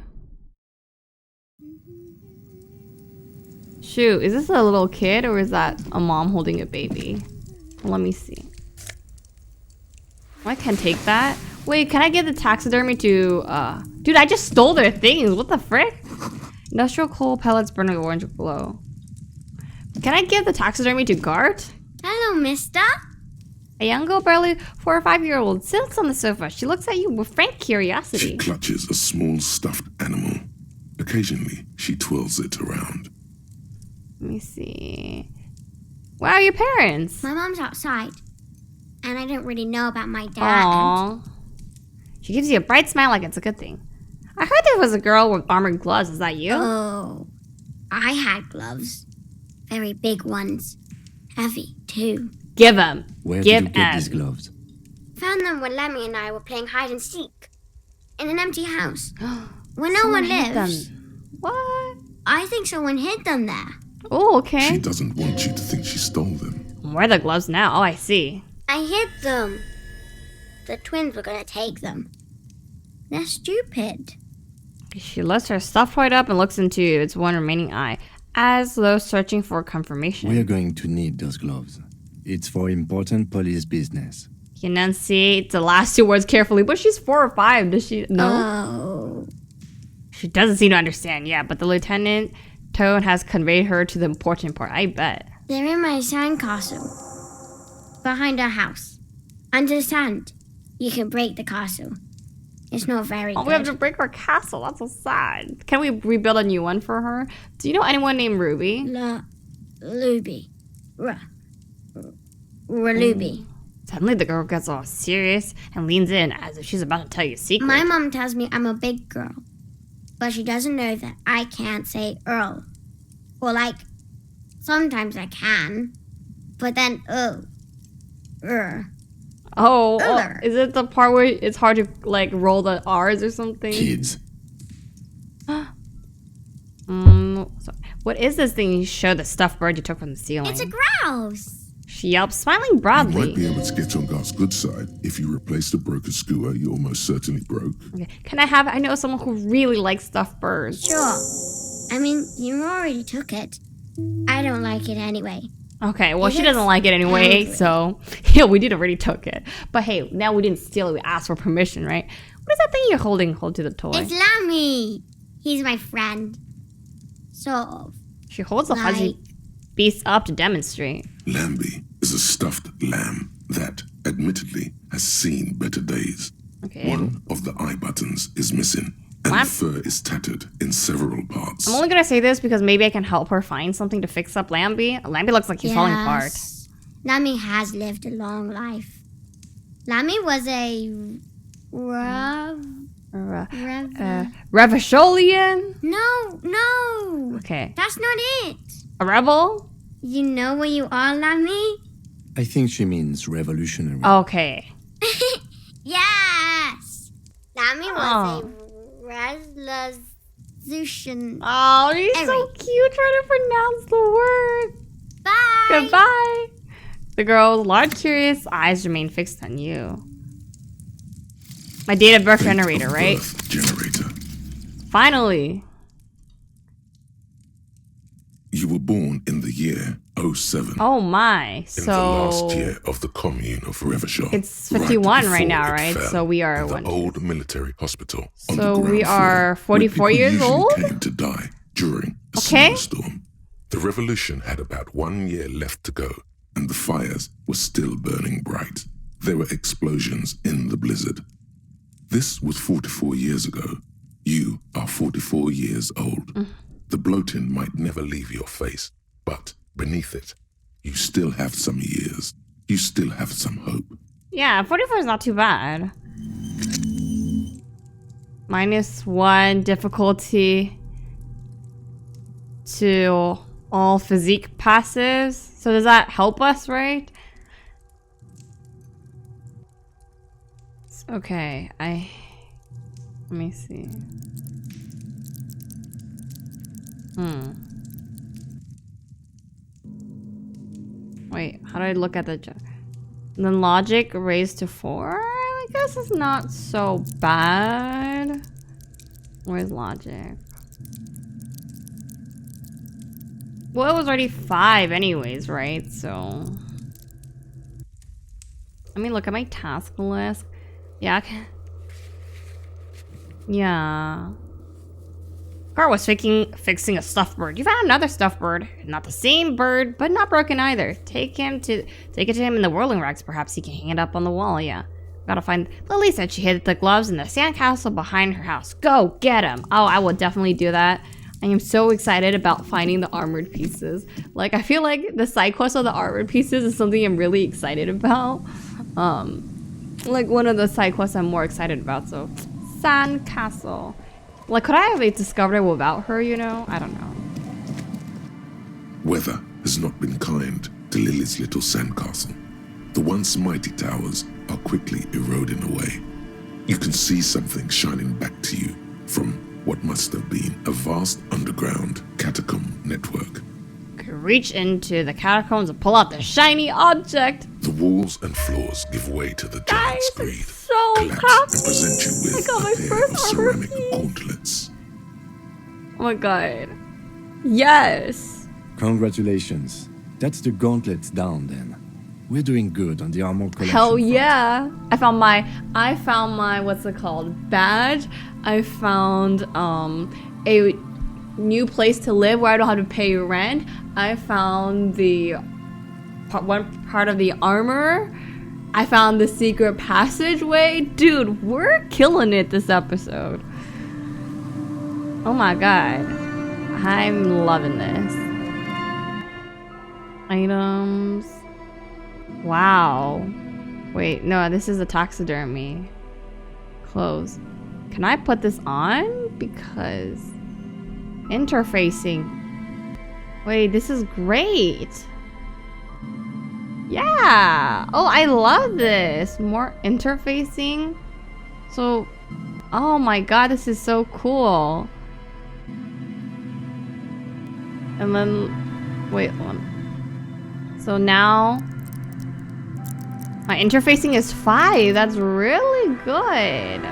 Shoot, is this a little kid or is that a mom holding a baby? Let me see. I can take that. Wait, can I get the taxidermy to, Dude, I just stole their things. What the frick? Industrial coal pellets burning orange glow. Can I give the taxidermy to Gart? Hello, mister. A young girl, barely 4 or 5-year-old, sits on the sofa. She looks at you with frank curiosity. She clutches a small stuffed animal. Occasionally, she twirls it around. Let me see. Where are your parents? My mom's outside. And I didn't really know about my dad. Aww. She gives you a bright smile like it's a good thing. I heard there was a girl with armored gloves. Is that you? Oh, I had gloves. Very big ones. Heavy, too. Give them. Where Give did you get Ed. these gloves? Found them when Lemmy and I were playing hide and seek. In an empty house. Where no Someone one hid lives. them. What? I think someone hid them there. Oh, okay. She doesn't want you to think she stole them. Where are the gloves now? Oh, I see. I hid them. The twins were gonna take them. They're stupid. She lifts her stuffed toy up and looks into its one remaining eye, as though searching for confirmation. We are going to need those gloves. It's for important police business. He enunciates the last 2 words carefully, but she's 4 or 5. Does she know? Oh. She doesn't seem to understand yet, but the lieutenant tone has conveyed her to the important part. I bet. They're in my sandcastle. Behind our house. Under the sand. You can break the castle. It's not very good. We have to break her castle. That's so sad. Can we rebuild a new one for her? Do you know anyone named Ruby? Ruby. Ruby. Suddenly the girl gets all serious and leans in as if she's about to tell you a secret. My mom tells me I'm a big girl. But she doesn't know that I can't say Earl. Or like, sometimes I can. But then, Oh, is it the part where it's hard to like roll the R's or something? Kids. What is this thing you show the stuffed bird you took from the ceiling? It's a grouse. She yelps, smiling You broadly. might be able to get on God's good side if you replace the broken skewer you almost certainly broke. Okay. Can I know someone who really likes stuffed birds. Sure. I mean, you already took it. I don't like it anyway. Okay, well, It she doesn't is like it anyway, angry. so... Yeah, we did already took it. But hey, now we didn't steal it, we asked for permission, right? What is that thing you're holding? Hold to the toy. It's Lammy. He's my friend. Sort of. She holds the fuzzy beast up to demonstrate. Lambie is a stuffed lamb that, admittedly, has seen better days. Okay. One of the eye buttons is missing, and the fur is tattered in several parts. I'm only gonna say this because maybe I can help her find something to fix up Lambie. Lambie looks like he's falling apart. Lammy has lived a long life. Lammy was a Revacholian? No. Okay. That's not it. A rebel? You know where you are, Lammy? I think she means revolutionary. Okay. Yes. Lammy was a resolution. Oh, you're so cute trying to pronounce the word. Bye. Goodbye. The girl's large, curious eyes remain fixed on you. My date of birth generator, right? Generator. Finally. You were born in the year 07. Oh my. In So the last year of the commune of Revachol. it's 51 right now, before it right? fell So we are in the one. old military hospital. on So the we ground are floor, where 44 people years usually old? Came to die during a Okay. snowstorm. The revolution had about 1 year left to go, and the fires were still burning bright. There were explosions in the blizzard. This was 44 years ago. You are 44 years old. The bloating might never leave your face, but beneath it, you still have some years. You still have some hope. Yeah, 44 is not too bad. -1 difficulty to all physique passives. So does that help us, right? Okay, let me see. Wait, how do I look at the... Then logic raised to 4? I guess it's not so bad. Where's logic? Well, it was already 5 anyways, right? So... Let me look at my task list. Yeah, okay. Yeah. Carl was fixing a stuffed bird. You found another stuffed bird. Not the same bird, but not broken either. Take it to him in the whirling racks. Perhaps he can hang it up on the wall. Yeah. Gotta find... Lily said she hid the gloves in the sandcastle behind her house. Go get him. Oh, I will definitely do that. I am so excited about finding the armored pieces. Like, I feel like the side quest of the armored pieces is something I'm really excited about. Like, one of the side quests I'm more excited about, so... Sandcastle. Like, could I have discovered it without her, you know? I don't know. Weather has not been kind to Lily's little sandcastle. The once mighty towers are quickly eroding away. You can see something shining back to you from what must have been a vast underground catacomb network. Could reach into the catacombs and pull out the shiny object. The walls and floors give way to the giant's greed. So collapse and present you with got my a pair first of armor ceramic piece. gauntlets. Oh my god. Yes. Congratulations. That's the gauntlets down then. We're doing good on the armor collection. Hell yeah. I found my what's it called? Badge. I found a new place to live where I don't have to pay rent. I found the one part of the armor. I found the secret passageway. Dude, we're killing it this episode. Oh my god. I'm loving this. Items. Wow. Wait, no, this is a taxidermy. Clothes. Can I put this on? Because... Interfacing. Wait, this is great. Yeah. Oh, I love this. More interfacing. So, oh my god, this is so cool. And then, wait, hold on. So now, My interfacing is 5. That's really good.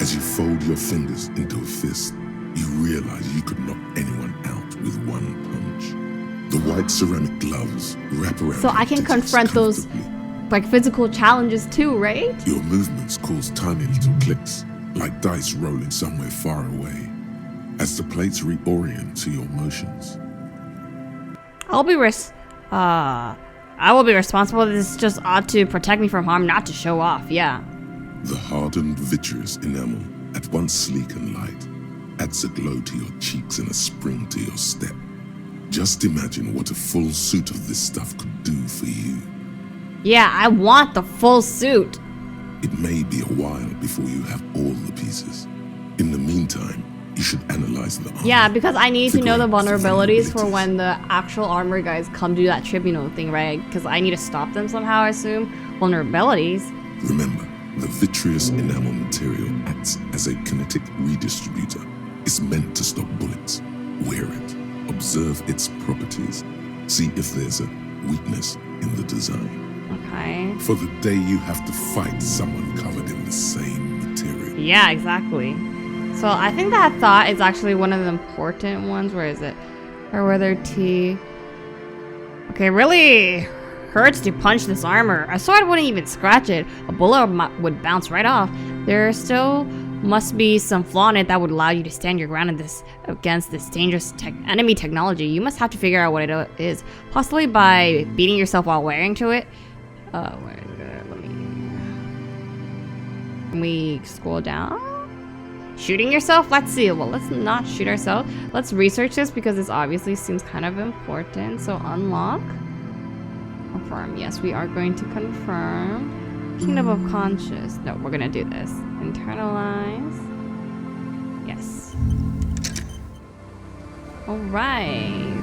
As you fold your fingers into a fist, you realize you could knock anyone out with one punch. The white ceramic gloves wrap around. So I can confront those like physical challenges too, right? Your movements cause tiny little clicks, like dice rolling somewhere far away, as the plates reorient to your motions. I will be responsible. This just ought to protect me from harm, not to show off. Yeah. The hardened vitreous enamel, at once sleek and light, adds a glow to your cheeks and a spring to your step. Just imagine what a full suit of this stuff could do for you. Yeah, I want the full suit. It may be a while before you have all the pieces. In the meantime, you should analyze the armor. Yeah, because I need to know the vulnerabilities for when the actual armor guys come do that tribunal thing, right? Because I need to stop them somehow, I assume. Vulnerabilities. Remember, the vitreous enamel material acts as a kinetic redistributor. It's meant to stop bullets. Wear it. Observe its properties. See if there's a weakness in the design. Okay. For the day you have to fight someone covered in the same material. Yeah, exactly. So I think that thought is actually one of the important ones. Where is it? Or whether T. Okay, really hurts to punch this armor. A sword wouldn't even scratch it. A bullet would bounce right off. There still must be some flaw in it that would allow you to stand your ground against this dangerous enemy technology. You must have to figure out what it is. Possibly by beating yourself while wearing to it. Where is it? Can we scroll down? Shooting yourself? Let's see. Well, let's not shoot ourselves. Let's research this because this obviously seems kind of important. So unlock. Confirm. Yes, we are going to confirm. Kingdom of Conscious. No, we're going to do this. Internalize. Yes. All right.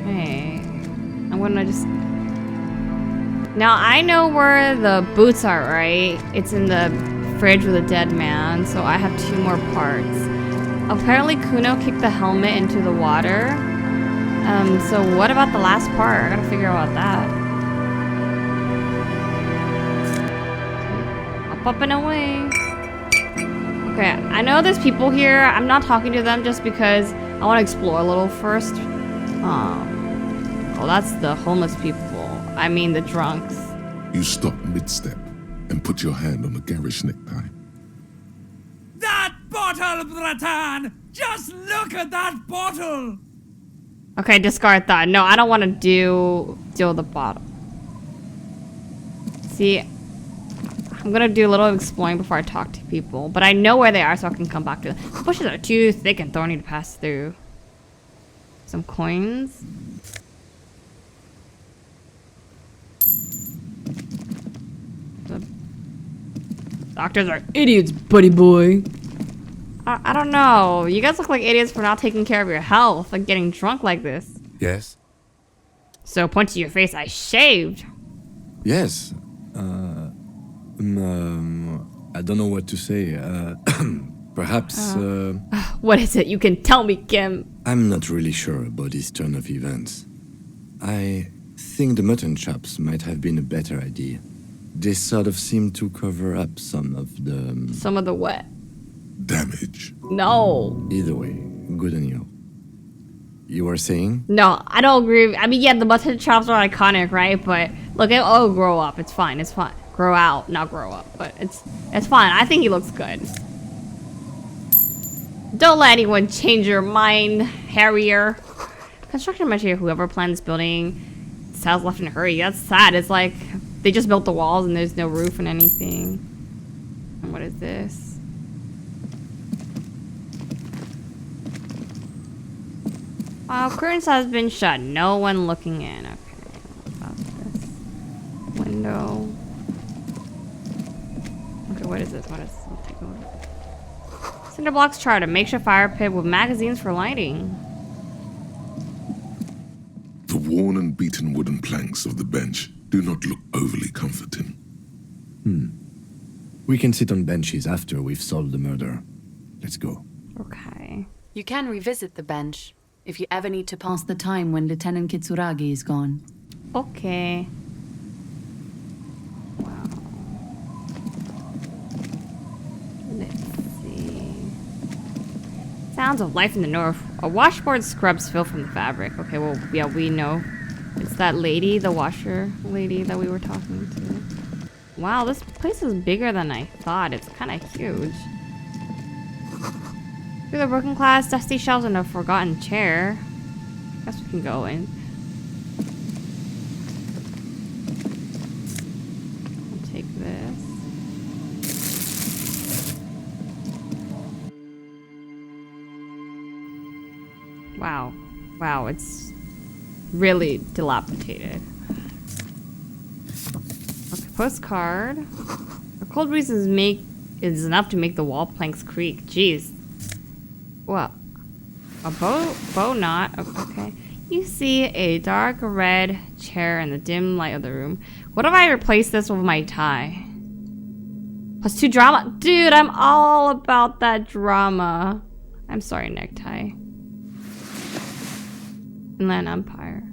Okay. I'm going to just... Now, I know where the boots are, right? It's in the fridge with a dead man, so I have 2 more parts. Apparently, Kuno kicked the helmet into the water. So what about the last part? I gotta figure out that. Up and away. Okay, I know there's people here. I'm not talking to them just because I want to explore a little first. Oh, that's the homeless people. I mean the drunks. You stop mid-step and put your hand on the garish necktie. That bottle, Bratan! Just look at that bottle! Okay, discard that. No, I don't want to deal with the bottle. See, I'm gonna do a little exploring before I talk to people, but I know where they are, so I can come back to them. The bushes are too thick and thorny to pass through. Some coins. The doctors are idiots, buddy boy. I don't know. You guys look like idiots for not taking care of your health, like getting drunk like this. Yes? So, point to your face, I shaved. Yes. I don't know what to say. Perhaps... What is it? You can tell me, Kim. I'm not really sure about this turn of events. I think the mutton chops might have been a better idea. They sort of seem to cover up some of the... Some of the what? Damage. No. Either way, good on you. You were saying? No, I don't agree. I mean, yeah, the mutton chops are iconic, right? But look, it'll grow up. It's fine. It's fine. Grow out, not grow up. But it's fine. I think he looks good. Don't let anyone change your mind, Harrier. Construction material. Whoever planned this building sounds left in a hurry. That's sad. It's like they just built the walls and there's no roof and anything. And what is this? Curtains has been shut. No one looking in. Okay. What about this? Window. Okay, what is this? What is this? I'll take a look. Cinder blocks chart. A makeshift fire pit with magazines for lighting. The worn and beaten wooden planks of the bench do not look overly comforting. We can sit on benches after we've solved the murder. Let's go. Okay. You can revisit the bench if you ever need to pass the time when Lieutenant Kitsuragi is gone. Okay. Sounds of life in the north. A washboard scrubs fill from the fabric. Okay, well, yeah, we know. It's that lady, the washer lady that we were talking to. Wow, this place is bigger than I thought. It's kind of huge. Through the broken glass, dusty shelves, and a forgotten chair. Guess we can go in. I'll take this. Wow. Wow, it's really dilapidated. Okay, postcard. A cold breeze is enough to make the wall planks creak. Jeez. What? A bow knot? Okay. You see a dark red chair in the dim light of the room. What if I replace this with my tie? +2 drama? Dude, I'm all about that drama. I'm sorry, necktie. Inland Empire.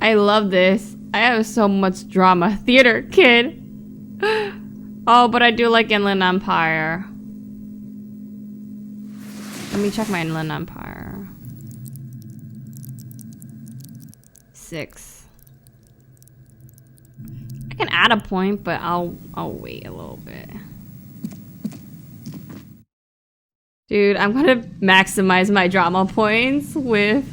I love this. I have so much drama. Theater kid. Oh, but I do like Inland Empire. Let me check my Inland Empire. 6. I can add a point, but I'll wait a little bit. Dude, I'm gonna maximize my drama points with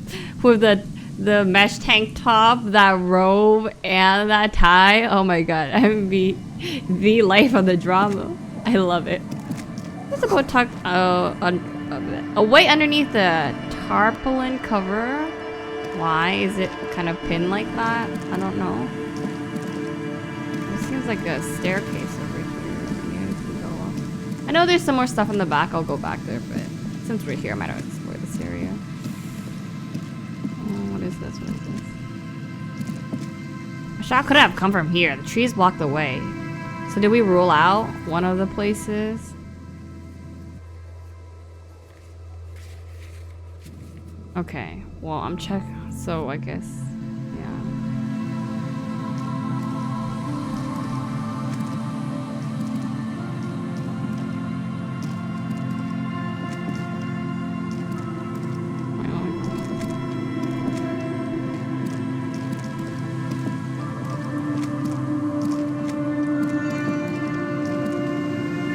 the mesh tank top, that robe, and that tie. Oh my god, I'm the life of the drama. I love it. There's a boat tucked away underneath the tarpaulin cover. Why is it kind of pinned like that? I don't know. It seems like a staircase over here. Maybe we can go up. I know there's some more stuff in the back. I'll go back there, but since we're here, I might as well explore this area. What is this? What is this? A shot could have come from here. The trees blocked the way. So did we rule out one of the places? Okay, well, I'm checking, so I guess, yeah.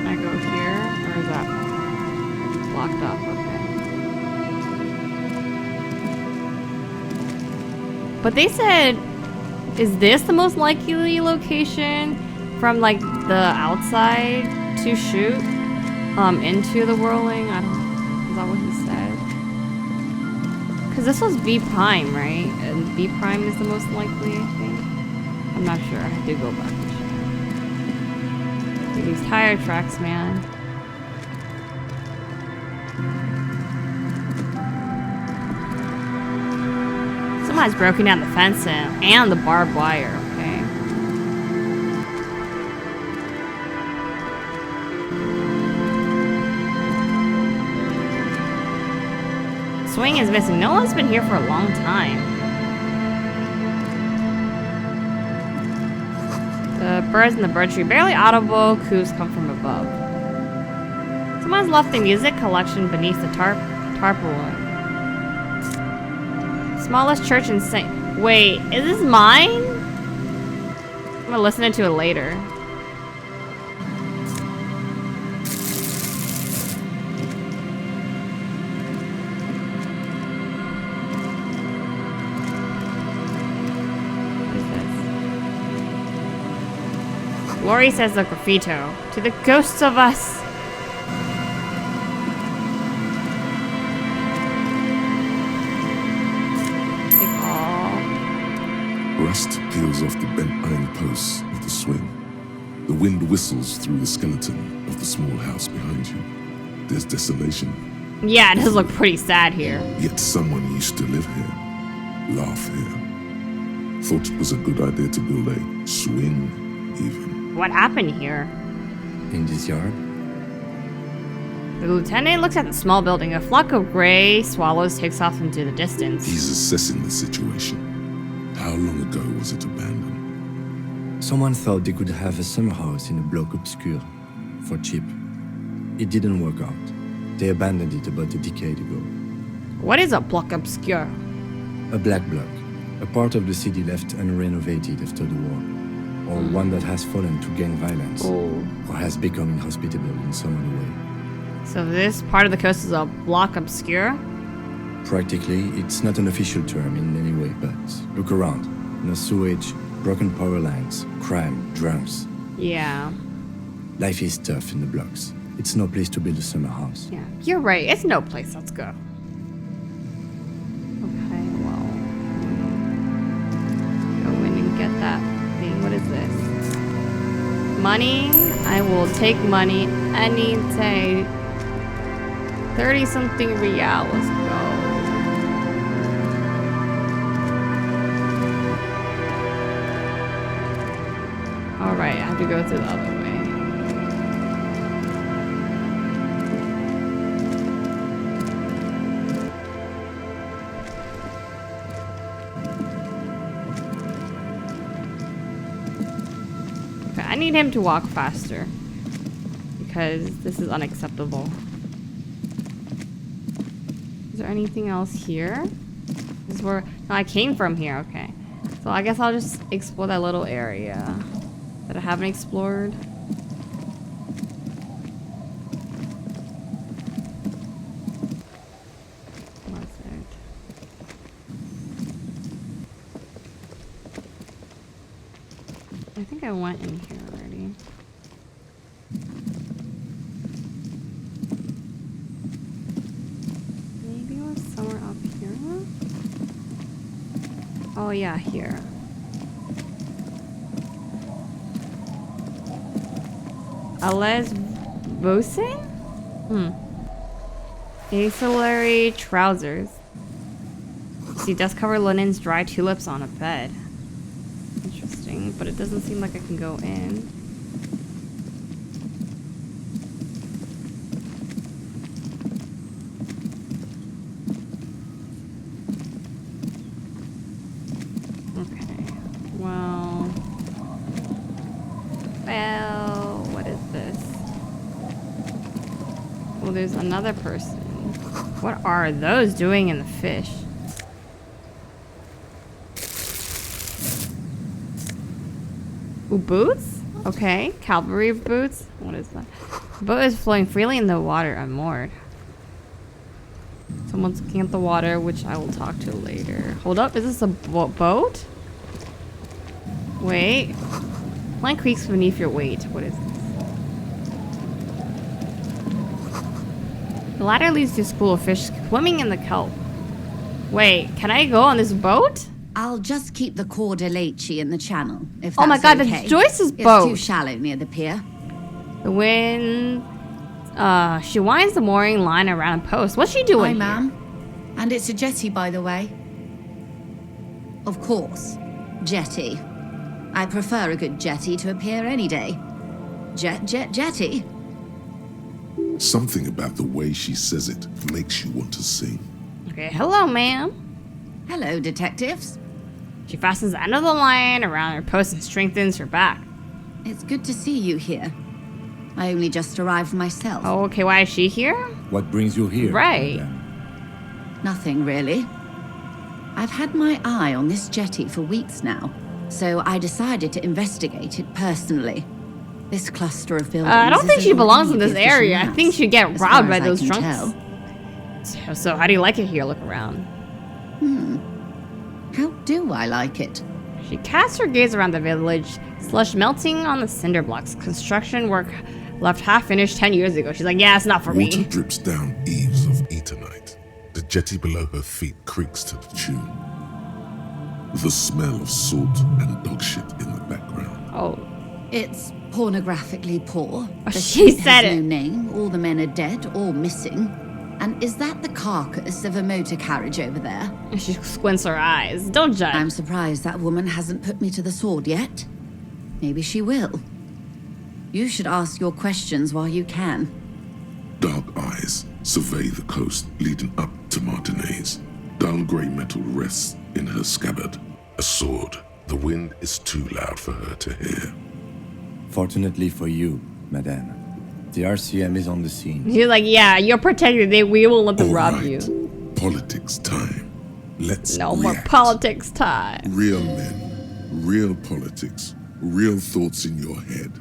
I go here, or is that blocked off? Okay. But they said, is this the most likely location from like the outside to shoot into the Whirling? I don't know. Is that what he said? Because this was B prime, right? And B prime is the most likely, I think. I'm not sure. I have to go back and check. Dude, these tire tracks, man. Someone has broken down the fence and the barbed wire, okay? Swing is missing. No one's been here for a long time. The birds in the bird tree. Barely audible coos come from above. Someone's left the music collection beneath the tarpaulin. Smallest church in St. Wait, is this mine? I'm gonna listen to it later. What is this? Lori says the graffito. To the ghosts of us. Rust peels off the bent iron posts of the swing. The wind whistles through the skeleton of the small house behind you. There's desolation. Yeah, it does look pretty sad here. Yet someone used to live here, laugh here. Thought it was a good idea to build a swing, even. What happened here? In this yard, The lieutenant looks at the small building. A flock of gray swallows takes off into the distance. He's assessing the situation. How long ago was it abandoned? Someone thought they could have a summer house in a bloc obscur for cheap. It didn't work out. They abandoned it about a decade ago. What is a bloc obscur? A black bloc. A part of the city left unrenovated after the war. Or one that has fallen to gang violence. Or has become inhospitable in some other way. So this part of the coast is a bloc obscur? Practically, it's not an official term in any way, but look around. No sewage, broken power lines, crime, drums. Yeah. Life is tough in the blocks. It's no place to build a summer house. Yeah, you're right. It's no place. Let's go. Okay, well. Go in and get that thing. What is this? Money? I will take money any day. 30-something real. Let's go. Alright, I have to go through the other way. I need him to walk faster because this is unacceptable. Is there anything else here? This is where no, I came from here. Okay, so I guess I'll just explore that little area that I haven't explored. I think I went in here already. Maybe it was somewhere up here? Oh yeah, here. Ales Vosin? Acelary trousers. See dust-covered linens, dry tulips on a bed. But it doesn't seem like I can go in. Okay. Well, what is this? Well, there's another person. What are those doing in the fish? Ooh, boots? Okay. Cavalry boots? What is that? The boat is flowing freely in the water. I'm moored. Someone's looking at the water, which I will talk to later. Hold up. Is this a boat? Wait. Plank creaks beneath your weight. What is this? The ladder leads to a school of fish swimming in the kelp. Wait. Can I go on this boat? I'll just keep the Cor de Leche in the channel, if that's oh my god, okay. that's Joyce's boat. It's too shallow near the pier. The wind... she winds the mooring line around a post. What's she doing Hi, ma'am. And it's a jetty, by the way. Of course. Jetty. I prefer a good jetty to a pier any day. Jetty. Something about the way she says it makes you want to sing. Okay, hello, ma'am. Hello, detectives. She fastens the end of the line around her post and strengthens her back. It's good to see you here. I only just arrived myself. Oh, okay. Why is she here? What brings you here? Right. Nothing, really. I've had my eye on this jetty for weeks now, so I decided to investigate it personally. This cluster of buildings I don't think she belongs in this area. I mass, think she'd get as robbed far by as those I can drunks. tell. So how do you like it here? Look around. How do I like it? She casts her gaze around the village, slush melting on the cinder blocks. Construction work left half finished 10 years ago. She's like, yeah, it's not for Water me. drips down eaves of Eternite. The jetty below her feet creaks to the tune. The smell of salt and dog shit in the background. Oh. It's pornographically poor. The She ship said has it. no name. All the men are dead or missing. And is that the carcass of a motor carriage over there? She squints her eyes. Don't judge. I'm surprised that woman hasn't put me to the sword yet. Maybe she will. You should ask your questions while you can. Dark eyes survey the coast leading up to Martinez. Dull grey metal rests in her scabbard. A sword. The wind is too loud for her to hear. Fortunately for you, madame, the RCM is on the scene. She's like, yeah, you're protected. We won't let them rob you. Politics time. Let's No more politics time. Real men, real politics, real thoughts in your head.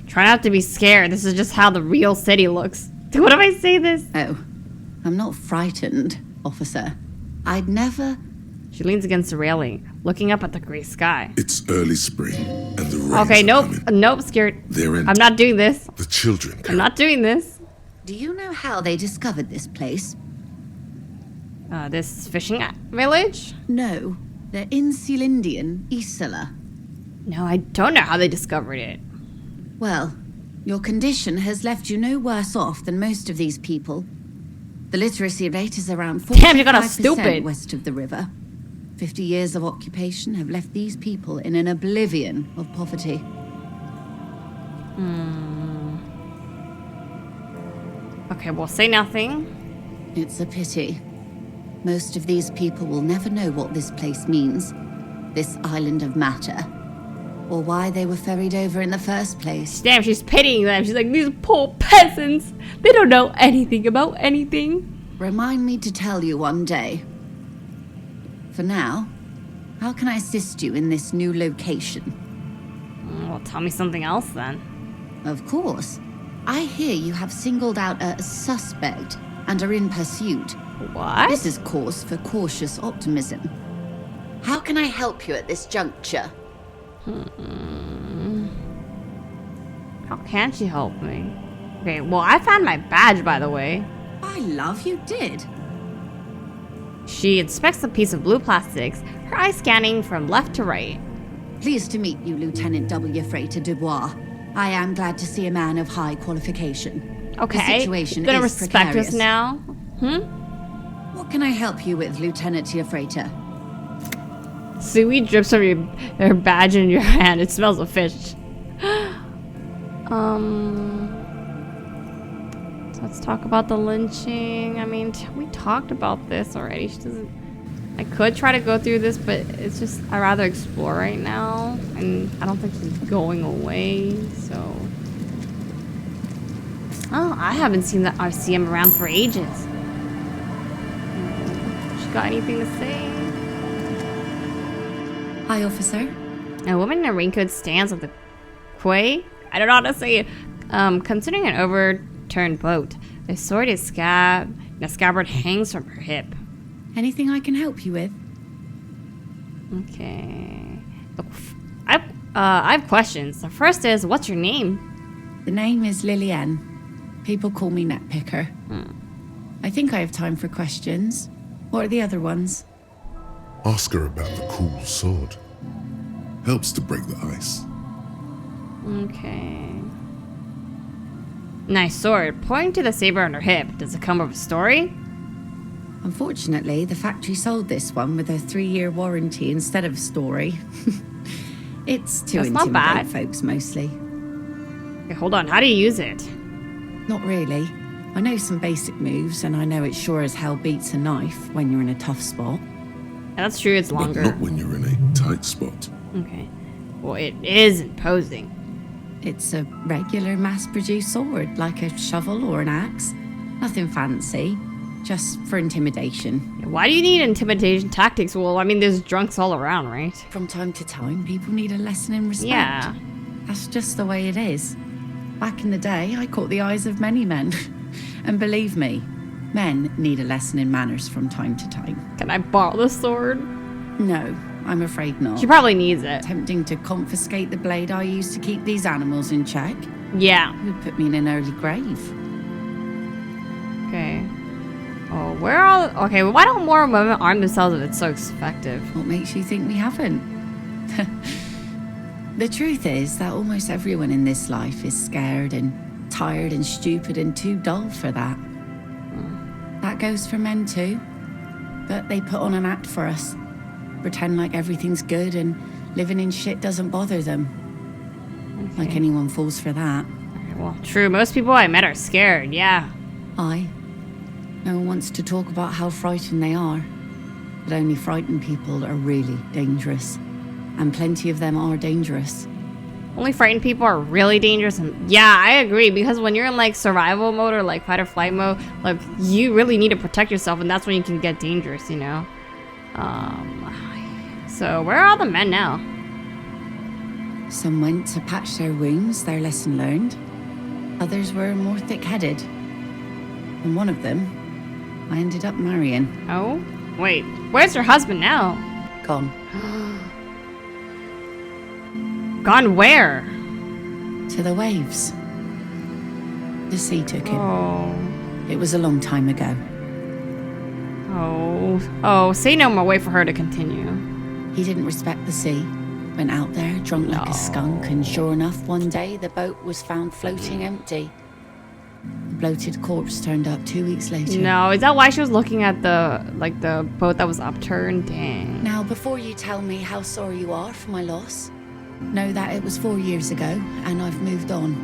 Try not to be scared. This is just how the real city looks. What if I say this? Oh, I'm not frightened, officer. I'd never... She leans against the railing, looking up at the gray sky. It's early spring, and the rains Okay, are nope. coming. Nope, scared. They're in. I'm not doing this. The children I'm not doing this. Do you know how they discovered this place? This fishing village? No, they're in Sealindian, Isla. No, I don't know how they discovered it. Well, your condition has left you no worse off than most of these people. The literacy rate is around 45% Damn, you got us stupid. west of the river. 50 years of occupation have left these people in an oblivion of poverty. Okay, well, say nothing. It's a pity. Most of these people will never know what this place means, this island of matter, or why they were ferried over in the first place. Damn, she's pitying them. She's like, these poor peasants. They don't know anything about anything. Remind me to tell you one day. For now, how can I assist you in this new location? Well, tell me something else then. Of course. I hear you have singled out a suspect and are in pursuit. What? This is cause for cautious optimism. How can I help you at this juncture? How can she help me? Okay, well, I found my badge, by the way. I love you did. She inspects a piece of blue plastics, her eyes scanning from left to right. Pleased to meet you, Lieutenant W. Freighter Dubois. I am glad to see a man of high qualification. Okay, The situation you're gonna is respect precarious. us now? What can I help you with, Lieutenant Freighter? Seaweed drips from your badge in your hand. It smells of fish. So let's talk about the lynching. I mean, we talked about this already. She doesn't... I could try to go through this, but it's just... I'd rather explore right now. And I don't think she's going away, so... Oh, I haven't seen the RCM around for ages. She got anything to say? Hi, officer. A woman in a raincoat stands at the quay. I don't know how to say it. Considering an overturned boat. The sword is the scabbard hangs from her hip. Anything I can help you with? Okay. Look, I have questions. The first is, what's your name? The name is Lillian. People call me Netpicker. I think I have time for questions. What are the other ones? Ask her about the cool sword. Helps to break the ice. Okay. Nice sword. Pointing to the saber on her hip. Does it come with a story? Unfortunately, the factory sold this one with a 3-year warranty instead of a story. It's to That's not intimidate bad. folks mostly. Okay, hold on. How do you use it? Not really. I know some basic moves, and I know it sure as hell beats a knife when you're in a tough spot. That's true. It's longer. But not when you're in a tight spot. Okay. Well, it is imposing. It's a regular mass-produced sword, like a shovel or an axe. Nothing fancy, just for intimidation. Why do you need intimidation tactics? Well, I mean, there's drunks all around, right? From time to time, people need a lesson in respect. Yeah. That's just the way it is. Back in the day, I caught the eyes of many men. And believe me, men need a lesson in manners from time to time. Can I borrow the sword? No, I'm afraid not. She probably needs it. Tempting to confiscate the blade I used to keep these animals in check. Yeah. It would put me in an early grave. Okay. Oh, where are... Okay, well, why don't more women arm themselves if it's so effective? What makes you think we haven't? The truth is that almost everyone in this life is scared and tired and stupid and too dull for that. That goes for men too. But they put on an act for us. Pretend like everything's good and living in shit doesn't bother them. Like anyone falls for that. Well, true. Most people I met are scared, yeah. Aye. No one wants to talk about how frightened they are. But only frightened people are really dangerous. And plenty of them are dangerous. Only frightened people are really dangerous. And yeah, I agree. Because when you're in like survival mode or like fight or flight mode, like you really need to protect yourself, and that's when you can get dangerous, you know? So where are all the men now? Some went to patch their wounds, their lesson learned. Others were more thick-headed. And one of them, I ended up marrying. Oh? Wait, where's your husband now? Gone. Gone where? To the waves. The sea took him. Oh. It was a long time ago. Oh, say no more. Wait for her to continue. He didn't respect the sea. Went out there, drunk like a skunk, and sure enough, one day the boat was found floating empty. The bloated corpse turned up 2 weeks later. No, is that why she was looking at the boat that was upturned? Dang. Now, before you tell me how sorry you are for my loss, know that it was 4 years ago, and I've moved on.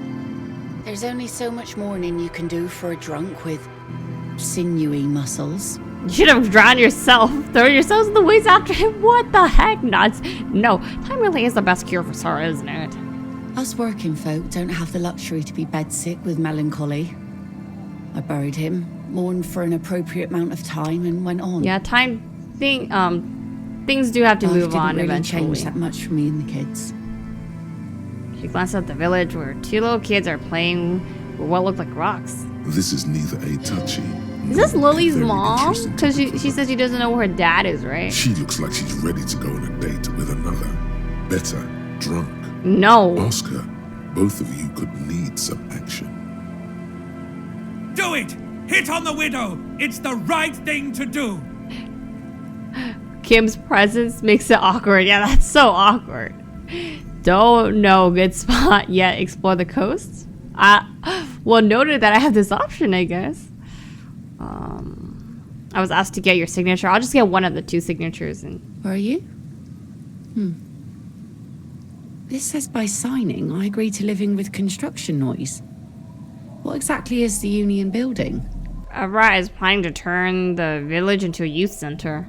There's only so much mourning you can do for a drunk with sinewy muscles. You should have drowned yourself. Throw yourselves in the waves after him. What the heck? Nuts. No, time really is the best cure for sorrow, isn't it? Us working folk don't have the luxury to be bedsick with melancholy. I buried him, mourned for an appropriate amount of time, and went on. Yeah, things do have to move on really eventually. Change that much for me and the kids. She glanced at the village where two little kids are playing with what looked like rocks. This is neither a touchy. Is this Lily's mom? Because she says she doesn't know where her dad is, right? She looks like she's ready to go on a date with another. Better, drunk. No. Ask her. Both of you could need some action. Do it! Hit on the widow! It's the right thing to do! Kim's presence makes it awkward. Yeah, that's so awkward. Don't know good spot yet. Explore the coast? Well, noted that I have this option, I guess. I was asked to get your signature. I'll just get one of the two signatures. And Where are you? This says by signing, I agree to living with construction noise. What exactly is the union building? Avra is planning to turn the village into a youth center.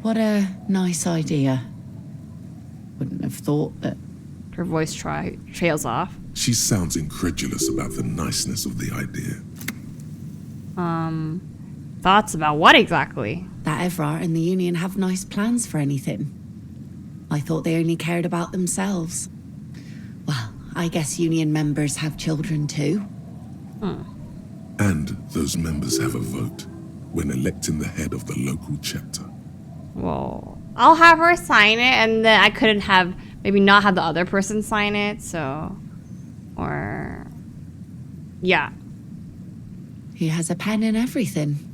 What a nice idea. Wouldn't have thought that. Her voice trails off. She sounds incredulous about the niceness of the idea. Thoughts about what exactly? That Evra and the union have nice plans for anything. I thought they only cared about themselves. Well, I guess union members have children too. And those members have a vote when electing the head of the local chapter. Well, I'll have her sign it, and then I couldn't have, maybe not have the other person sign it, so, or, yeah. He has a pen and everything.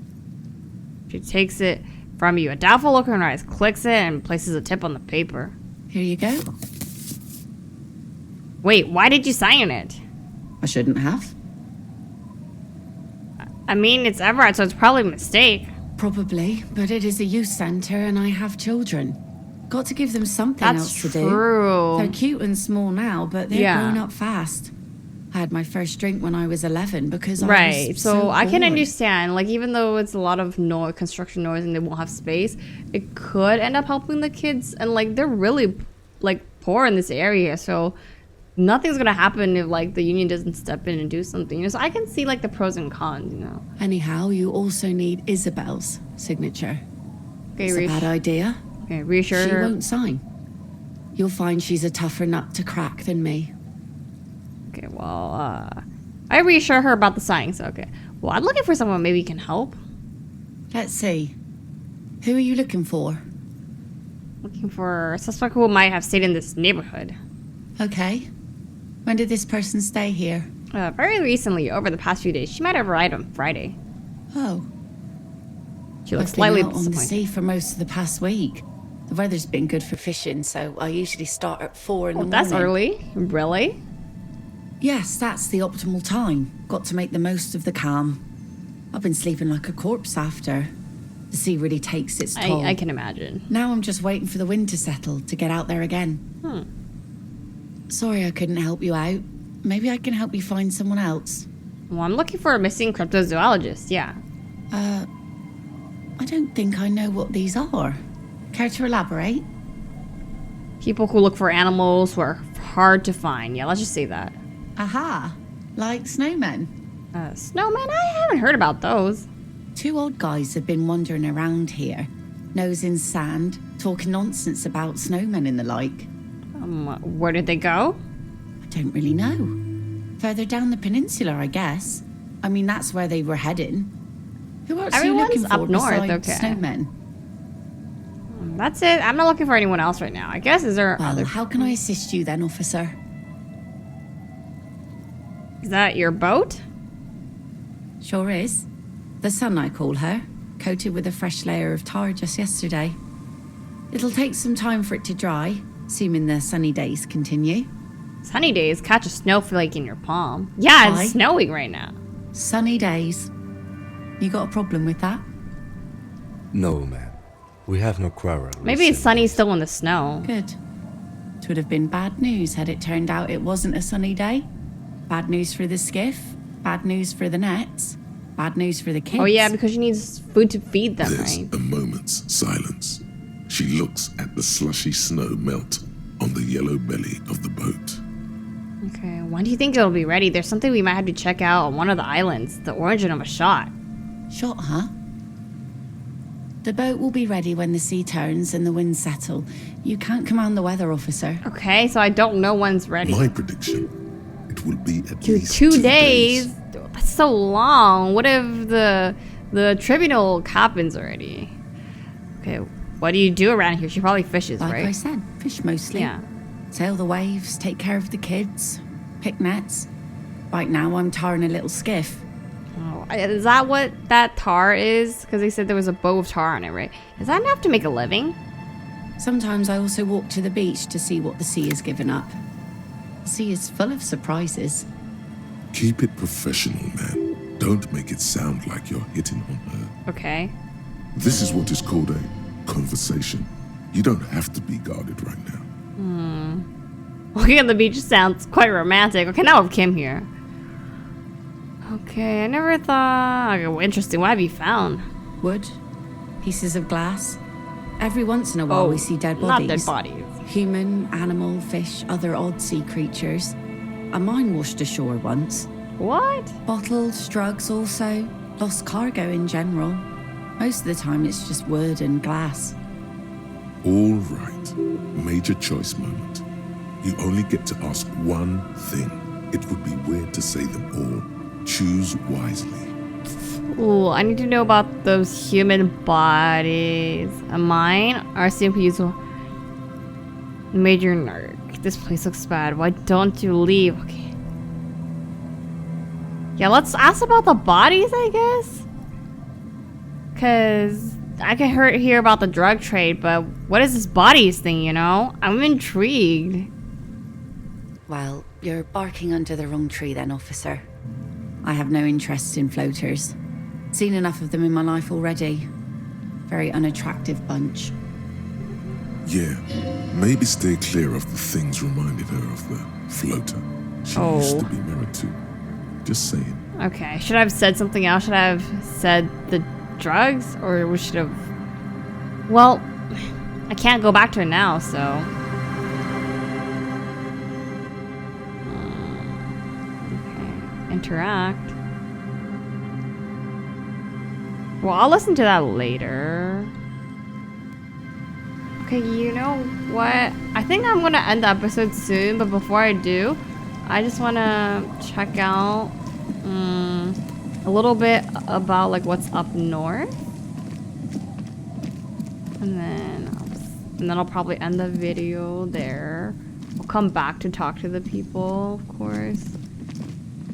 She takes it from you. A doubtful look in her eyes, clicks it, and places a tip on the paper. Here you go. Wait, why did you sign it? I shouldn't have. I mean, it's Everett, so it's probably a mistake. Probably, but it is a youth center and I have children. Got to give them something else to do. True. They're cute and small now, but they're growing up fast. I had my first drink when I was 11 because I was so I can bored. understand, like, even though it's a lot of construction noise and they won't have space, it could end up helping the kids, and like they're really like poor in this area, so nothing's gonna happen if like the union doesn't step in and do something, you know. So I can see like the pros and cons, you know. Anyhow, you also need Isabel's signature. Okay, it's a bad idea. Okay, reassure She her. won't sign. You'll find she's a tougher nut to crack than me. Okay, well, I reassure her about the signing, so okay. Well, I'm looking for someone maybe can help. Let's see. Who are you looking for? Looking for a suspect who might have stayed in this neighborhood. Okay. When did this person stay here? Very recently, over the past few days. She might have arrived on Friday. Oh. She looks I've slightly been out on the disappointed. sea for most of the past week. The weather's been good for fishing, so I usually start at 4 in the morning. That's early. Really? Yes, that's the optimal time. Got to make the most of the calm. I've been sleeping like a corpse after. The sea really takes its toll. I can imagine. Now I'm just waiting for the wind to settle to get out there again. Sorry I couldn't help you out. Maybe I can help you find someone else. Well, I'm looking for a missing cryptozoologist, yeah. I don't think I know what these are. Care to elaborate? People who look for animals who are hard to find. Yeah, let's just say that. Aha! Like snowmen. Snowmen? I haven't heard about those. 2 old guys have been wandering around here, nose in sand, talking nonsense about snowmen and the like. Where did they go? I don't really know. Further down the peninsula, I guess. I mean, that's where they were heading. Who else are you looking for up north, besides okay. snowmen? That's it. I'm not looking for anyone else right now. I guess, is there Well, how can I assist you then, officer? Is that your boat? Sure is. The sun, I call her, coated with a fresh layer of tar just yesterday. It'll take some time for it to dry, assuming the sunny days continue. Sunny days? Catch a snowflake in your palm. Yeah, it's snowing right now. Sunny days. You got a problem with that? No, ma'am. We have no quarrel. Maybe it's sunny still in the snow. Good. It would have been bad news had it turned out it wasn't a sunny day. Bad news for the skiff, bad news for the nets, bad news for the kids. Oh yeah, because she needs food to feed them, There's right? a moment's silence. She looks at the slushy snow melt on the yellow belly of the boat. Okay, when do you think it'll be ready? There's something we might have to check out on one of the islands. The origin of a shot. Shot, huh? The boat will be ready when the sea turns and the winds settle. You can't command the weather, officer. Okay, so I don't know when's ready. My prediction, it will be at least 2 days? That's so long. What if the tribunal happens already? Okay, what do you do around here? She probably fishes, Like right? I said, fish mostly. Yeah. Sail the waves, take care of the kids, pick nets. Right now I'm tarring a little skiff. Oh, is that what that tar is? Because they said there was a bow of tar on it, right? Is that enough to make a living? Sometimes I also walk to the beach to see what the sea has given up. The sea is full of surprises. Keep it professional, man. Don't make it sound like you're hitting on her. Okay. This is what is called a conversation. You don't have to be guarded right now. Walking on the beach sounds quite romantic. Okay, now with Kim here. Okay, I never thought... Okay, well, interesting. What have you found? Wood, pieces of glass. Every once in a while we see dead bodies. Not dead bodies. Human, animal, fish, other odd sea creatures. A mine washed ashore once. What? Bottles, drugs also. Lost cargo in general. Most of the time it's just wood and glass. All right. Major choice moment. You only get to ask one thing. It would be weird to say them all. Choose wisely. Ooh, I need to know about those human bodies. A mine? RCMP's Major Narc. This place looks bad. Why don't you leave? Okay. Yeah, let's ask about the bodies, I guess. Because I can hear about the drug trade, but what is this bodies thing, you know? I'm intrigued. Well, you're barking under the wrong tree then, officer. I have no interest in floaters. Seen enough of them in my life already. Very unattractive bunch. Yeah, maybe stay clear of the things reminded her of the floater she used to be married to. Just saying. Okay, should I have said something else? Should I have said the drugs? Or we should have... Well, I can't go back to it now, so... Okay, interact. Well, I'll listen to that later. Okay, you know what? I think I'm gonna end the episode soon, but before I do, I just wanna check out a little bit about like what's up north, and then I'll probably end the video there. We'll come back to talk to the people, of course.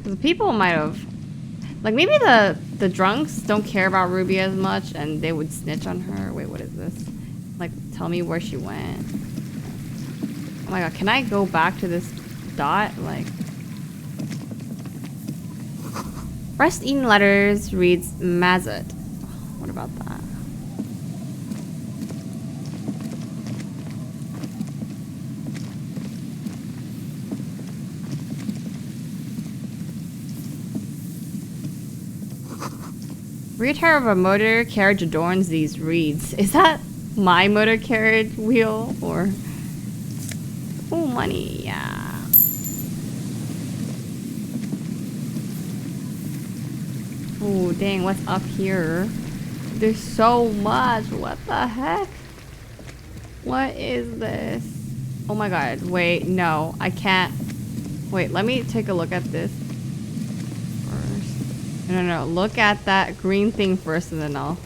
The people might have, like, maybe the drunks don't care about Ruby as much, and they would snitch on her. Wait, what is this? Like, tell me where she went. Oh my god, can I go back to this dot? Like, Rest Eaten Letters reads Mazet. What about that? Rear tire of a motor carriage adorns these reeds. Is that my motor carriage wheel or? Oh, money, yeah. Oh, dang, what's up here? There's so much. What the heck? What is this? Oh my god, wait, no, I can't. Wait, let me take a look at this first. No, look at that green thing first and then I'll.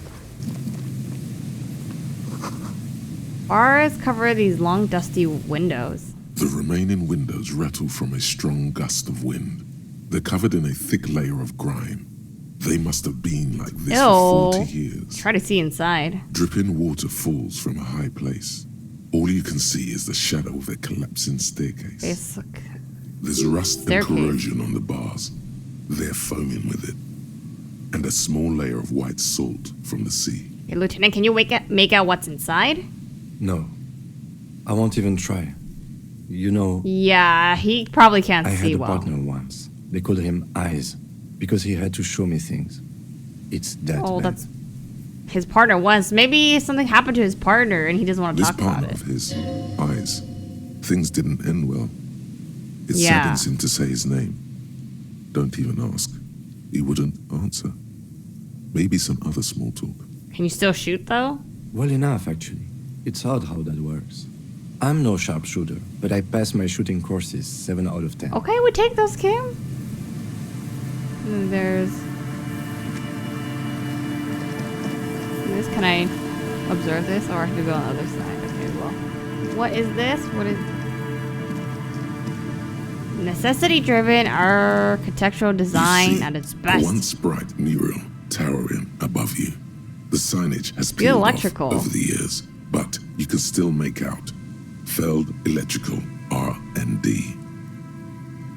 Bars cover these long dusty windows. The remaining windows rattle from a strong gust of wind. They're covered in a thick layer of grime. They must have been like this for 40 years. Try to see inside. Dripping water falls from a high place. All you can see is the shadow of a collapsing staircase. There's rust and corrosion on the bars. They're foaming with it. And a small layer of white salt from the sea. Hey, Lieutenant, can you make out what's inside? No. I won't even try. You know... Yeah, he probably can't see well. I had a partner once. They called him Eyes, because he had to show me things. It's that bad. That's his partner once. Maybe something happened to his partner and he doesn't want to talk about it. This partner of his, Eyes, things didn't end well. It saddens him to say his name. Don't even ask. He wouldn't answer. Maybe some other small talk. Can you still shoot though? Well enough, actually. It's odd how that works. I'm no sharpshooter, but I passed my shooting courses 7 out of 10. Okay, we take those, Kim. And there's this. Can I observe this, or I have to go on the other side? Okay, well, what is this? What is necessity-driven architectural design at its best? A once bright mural towering above you. The signage has peeled off over the years, but you can still make out Feld Electrical R&D.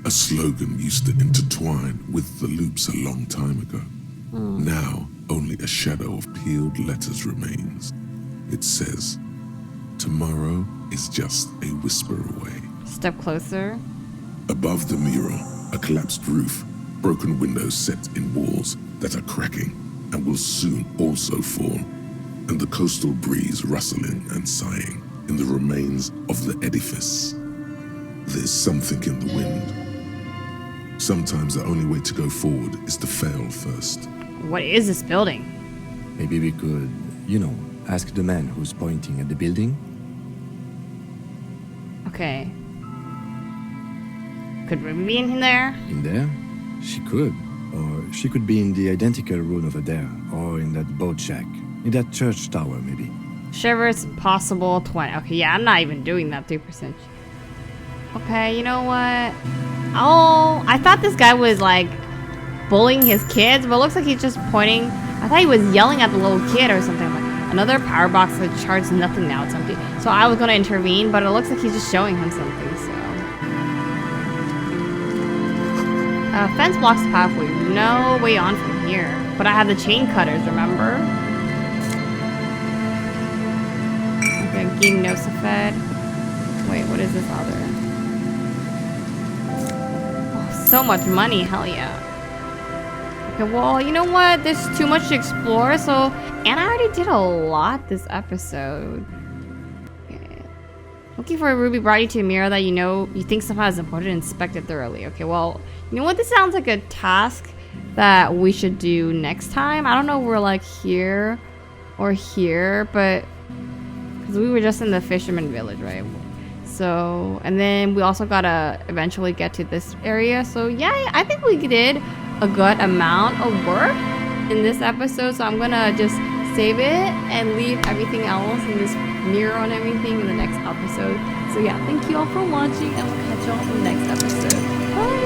A slogan used to intertwine with the loops a long time ago. Now, only a shadow of peeled letters remains. It says, tomorrow is just a whisper away. Step closer. Above the mural, a collapsed roof, broken windows set in walls that are cracking and will soon also fall, and the coastal breeze rustling and sighing in the remains of the edifice. There's something in the wind. Sometimes the only way to go forward is to fail first. What is this building? Maybe we could, ask the man who's pointing at the building. Okay. Could Ruby be in there? In there? She could. Or she could be in the identical room over there. Or in that boat shack. In that church tower, maybe. Shivers possible 20. Okay, yeah, I'm not even doing that 3%. Okay, you know what? Oh, I thought this guy was like bullying his kids, but it looks like he's just pointing. I thought he was yelling at the little kid or something. Like another power box that charges nothing now. It's empty. So I was gonna intervene, but it looks like he's just showing him something. So fence blocks the pathway. No way on from here. But I have the chain cutters. Remember? Okay, getting Nosafed. Wait, what is this other? So much money, hell yeah. Okay, well, you know what? There's too much to explore, so... And I already did a lot this episode. Okay. Looking for a ruby brought you to a mirror that you think somehow is important and inspect it thoroughly. Okay, well, you know what? This sounds like a task that we should do next time. I don't know if we're like here or here, but... Because we were just in the fisherman village, right? So, and then we also gotta eventually get to this area. So yeah, I think we did a good amount of work in this episode. So I'm gonna just save it and leave everything else in this mirror and everything in the next episode. So yeah, thank you all for watching and we'll catch you all in the next episode. Bye!